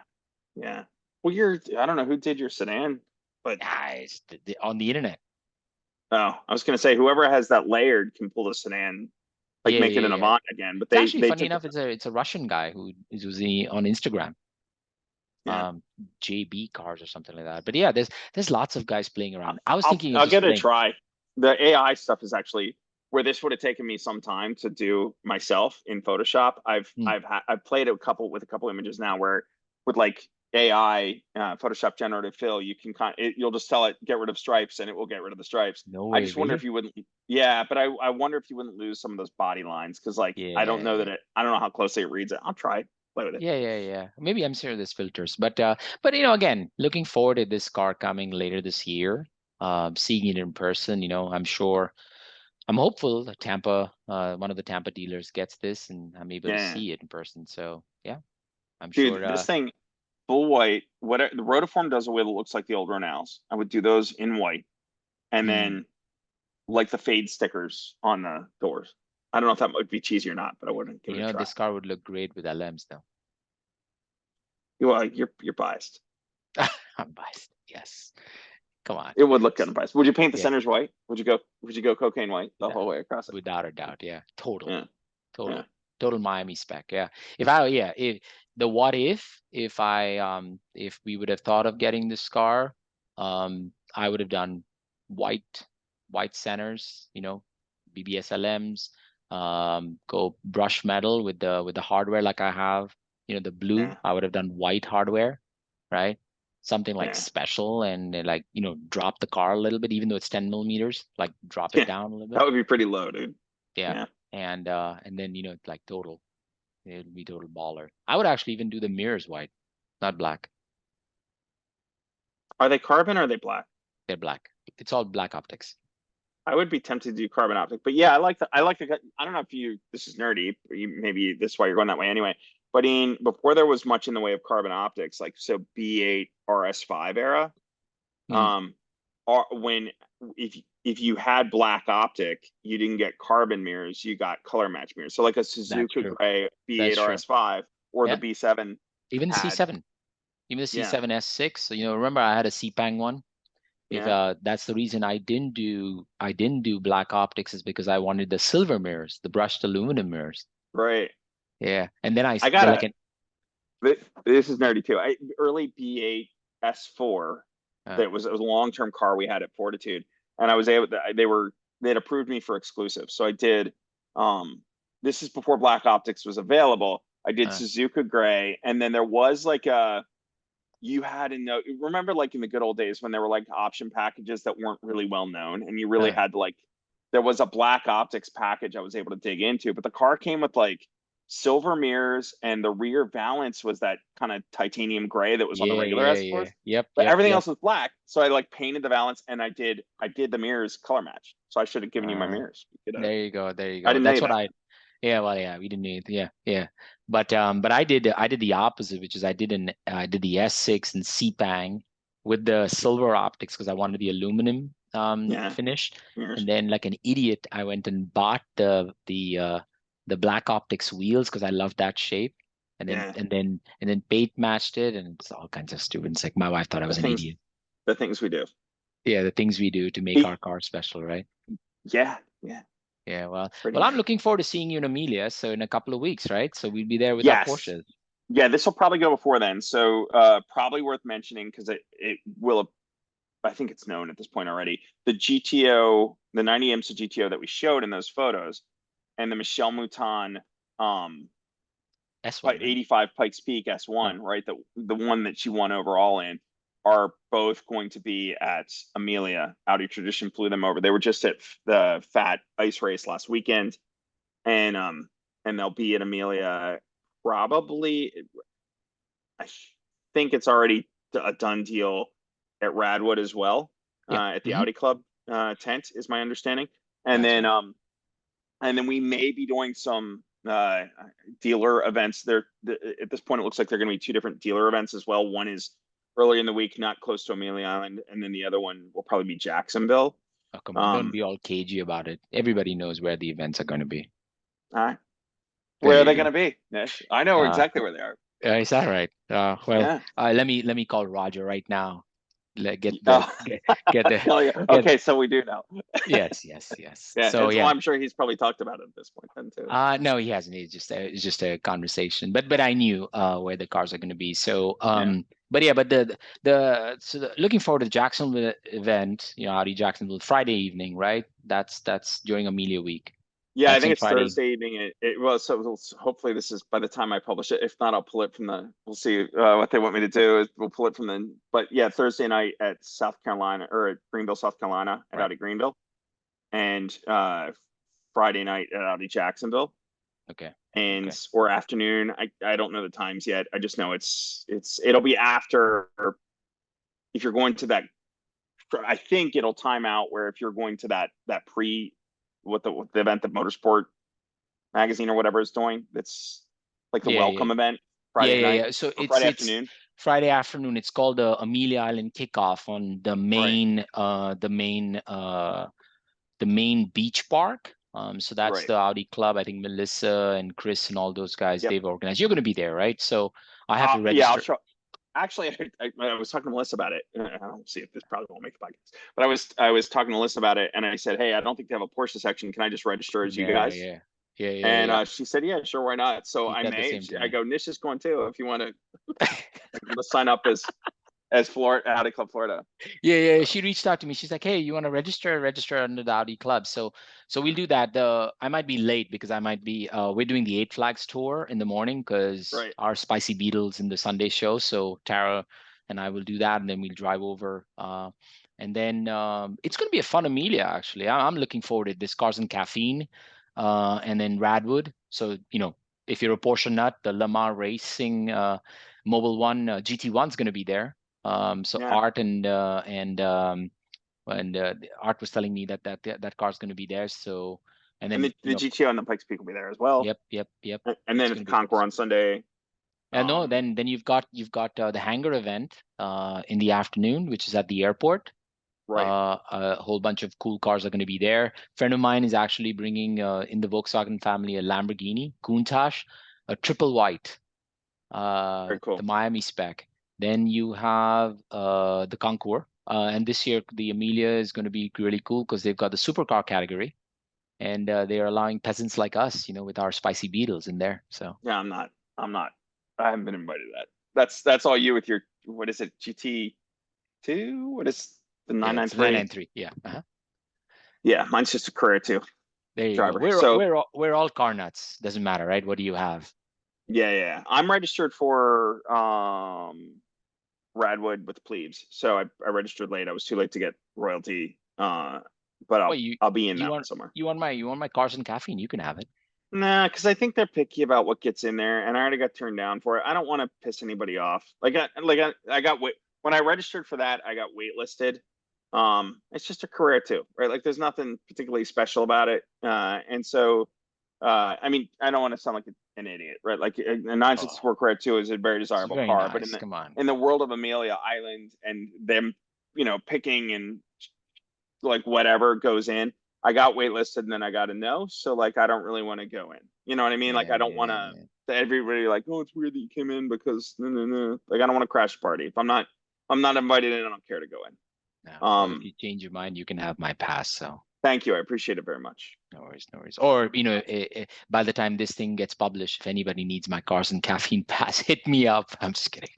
Yeah. Well, I don't know who did your sedan, but It's on the internet. oh, I was going to say whoever has that layered can pull the sedan, like Yeah, make it yeah, an yeah. Avant again. But It's they actually they funny took the, enough. It's a Russian guy who is using on Instagram, yeah. JB cars or something like that. But yeah, there's lots of guys playing around. I was I'll thinking of I'll just give it a playing. try. The AI stuff is actually where this would have taken me some time to do myself in Photoshop. Hmm. I've played a couple images now where with like AI Photoshop generative fill, you can you'll just tell it get rid of stripes and it will get rid of the stripes. No I way, just wonder if really? you wouldn't, yeah, but I wonder if you wouldn't lose some of those body lines because like Yeah, yeah, I don't know how closely it reads it. I'll try it, play with it. yeah. Maybe I'm sure there's filters, but again, looking forward to this car coming later this year. Seeing it in person, I'm sure. I'm hopeful that one of the Tampa dealers gets this, and I'm able to Yeah, see it in person. So yeah, I'm dude, sure. this thing full white. What the rotiform does away that looks like the old Ronals. I would do those in white, and Hmm. then like the fade stickers on the doors. I don't know if that would be cheesy or not, but I wouldn't give it a try. This car would look great with LMs, though. Well, you're biased. I'm biased. Yes. Come on. It would look kind of biased. Would you paint the Yeah. centers white? Would you go cocaine white the Without, whole way across it? without a doubt. Yeah. Total. Yeah, yeah, Total Miami spec. Yeah. If the what if we would have thought of getting this car, I would have done white, white centers, BBS LMs, go brush metal with the hardware like I have, the blue, yeah, I would have done white hardware, right? Something like yeah, special, and like, drop the car a little bit, even though it's 10 millimeters, like drop it yeah. down a little bit. That would be pretty low, dude. Yeah. Yeah. And then, like total, it would be total baller. I would actually even do the mirrors white, not black. Are they carbon or are they black? They're black. It's all black optics. I would be tempted to do carbon optic, but yeah, I like the. I don't know if this is nerdy, maybe this is why you're going that way anyway. But before there was much in the way of carbon optics, like so B8 RS5 era, Hmm. um, are when if if you had black optic, you didn't get carbon mirrors, you got color match mirrors. So like a That's Suzuka true. Gray That's B8 true. RS5 or the Yeah. B7 Even the had, C7, even the yeah, C7 S6. So, remember I had a CPANG one. If yeah, That's the reason I didn't do black optics is because I wanted the silver mirrors, the brushed aluminum mirrors. right. Yeah. And then I they're gotta, like an this is nerdy too. Early B8 S4, uh, that was, it was a long-term car we had at Fortitude, and I was able to, they had approved me for exclusive. So I did, um, this is before black optics was available. I did uh, Suzuka Gray, and then there was like a, you had to know, remember like in the good old days when there were like option packages that weren't really well known, and you really uh, had to like, there was a black optics package I was able to dig into, but the car came with like silver mirrors, and the rear valance was that kind of titanium gray that was on the yeah, regular yeah, yeah. S4s, Yep, but yep, everything yep. else was black. So I like painted the valance, and I did the mirrors color match. So I should have given you my Uh, mirrors. there you go, there you I go. didn't know That's you what that. yeah, well, yeah, we didn't need, yeah, yeah. But I did the opposite, which is I did the S6 and CPANG with the silver optics because I wanted the aluminum Yeah, finish. And mirrors. then like an idiot, I went and bought the black optics wheels because I love that shape. And then Yeah, paint matched it, and it's all kinds of stupid. It's like my wife thought I the was an things, idiot. the things we do. Yeah, the things we do to make our car special, right? Yeah, yeah, Yeah, pretty well, I'm neat. looking forward to seeing you in Amelia. So in a couple of weeks, right? So we'll be there with our Yes. Porsches. Yeah, this will probably go before then. So probably worth mentioning because it will, I think it's known at this point already. The GTO, the 90 IMSA GTO that we showed in those photos, and the Michelle Mouton um S1, right? 85 Pikes Peak Uh, S1, right? The one that she won overall in, are both going to be at Amelia. Audi Tradition flew them over. They were just at the Fat Ice Race last weekend, and they'll be at Amelia probably, I think it's already a done deal at Radwood as well, yeah. at the Audi Club tent, is my understanding. And Gotcha. then we may be doing some dealer events there. At this point, it looks like they're going to be two different dealer events as well. One is early in the week, not close to Amelia Island, and then the other one will probably be Jacksonville. Oh, come on. Don't Um, be all cagey about it. Everybody knows where the events are going to be. uh, There where are you they going go. to be, Nish? I know Uh, exactly where they are. is that right? Yeah. Let me call Roger right now. Oh, get the, hell yeah. get, Okay, so we do know. yes, yes, yes. Yeah, So it's, well, yeah. I'm sure he's probably talked about it at this point then too. No, he hasn't. It's just a conversation. But I knew where the cars are going to be. So Yeah. but yeah, but looking forward to the Jacksonville event. Audi Jacksonville Friday evening, right? That's during Amelia week. Yeah, I That's think on it's Friday. Thursday evening. It was, so hopefully this is by the time I publish it. If not, I'll pull it from the, we'll see what they want me to do. We'll pull it from the, but yeah, Thursday night at South Carolina, or at Greenville, South Carolina, at Right. Audi Greenville, and Friday night at Audi Jacksonville, Okay. and Okay. or afternoon. I don't know the times yet. I just know it'll be after, if you're going to that, I think it'll time out where if you're going to that pre, what the event that Motorsport Magazine or whatever is doing, that's like the Yeah, yeah. welcome event, Yeah, Friday yeah, night yeah. So or Friday it's afternoon. Friday afternoon. It's called the Amelia Island Kickoff on Right, the main beach park. So that's right. the Audi Club. I think Melissa and Chris and all those guys, Yep. they've organized. You're going to be there, right? So I have to Yeah, I'll register. show. Actually, I was talking to Melissa about it. I'll see if this probably won't make the podcast. But I was talking to Melissa about it, and I said, hey, I don't think they have a Porsche section. Can I just register as you Yeah, guys? yeah, yeah, yeah, And yeah. she said, yeah, sure, why not? So She I said the may. same to I me. go, Nish is going too. If you want to, like, let's sign up as Florida, Audi Club Florida. Yeah, yeah. So She reached out to me. She's like, "Hey, you want to register? Register under the Audi Club." So we'll do that. I might be late because I might be. We're doing the Eight Flags tour in the morning because right. our Spicy Beetles in the Sunday show. So Tara and I will do that, and then we'll drive over. And then it's going to be a fun Amelia. Actually, I'm looking forward to it. This Cars and Caffeine, and then Radwood. So if you're a Porsche nut, the Lamar Racing Mobile One GT1 is going to be there. So Yeah. Art and Art was telling me that car is going to be there. So and And then the GTO and the Pikes Peak will be there as well. yep, yep, yep. And It's then going it's to be a good. Concours on Sunday. And no, Um, then you've got the hangar event in the afternoon, which is at the airport. Right. A whole bunch of cool cars are going to be there. Friend of mine is actually bringing in the Volkswagen family a Lamborghini Countach, a triple white, Very the cool. Miami spec. Then you have the Concours, and this year the Amelia is going to be really cool because they've got the supercar category, and they are allowing peasants like us, with our spicy Beetles in there. So Yeah, I'm not. I haven't been invited to that. That's all you with your, what is it, GT2? What is the yeah, it's 993? 993. Yeah, Yeah, mine's just a Carrera 2 there you go. driver. We're So we're all, we're all car nuts. Doesn't matter, right? What do you have? yeah. I'm registered for Radwood with plebes. So I registered late. I was too late to get royalty. But Well, I'll be in you that one want somewhere. you want my cars and caffeine? You can have it. Nah, because I think they're picky about what gets in there, and I already got turned down for it. I don't want to piss anybody off. I got wait when I registered for that, I got waitlisted. It's just a career too, right? Like there's nothing particularly special about it. And so, I mean, I don't want to sound like an idiot, right? Like a Oh, 964 Career 2 is a very it's desirable very car, but nice. Come on. in the world of Amelia Island and them, picking and like whatever goes in. I got waitlisted and then I got a no. So like I don't really want to go in. You know what I mean? Like I don't want to Yeah. everybody like, oh, it's weird that you came in because no no no. Like I don't want to crash the party. If I'm not invited in, I don't care to go in. No. Well, if Um, you change your mind, you can have my pass. So Thank you. I appreciate it very much. no worries, no worries. Or by the time this thing gets published, if anybody needs my cars and caffeine pass, hit me up. I'm just kidding.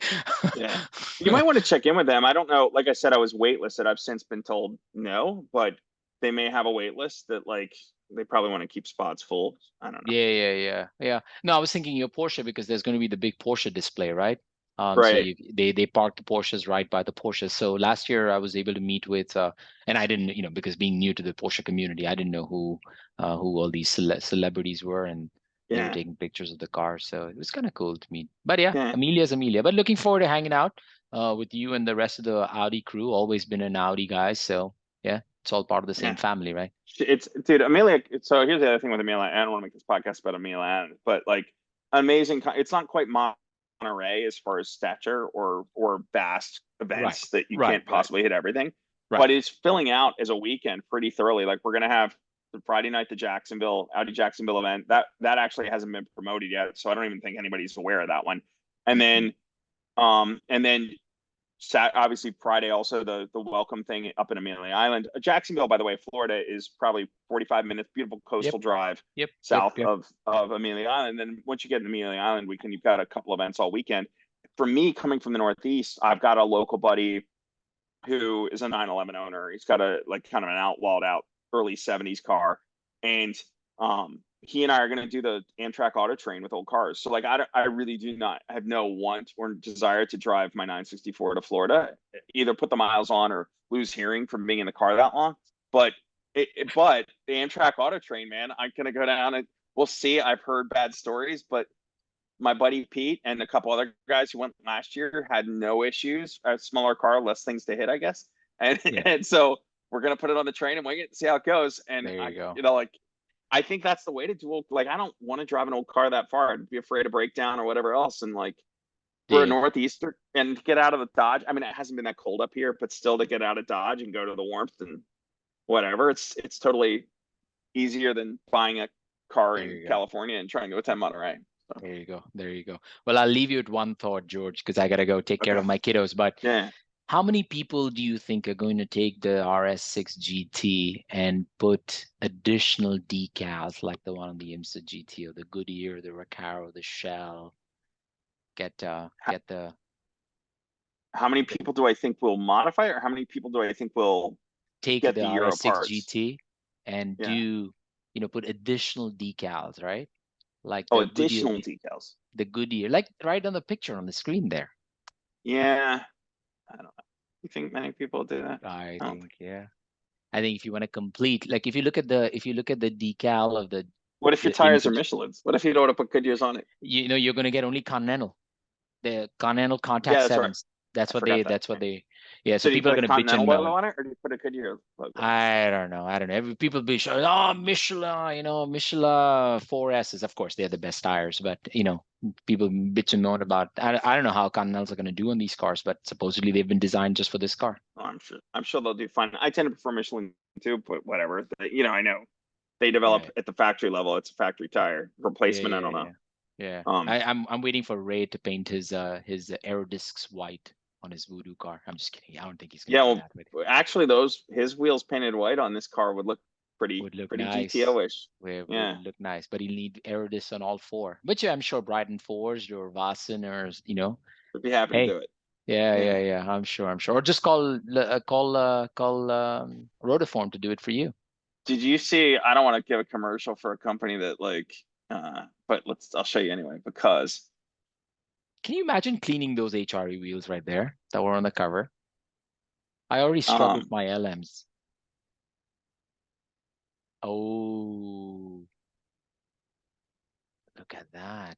Yeah. You might want to check in with them. I don't know. Like I said, I was waitlisted. I've since been told no, but they may have a wait list that like they probably want to keep spots full. I don't know. Yeah. No, I was thinking your Porsche because there's going to be the big Porsche display, right? So Right. they park the Porsches right by the Porsche. So last year I was able to meet with, and I didn't, because being new to the Porsche community, I didn't know who all these celebrities were, and they were Yeah. taking pictures of the car. So it was kind of cool to meet. But yeah, Yeah. Amelia's Amelia. But looking forward to hanging out with you and the rest of the Audi crew. Always been an Audi guy, so yeah, it's all part of the same Yeah. family, right? It's dude, Amelia. So here's the other thing with Amelia. I don't want to make this podcast about Amelia, but like amazing. It's not quite Monterey as far as stature or vast Right, events that you right, can't right, possibly hit everything, right. but it's filling out as a weekend pretty thoroughly. Like we're gonna have the Friday night the Jacksonville Audi Jacksonville event that actually hasn't been promoted yet, so I don't even think anybody's aware of that one. And Mhm. then obviously Friday also the welcome thing up in Amelia Island. Jacksonville, by the way, Florida is probably 45 minutes, beautiful Yep, coastal drive yep, yep, south yep. of Amelia Island. And then once you get in Amelia Island, you've got a couple events all weekend. For me, coming from the Northeast, I've got a local buddy who is a 911 owner. He's got a like kind of an outlawed out early 70s car. And he and I are going to do the Amtrak Auto Train with old cars. So like I really do not have no want or desire to drive my 964 to Florida, either put the miles on or lose hearing from being in the car that long. But but the Amtrak Auto Train, man, I'm going to go down and we'll see. I've heard bad stories, but my buddy Pete and a couple other guys who went last year had no issues. A smaller car, less things to hit, I guess. And Yeah, and so we're gonna put it on the train and wing it and see how it goes. And there you go. like I think that's the way to do. Like I don't want to drive an old car that far. I'd be afraid of breakdown or whatever else. And like we're a Yeah, northeaster and to get out of the Dodge. I mean, it hasn't been that cold up here, but still to get out of Dodge and go to the warmth and whatever, it's totally easier than buying a car there in you go. California and trying to go to Monterey. So, There you go. There you go. Well, I'll leave you with one thought, George, because I gotta go take care okay. of my kiddos. But Yeah. how many people do you think are going to take the RS6 GT and put additional decals like the one on the IMSA GT or the Goodyear, the Recaro, the Shell? Get the How many get, people do I think will modify it, or how many people do I think will take get the the Euro RS6 parts? GT and Yeah. put additional decals, right? Like Oh, the Goodyear, additional decals. like right on the picture on the screen there. Yeah. I don't know. You think many people do that? I I don't think, think. yeah. I think if you want to complete, like if you look at the decal of What if your the tires are IMSA, Michelin's? What if you don't want to put good years on it? you're going to get only Continental, the Continental Yeah, Contact that's right. Sevens. That's I what forgot they. that That's what name. they. Yeah. So So do you people are put a gonna bitch Continental and logo moan. on it, or do you put a Goodyear logo? I don't know. I don't know. People be sure, oh, Michelin, Michelin 4Ss. Of course, they're the best tires, but people bitch and moan about. I don't know how Continentals are going to do on these cars, but supposedly they've been designed just for this car. Oh, I'm sure they'll do fine. I tend to prefer Michelin too, but whatever. I know they develop Right. at the factory level. It's a factory tire Yeah, replacement. I yeah, don't know. yeah, yeah. Um, I'm waiting for Ray to paint his aero discs white on his Voodoo car. I'm just kidding. I don't think he's going yeah, to do well, that with it. actually, his wheels painted white on this car would look pretty Would look pretty nice. GTO-ish. Would Yeah, look nice, but he'll need aero discs on all four, which I'm sure Brighton Forged or Vassen or would be happy to hey. do it. Yeah, Yeah. yeah, yeah. I'm sure. I'm sure. Or just call Rotiform to do it for you. Did you see? I don't want to give a commercial for a company that but I'll show you anyway because Can you imagine cleaning those HRE wheels right there that were on the cover? I already struggle with um, my LMs. Oh, look at that.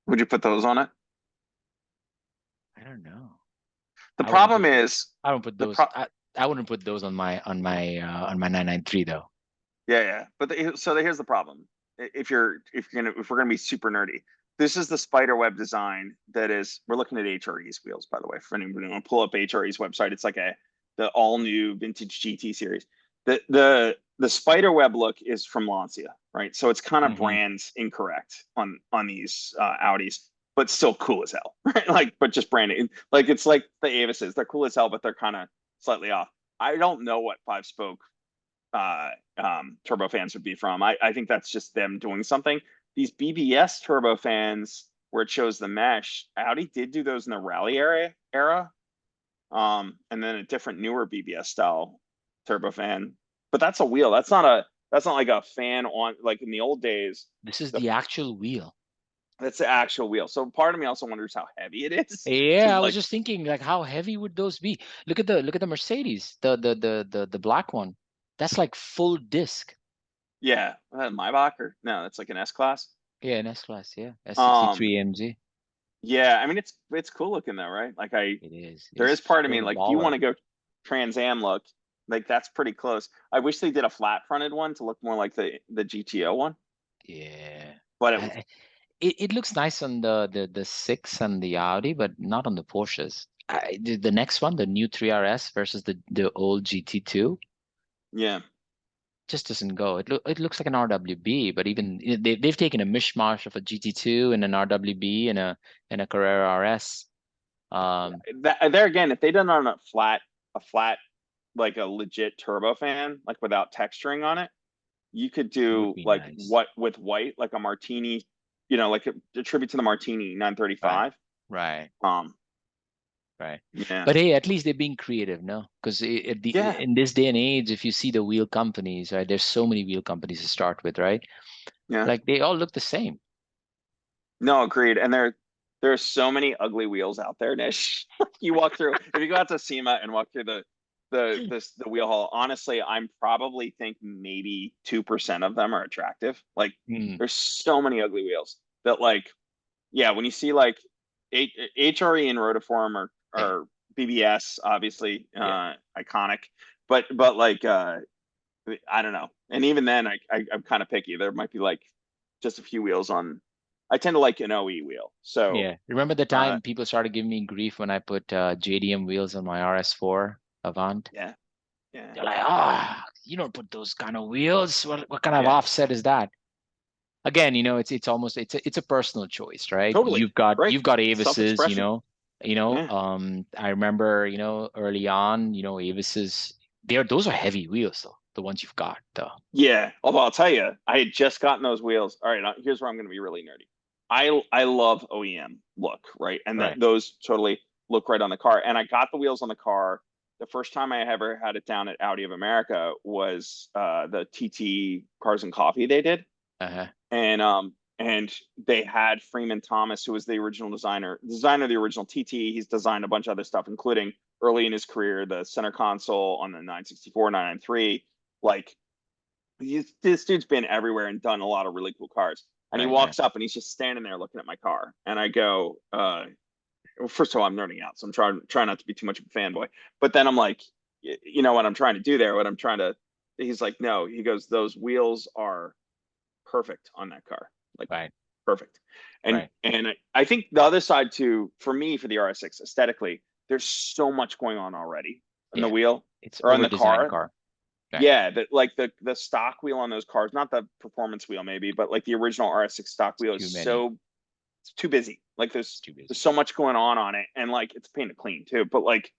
would you put those on it? I don't know. The I wouldn't put problem is I wouldn't put the those. pro. I wouldn't put those on my 993 though. Yeah, yeah. But here's the problem. If we're gonna be super nerdy, this is the spider web design that is. We're looking at HRE's wheels, by the way. For anyone who want to pull up HRE's website, it's like the all new vintage GT series. The spider web look is from Lancia, right? So it's kind of Hmm. brand incorrect on these Audis, but still cool as hell, right? Like, but just branding. Like it's like the Avises. They're cool as hell, but they're kind of slightly off. I don't know what five spoke uh, turbofans would be from. I think that's just them doing something. These BBS turbofans, where it shows the mesh, Audi did do those in the rally era, and then a different newer BBS style turbofan. But that's a wheel. That's not like a fan on like in the old days. This is The the actual wheel. That's the actual wheel. So part of me also wonders how heavy it is to Yeah, I was like. just thinking, like, how heavy would those be? Look at the Mercedes, the black one. That's like full disc. Yeah, Maybach or no, that's like an S class. Yeah, an S class. Yeah, Um, S63 AMG. yeah, I mean it's cool looking though, right? Like It is. It there is is part of me straight like if you want baller. to go Trans Am look, like that's pretty close. I wish they did a flat fronted one to look more like the GTO one, Yeah. but it It looks nice on the six and the Audi, but not on the Porsches. The next one, the new 3RS versus the old GT2, yeah. just doesn't go. It looks like an RWB, but even they've taken a mishmash of a GT2 and an RWB and a Carrera RS. That there again, if they done on a flat like a legit turbofan, like without texturing on it, you could It would do be like nice. what with white, like a Martini, like a tribute to the Martini Right. 935. Right. Um, Right. yeah, But hey, at least they're being creative, no? Because yeah, in this day and age, if you see the wheel companies, right, there's so many wheel companies to start with, right? yeah. Like they all look the same. No, agreed. And there are so many ugly wheels out there, Nish. You walk through if you go out to SEMA and walk through the wheel hall, honestly, I'm probably think maybe 2% of them are attractive. Like Hmm. there's so many ugly wheels that like, yeah, when you see like HRE and Rotiform Yeah. or BBS, obviously Yeah. iconic, but like I don't know. And even then, I'm kind of picky. There might be like just a few wheels on. I tend to like an OE wheel. So, Yeah. Remember the uh, time people started giving me grief when I put JDM wheels on my RS4 Avant? yeah, yeah, They're like, ah, you don't put those kind of wheels. What kind of yeah, offset is that? Again, it's almost it's a personal choice, right? totally. You've Right. got Avis's, Self-expression. Yeah. I remember, early on, Avis's, those are heavy wheels though, the ones you've got though. Yeah. Although I'll tell you, I had just gotten those wheels. All right. Here's where I'm going to be really nerdy. I love OEM look, right? And that Right. those totally look right on the car. And I got the wheels on the car. The first time I ever had it down at Audi of America was the TT Cars and Coffee they did. Uh-huh. And they had Freeman Thomas, who was the original designer of the original TT. He's designed a bunch of other stuff, including early in his career the center console on the 964, 993. Like this dude's been everywhere and done a lot of really cool cars. And he Right, right, walks up and he's just standing there looking at my car. And I go, well, first of all, I'm nerding out, so I'm trying not to be too much of a fanboy. But then I'm like, you know what I'm trying to do there? What I'm trying to. He's like, no. He goes, those wheels are perfect on that car, like right, perfect. And right. I think the other side too, for me, for the RS6 aesthetically, there's so much going on already on the Yeah, wheel it's or on over the designed car. car. Right. Yeah, that like the stock wheel on those cars, not the performance wheel maybe, but like the original RS6 stock It's wheel is too many. so it's too busy. Like It's too there's busy. so much going on it, and like it's a pain to clean too. But like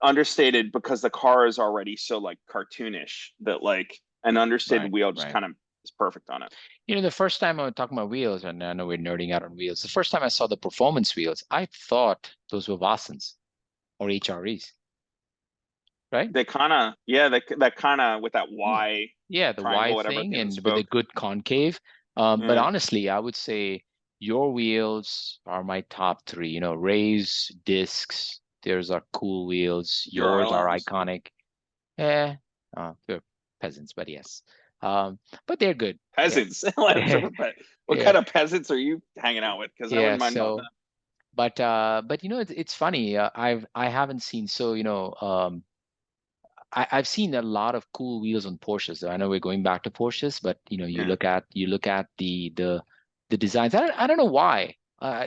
understated because the car is already so like cartoonish that like an understated Right, wheel just right. kind of is perfect on it. The first time I was talking about wheels, and I know we're nerding out on wheels. The first time I saw the performance wheels, I thought those were Vassans or HREs, right? They kind of yeah, that kind of with that Yeah. Y Yeah, the triangle, Y whatever at the thing end of the and with a spoke. good concave. But Yeah, honestly, I would say your wheels are my top three. Ray's discs, theirs are cool wheels. your Yours are RLMs. iconic. Eh, they're peasants, but yes. But they're good. Yeah. Peasants. What Yeah. kind of peasants are you hanging out with? Because I Yeah. wouldn't mind knowing So, that. but it's funny. I haven't seen so I've seen a lot of cool wheels on Porsches. So I know we're going back to Porsches, but you Yeah, look at the designs. I don't know why.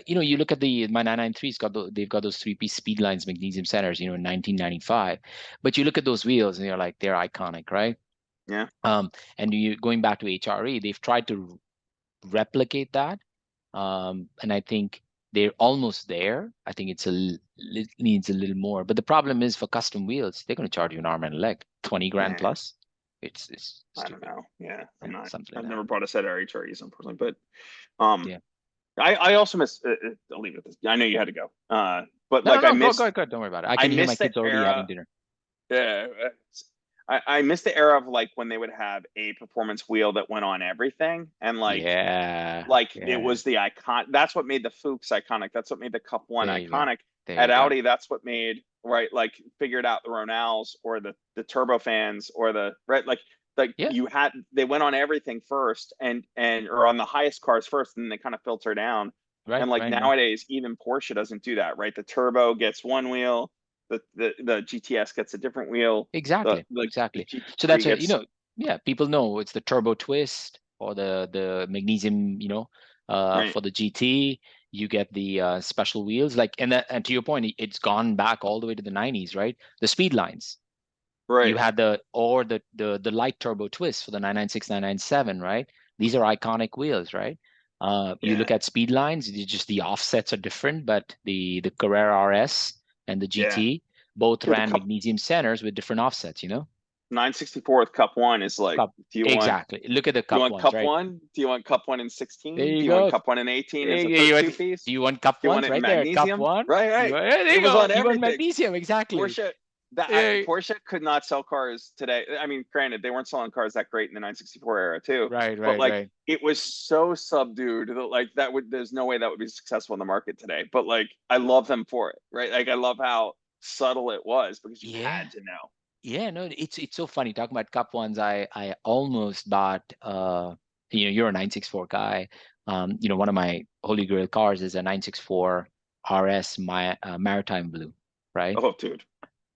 You look at my 993's they've got those three-piece speed lines, magnesium centers, in 1995. But you look at those wheels and you're like, they're iconic, right? yeah, And you going back to HRE, they've tried to replicate that. And I think they're almost there. I think it needs a little more. But the problem is for custom wheels, they're going to charge you an arm and a leg, 20 grand yeah. plus. It's I don't stupid. know. Yeah, I'm Yeah, not. something like I've that. never bought a set of HREs, unfortunately. But Yeah. I also miss. I'll leave it at this. I know you had to go. But No, no, like I no. Go, go, missed. go. Don't worry about it. I I can hear my missed the kids already having era. dinner. Yeah, I missed the era of like when they would have a performance wheel that went on everything, and Yeah. like it Yeah. was the icon. That's what made the Fuchs iconic. That's what made the Cup One There you go. iconic. There At you go. Audi, that's what made right like figured out the Ronals or the turbo fans or the right like Yeah. you had they went on everything first and or on the highest cars first, and then they kind of filter down. Right, And like right, right. nowadays, even Porsche doesn't do that, right? The turbo gets one wheel, the GTS gets a different wheel, the Exactly. like the Exactly. So GT3 that's gets yeah, people know it's the turbo twist or the magnesium, right, for the GT. You get the special wheels, and to your point, it's gone back all the way to the 90s, right? The speed lines. You right, had the light turbo twist for the 996, 997, right? These are iconic wheels, right? You yeah, look at speed lines, just the offsets are different, but the Carrera RS and the yeah. GT both Dude, the ran Cup magnesium centers with different offsets. 964 with Cup One is like, Cup. Exactly. Look at the do you cup want ones, Cup right? One? Do you want Cup One in There 16? you Do you want go. Cup One in 18 as a You want, two piece? do you want cup Do you want ones it in right there? Cup magnesium? one. Right, right. There It you was go. on You want everything. magnesium, exactly. Porsche Yeah, Porsche could not sell cars today. I mean, granted, they weren't selling cars that great in the 964 era too, right, but right, like right. it was so subdued that like that would there's no way that would be successful in the market today. But like I love them for it, right? Like I love how subtle it was because you Yeah. had to know. Yeah, no, it's so funny talking about cup ones. I almost bought you're a 964 guy. One of my holy grail cars is a 964 RS Maritime Blue, right? Oh, dude,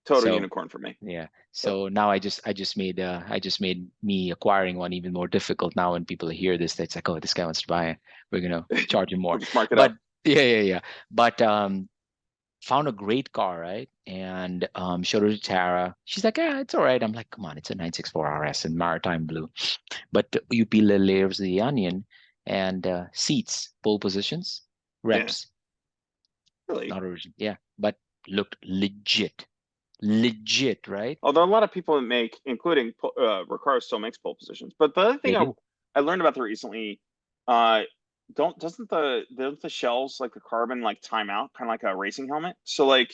total So unicorn for me. yeah. Total. So now I just made me acquiring one even more difficult now when people hear this, it's like, oh, this guy wants to buy it. We're gonna charge him more. We'll just mark it But up. yeah, yeah, yeah. But found a great car, right? And showed her to Tara. She's like, yeah, it's all right. I'm like, come on, it's a 964 RS in maritime blue. But you peel the layers of the onion and seats, pole positions, Yeah, reps, really. not original. Yeah, but looked legit. Legit, right? Although a lot of people make, including Ricardo, still makes pole positions. But the other They thing do. I learned about that recently, uh, don't the shells like the carbon like time out, kind of like a racing helmet? So like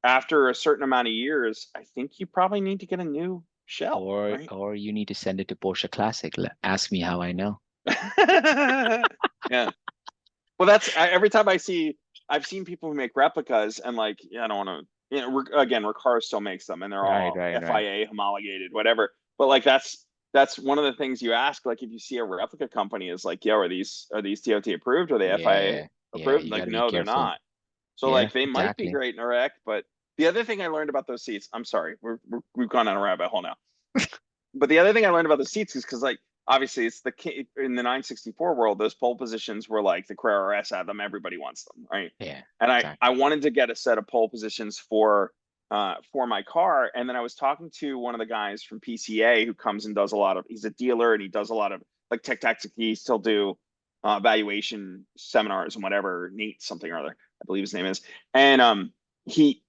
after a certain amount of years, I think you probably need to get a new shell, Or right? or you need to send it to Porsche Classic. Ask me how I know. Yeah. Well, every time I've seen people who make replicas and like, yeah, I don't want to, again, Recaro still makes them and they're Right, all right, right. FIA homologated, whatever. But like, that's one of the things you ask. Like, if you see a replica company, is like, yo, are these TOT approved? Are they FIA Yeah, yeah, approved? you Like, got to be no, they're careful. not. So Yeah, like they might be exactly. great in a wreck, but the other thing I learned about those seats, I'm sorry, we've gone down a rabbit hole now. But the other thing I learned about the seats is because like obviously it's in the 964 world, those pole positions were like the Carrera S had them, everybody wants them, right? Yeah, And I exactly. wanted to get a set of pole positions for my car, and then I was talking to one of the guys from PCA who comes and does a lot of. He's a dealer and he does a lot of like tech tactics. He still do valuation seminars and whatever. Nate something or other, I believe his name is, and he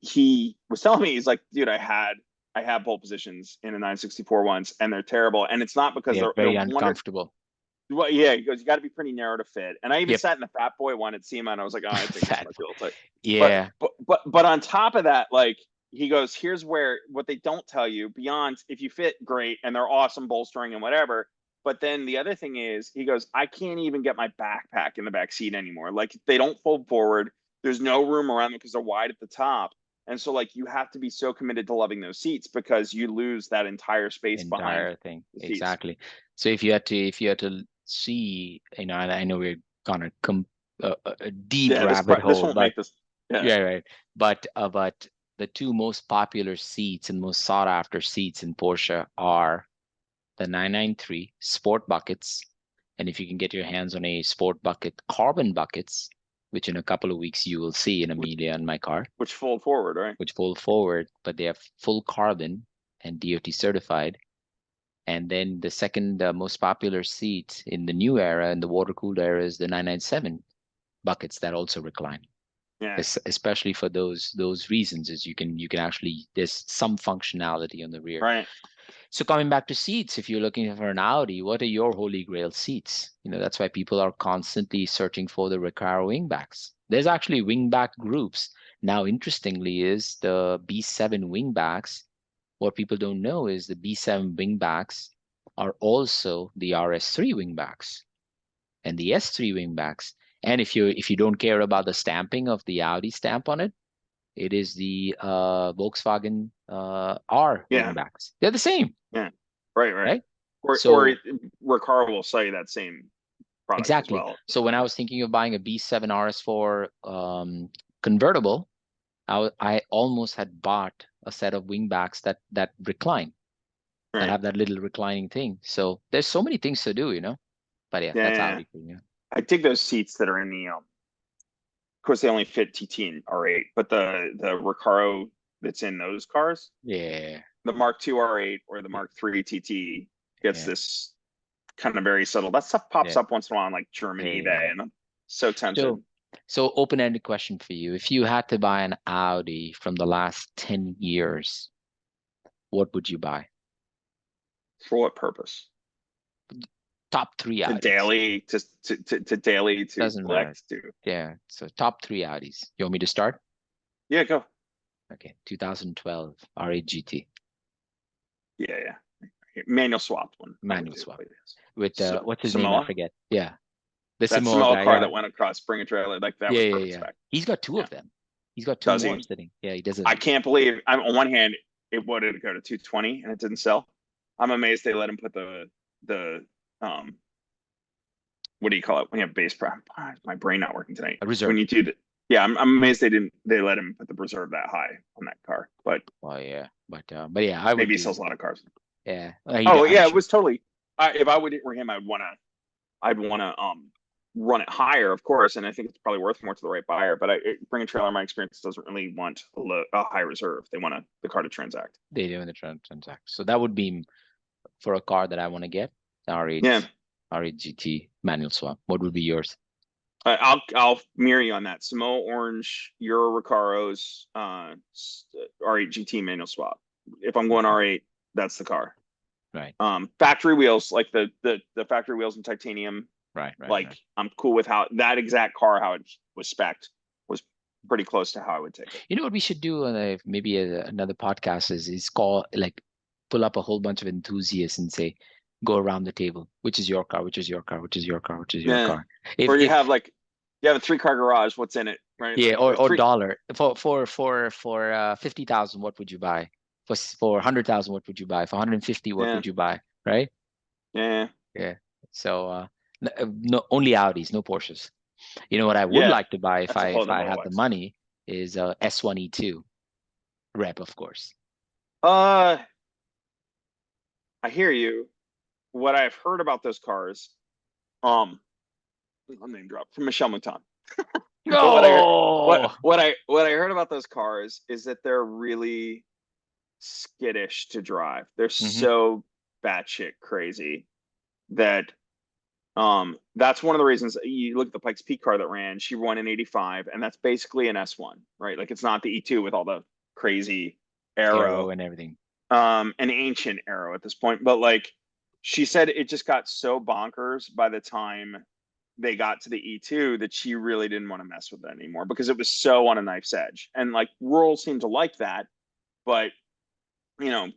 was telling me, he's like, dude, I have pole positions in the 964 ones, and they're terrible. And it's not because They're they're very one. uncomfortable. Well, yeah, he goes, you got to be pretty narrow to fit. And I even Yep. sat in the Fat Boy one at SEMA, and I was like, oh, I think this Fat might boy. be a little tight. But Yeah, but on top of that, like he goes, here's where what they don't tell you beyond if you fit great and they're awesome bolstering and whatever. But then the other thing is, he goes, I can't even get my backpack in the back seat anymore. Like they don't fold forward. There's no room around them because they're wide at the top. And so like you have to be so committed to loving those seats because you lose that entire space behind entire thing. the seats. Exactly. So if you had to see, and I know we're gonna come a deep Yeah, rabbit this hole, won't but make this. Yeah, yeah, right. But the two most popular seats and most sought after seats in Porsche are the 993 Sport buckets. And if you can get your hands on a Sport bucket carbon buckets, which in a couple of weeks you will see in which Amelia and my car, which fold forward, right? which fold forward, but they have full carbon and DOT certified. And then the second most popular seat in the new era, in the water cooled era, is the 997 buckets that also recline. Yeah, Especially for those reasons, is you can actually, there's some functionality on the rear. right. So coming back to seats, if you're looking for an Audi, what are your holy grail seats? That's why people are constantly searching for the Recaro wingbacks. There's actually wingback groups. Now, interestingly, is the B7 wingbacks. What people don't know is the B7 wingbacks are also the RS3 wingbacks and the S3 wingbacks. And if you don't care about the stamping of the Audi stamp on it, it is the Volkswagen R Yeah, wingbacks. They're the same, yeah, right, right. right? Or So Recaro will sell you that same product as exactly. well. So when I was thinking of buying a B7 RS4 convertible, I almost had bought a set of wingbacks that recline, that Right. have that little reclining thing. So there's so many things to do. But yeah, Yeah, that's yeah, yeah. Audi for you. I dig those seats that are in the. Of course, they only fit TT and R8, but the Recaro that's in those cars, Yeah, the Mark II R8 or the Mark III TT, gets yeah, this kind of very subtle. That stuff pops yeah, up once in a while on like German yeah. eBay, and I'm so So tempted. so open-ended question for you. If you had to buy an Audi from the last 10 years, what would you buy? For what purpose? Top three To Audis. daily, to daily, to Doesn't matter. collect, to Yeah. So top three Audis. You want me to start? yeah, go. Okay. 2012 R8 GT. Yeah, yeah. Manual swapped one. I would Manual do, swap. but yes. With So what's his name? I Samoa, forget. Yeah. The that Samoa Samoa guy. car Yeah. that went across Spring and Trailer, like that Yeah, was yeah, perfect yeah. spec. He's got two Yeah. of them. He's got two Does more he? sitting. Yeah, he does I a can't believe I'm on one hand, it wanted to go to 220 and it didn't sell. I'm amazed they let him put the what do you call it when you have base prime? My brain not working tonight. When reserve. you do the yeah, I'm amazed they let him put the reserve that high on that car. But Oh yeah. But yeah, I would maybe he do. sells a lot of cars. Yeah. Oh I'm yeah, it sure. was totally. If I would were him, I'd wanna run it higher, of course, and I think it's probably worth more to the right buyer. But bring a trailer. My experience doesn't really want a high reserve. They want the car to transact. They do in the transact. So that would be for a car that I want to get. Yeah, R8 GT manual swap. What would be yours? I'll mirror you on that. Samoa Orange, Euro Recaro's R8 GT manual swap. If I'm going Okay. R8, that's the car. Right. Factory wheels, like the factory wheels in titanium. Right. Right. Like Right. I'm cool with how that exact car how it was spec'd was pretty close to how I would take it. You know what we should do on maybe another podcast is call, like, pull up a whole bunch of enthusiasts and say, go around the table. Which is your car? Which is your car? Which is your car? Which is your Yeah. car? If Or if you have a 3 car garage. What's in it, right? Yeah, Like or or three. dollar for 50,000, what would you buy? For 100,000, what would you buy? For 150, what Yeah. would you buy? Right? Yeah. Yeah. So no, only Audis, no Porsches. You know what I would Yeah. like to buy That's a whole if I nother had the lifestyle. money is S1E2 rep, of course. Uh, I hear you. What I've heard about those cars, um, I'll name drop from Michelle Mouton. But what I heard, Oh, what I heard about those cars is that they're really skittish to drive. They're hmm so batshit crazy that that's one of the reasons you look at the Pikes Peak car that ran. She won in '85, and that's basically an S1, right? Like it's not the E2 with all the crazy aero aero, and everything. an ancient aero at this point. But like she said, it just got so bonkers by the time they got to the E2 that she really didn't want to mess with it anymore because it was so on a knife's edge. And like Rural seemed to like that, but you know,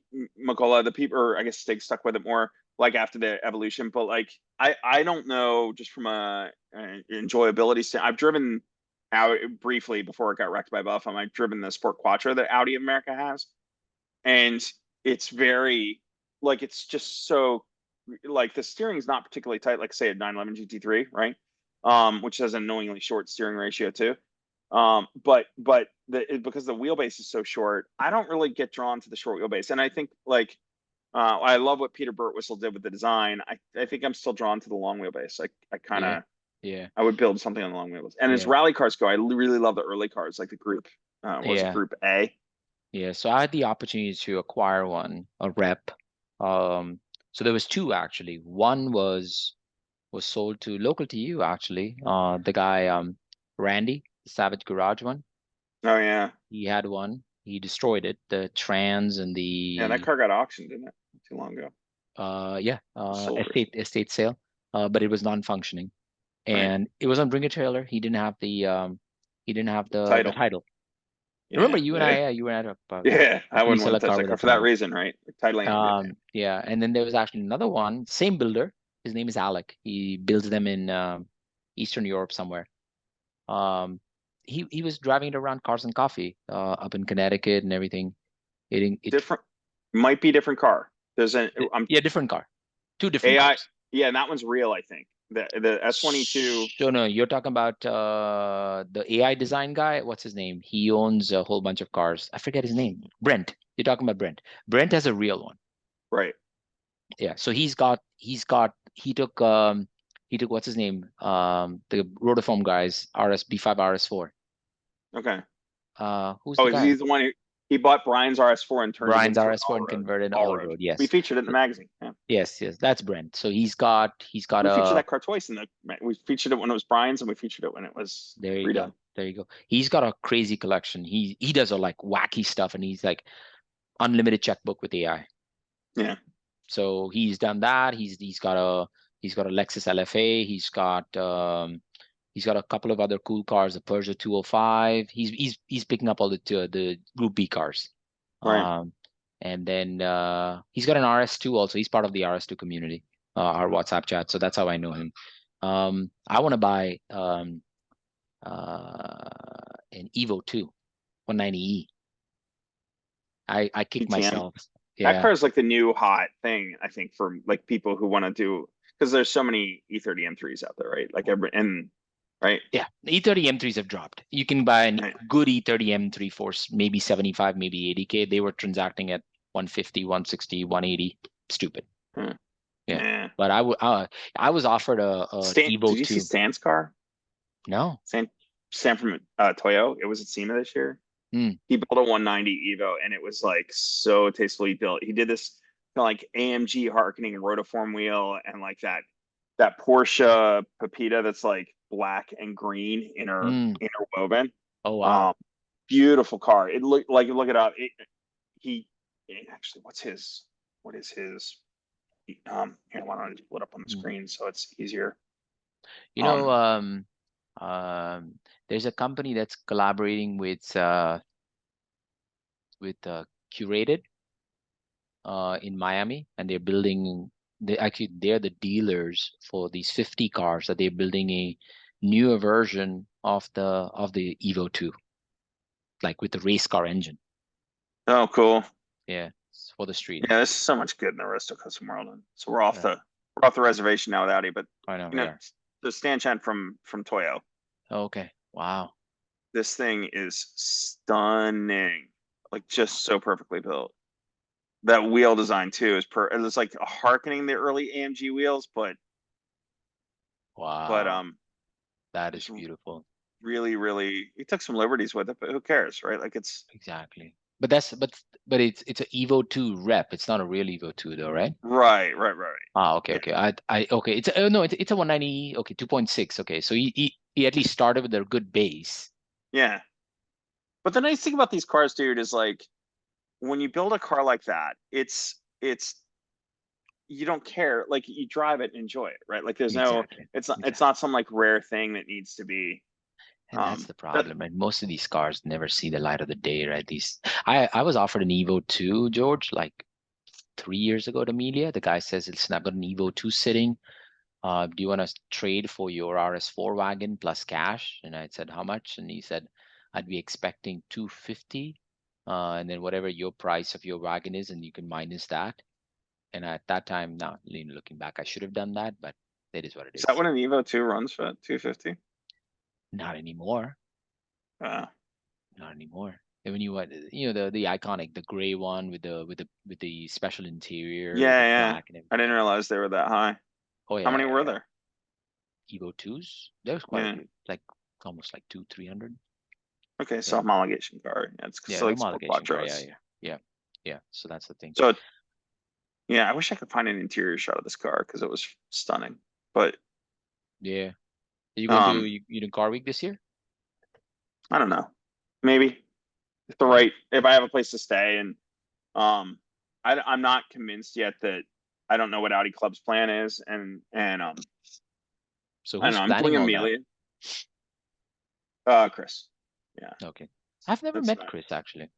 McCullough, the people, or I guess Stig stuck with it more like after the evolution. But like, I don't know, just from a enjoyability standpoint, I've driven out briefly before it got wrecked by Buffum. I've driven the Sport Quattro that Audi America has, and it's very like it's just so like the steering is not particularly tight, like say a 911 GT3, right? Which has an annoyingly short steering ratio too. But because the wheelbase is so short, I don't really get drawn to the short wheelbase. And I think like I love what Peter Birtwistle did with the design. I think I'm still drawn to the long wheelbase. I kind Yeah, of yeah, I would build something on the long wheelbase. And as yeah, rally cars go, I really love the early cars, like the Group. What was it, yeah, Group A? yeah. So I had the opportunity to acquire one, a rep. Um, so there was two actually. One was sold to local to you actually. The guy Randy, the Savage Garage one. Oh yeah, He had one. He destroyed it. The trans and yeah. That the car got auctioned, didn't it? Not too long ago. yeah, Sold or something. estate sale. But it was non-functioning. Right. And it was on Bring a Trailer. He didn't have the Title. title. Remember Yeah. you and I, Yeah. yeah, you were at Yeah. a I wouldn't want pre-seller to touch car that car without for that title. reason, right? Like, titling ain't good. Yeah, and then there was actually another one, same builder. His name is Alec. He builds them in Eastern Europe somewhere. Um, he was driving it around Cars and Coffee up in Connecticut and everything. It Different, might be different car. There's an I'm yeah, different car, two different AI. cars. Yeah, and that one's real. I think the S22. So no, you're talking about the AI design guy. What's his name? He owns a whole bunch of cars. I forget his name. Brent. You're talking about Brent. Brent has a real one. Right. Yeah. So he took what's his name? The Rotoform guys, RS B5 RS4. Okay. Who's the Oh, guy? he's the one who he bought Brian's RS4 and turned it Brian's into an RS4 and converted all all road. road. We Yes. featured it in the magazine. Yeah. Yes, yes. That's Brent. So he's got We featured a that car twice in the. We featured it when it was Brian's, and we featured it when it was there you redone. go. There you go. He's got a crazy collection. He does a like wacky stuff and he's like unlimited checkbook with AI. Yeah. So he's done that. He's got a Lexus LFA. He's got a couple of other cool cars, the Peugeot 205. He's picking up all the Group B cars. Right. Um, and then he's got an RS2 also. He's part of the RS2 community, our WhatsApp chat. So that's how I know him. I want to buy an Evo 2, 190E. I kick PTM. myself. That Yeah. car is like the new hot thing, I think, for like people who want to do because there's so many E30 M3s out there, right? Like every and right, Yeah, the E30 M3s have dropped. You can buy a right. good E30 M3 for maybe 75, maybe 80K. They were transacting at 150, 160, 180. Stupid. Hmm. Yeah. Yeah. But I was offered a Stan, Evo did you see 2. Stan's car? No. Stan from Toyo. It was at SEMA this year. Hmm. He built a 190 Evo, and it was like so tastefully built. He did this kind of like AMG harkening rotiform wheel, and like that Porsche Pepita that's like black and green Hmm. interwoven. Oh wow. Um, Beautiful car. It look like look it up. He actually, what is his? Here, why don't I just pull it up on the Hmm. screen so it's easier. You know, Um, there's a company that's collaborating with Curated in Miami, and they're the dealers for these 50 cars that they're building a newer version of the Evo 2, like with the race car engine. oh, cool. Yeah, it's for the street. Yeah, there's so much good in the Aristocustom world. And so we're off Yeah. the We're off the reservation now with Audi, but I know you we know, are. the stanchion from Toyo. Okay. Wow. This thing is stunning. Like just so perfectly built. That wheel design too is it's like harkening the early AMG wheels, but Wow. That is just beautiful. really, really he took some liberties with it, but who cares, right? Like it's Exactly. But that's but it's a Evo 2 rep. It's not a real Evo 2 though, right? right. Ah, okay, Yeah. okay. I okay. It's a, no, it's a 190. Okay, 2.6. Okay, so he at least started with a good base. Yeah. But the nice thing about these cars, dude, is like when you build a car like that, it's you don't care. Like you drive it and enjoy it, right? Like there's no Exactly. it's Exactly. not some like rare thing that needs to be And that's the that problem, right? Most of these cars never see the light of the day, right? These I was offered an Evo 2, George, like 3 years ago at Amelia. The guy says, listen, I've got an Evo 2 sitting. Do you want to trade for your RS4 wagon plus cash? And I said, how much? And he said, I'd be expecting 250. And then whatever your price of your wagon is, and you can minus that. And at that time, now looking back, I should have done that, but it is what it is that is. what an Evo 2 runs for? 250? Not anymore. Uh, Not anymore. And when you want, the iconic, the gray one with the special interior, the yeah. black and I didn't everything. realize they were that high. Oh How yeah, many yeah, were yeah. there? Evo 2s, there was quite a Yeah. few, like almost like 300. Okay, Yeah. so homologation car. Yeah, it's Yeah, still no like sport homologation car. Yeah, quattros. yeah, yeah, yeah. So that's the thing. So yeah, I wish I could find an interior shot of this car because it was stunning. But Yeah. Are you going to um, you doing car week this year? I don't know. Maybe if the Yeah. right if I have a place to stay and I'm not convinced yet that I don't know what Audi Club's plan is and So I don't who's know. I'm doing planning all that? Amelia. Chris. Yeah, Okay. I've never that's met not Chris actually.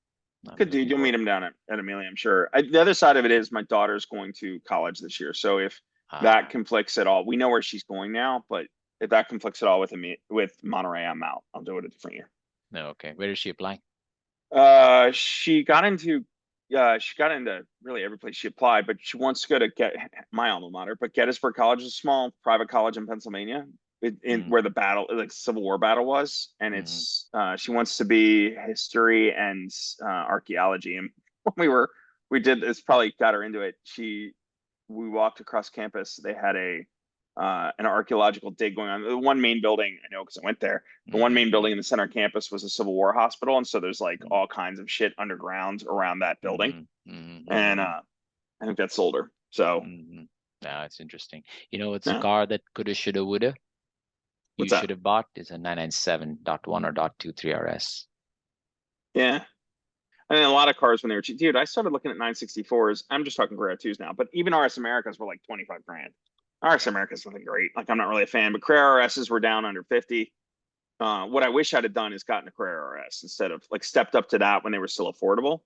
I'm good dude. looking You'll meet forward. him down at Amelia, I'm sure. The other side of it is my daughter's going to college this year, so if that Ah, conflicts at all, we know where she's going now, but if that conflicts at all with Monterey, I'm out. I'll do it a different year. no, okay. Where is she applying? She got into really every place she applied, but she wants to go to get my alma mater. But Gettysburg College is a small private college in Pennsylvania, Mm, where the battle, like Civil War battle was, and mm, it's she wants to be history and archaeology. And when we did this, probably got her into it. We walked across campus. They had an archaeological dig going on. The one main building I know because I went there. The one main mm, building in the center of campus was a Civil War hospital, and so there's like mm, all kinds of shit underground around that building. mm, mm, And mm, I think that sold her. So mm. Yeah, it's interesting. You know, it's a yeah, car that coulda, shoulda, woulda. You what's should that? have bought is a 997.1 or .23 RS. Yeah. I mean, a lot of cars when they were cheap. Dude, I started looking at 964s. I'm just talking Carrera 2s now, but even RS Americas were like 25 grand. RS Americas nothing great. Like I'm not really a fan, but Carrera RSs were down under 50. What I wish I'd have done is gotten a Carrera RS instead of like stepped up to that when they were still affordable.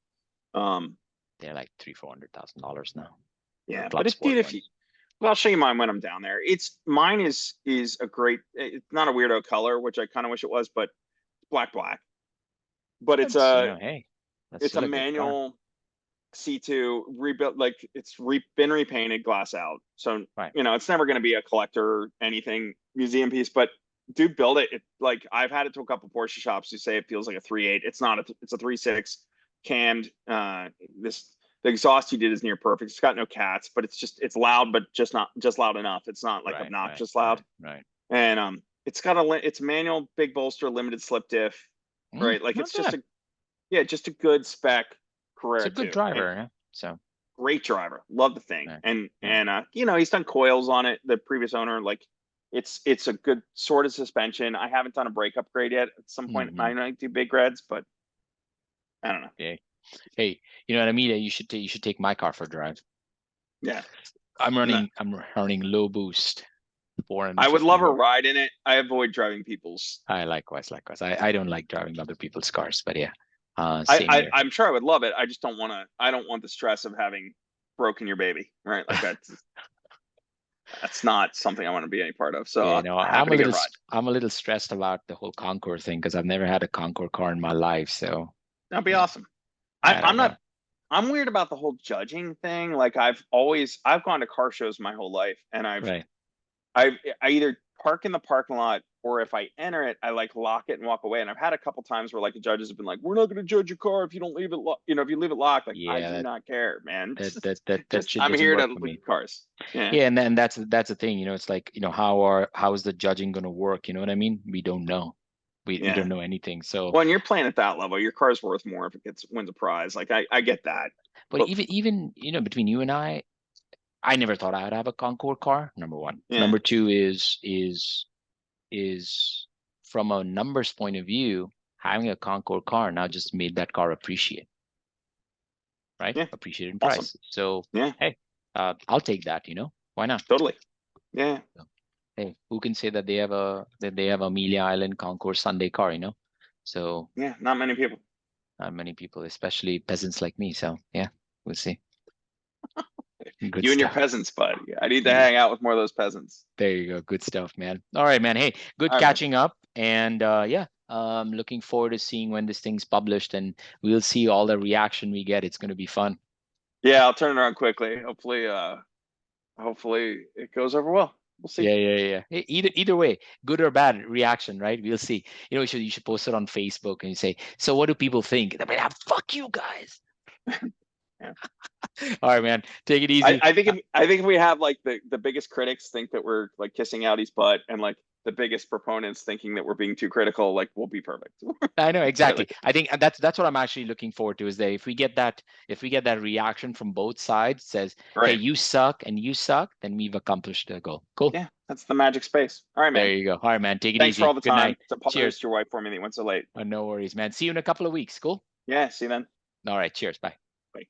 Um, They're like $300,000-$400,000 now. The yeah, but blood sport if you, ones. well, I'll show you mine when I'm down there. It's mine is a great. It's not a weirdo color, which I kind of wish it was, but black. But That's, hey, that's it's still a a good car. manual C2 rebuilt, like been repainted glass out. So, Right. it's never going to be a collector anything museum piece, but dude, build it. Like I've had it to a couple Porsche shops who say it feels like a 3.8. It's not, it's a 3.6 cammed. The exhaust you did is near perfect. It's got no cats, but it's loud, but just loud enough. It's not like Right, right, obnoxious loud. right, right. And, it's manual, big bolster, limited slip diff, right? Like Not it's just bad. just a good spec It's a Carrera good 2. And driver, yeah. So, great driver. Love the thing. yeah, And yeah. he's done coils on it. The previous owner, like it's a good sort of suspension. I haven't done a brake upgrade yet. At some point, Hmm. I might do big reds, but I don't know. Yeah. Hey, you know what I mean? You should take my car for a drive. Yeah, I'm no, running I'm running low boost, I would 450 love a horse. ride in it. I avoid driving people's. I likewise. I don't like driving other people's cars, but yeah. Same here. I'm sure I would love it. I just don't want to. I don't want the stress of having broken your baby, right? Like that's not something I want to be any part of. So Yeah, happy to get a ride. I'm a little stressed about the whole Concours thing because I've never had a Concours car in my life. So That'd be yeah, awesome. I I'm don't not know. I'm weird about the whole judging thing. Like I've gone to car shows my whole life, and Right. I either park in the parking lot, or if I enter it, I like lock it and walk away. And I've had a couple times where like the judges have been like, "We're not going to judge your car if you don't leave it, if you leave it locked." Like, I Yeah, do not care, man. that Just shit I'm doesn't here to work for look me. at cars. Yeah, Yeah, and then that's the thing, it's like, how is the judging gonna work? You know what I mean? We don't know. We don't yeah. know anything. So, Well, and you're playing at that level. Your car's worth more if it wins a prize. Like I get that, but but even between you and I never thought I would have a Concours car. Number one. yeah, Number two is from a numbers point of view, having a Concours car now just made that car appreciate, right? yeah, Appreciate in awesome. price. So, Yeah, hey, I'll take that. Why not? totally. Yeah. So, hey, who can say that they have Amelia Island Concours Sunday car? So Yeah, not many people. not many people, especially peasants like me. So yeah, we'll see. Good You and your stuff. peasants, bud. I need to Yeah, hang out with more of those peasants. there you go. Good stuff, man. All right, man. Hey, good All right, man. catching up. And yeah, looking forward to seeing when this thing's published, and we'll see all the reaction we get. It's going to be fun. Yeah, I'll turn it around quickly. Hopefully it goes over well. We'll see. Yeah, yeah, yeah. Either way, good or bad reaction, right? We'll see. You should post it on Facebook and you say, so what do people think? They'll be like, fuck you guys. Yeah. All right, man. Take it I, easy. I think if I think if we have like the biggest critics think that we're like kissing Audi's butt, and like the biggest proponents thinking that we're being too critical, like we'll be perfect. I know Really. exactly. I think that's what I'm actually looking forward to is that if we get that reaction from both sides says, hey, Right. you suck and you suck, then we've accomplished the goal. Cool. Yeah, that's the magic space. All right, There man. you go. All right, man. Take it Thanks for all easy. the Good time. night. Apologize Cheers. to your wife for me that you went so late. No worries, man. See you in a couple of weeks. Cool. Yeah, see you then. All right. Cheers. Bye. Bye.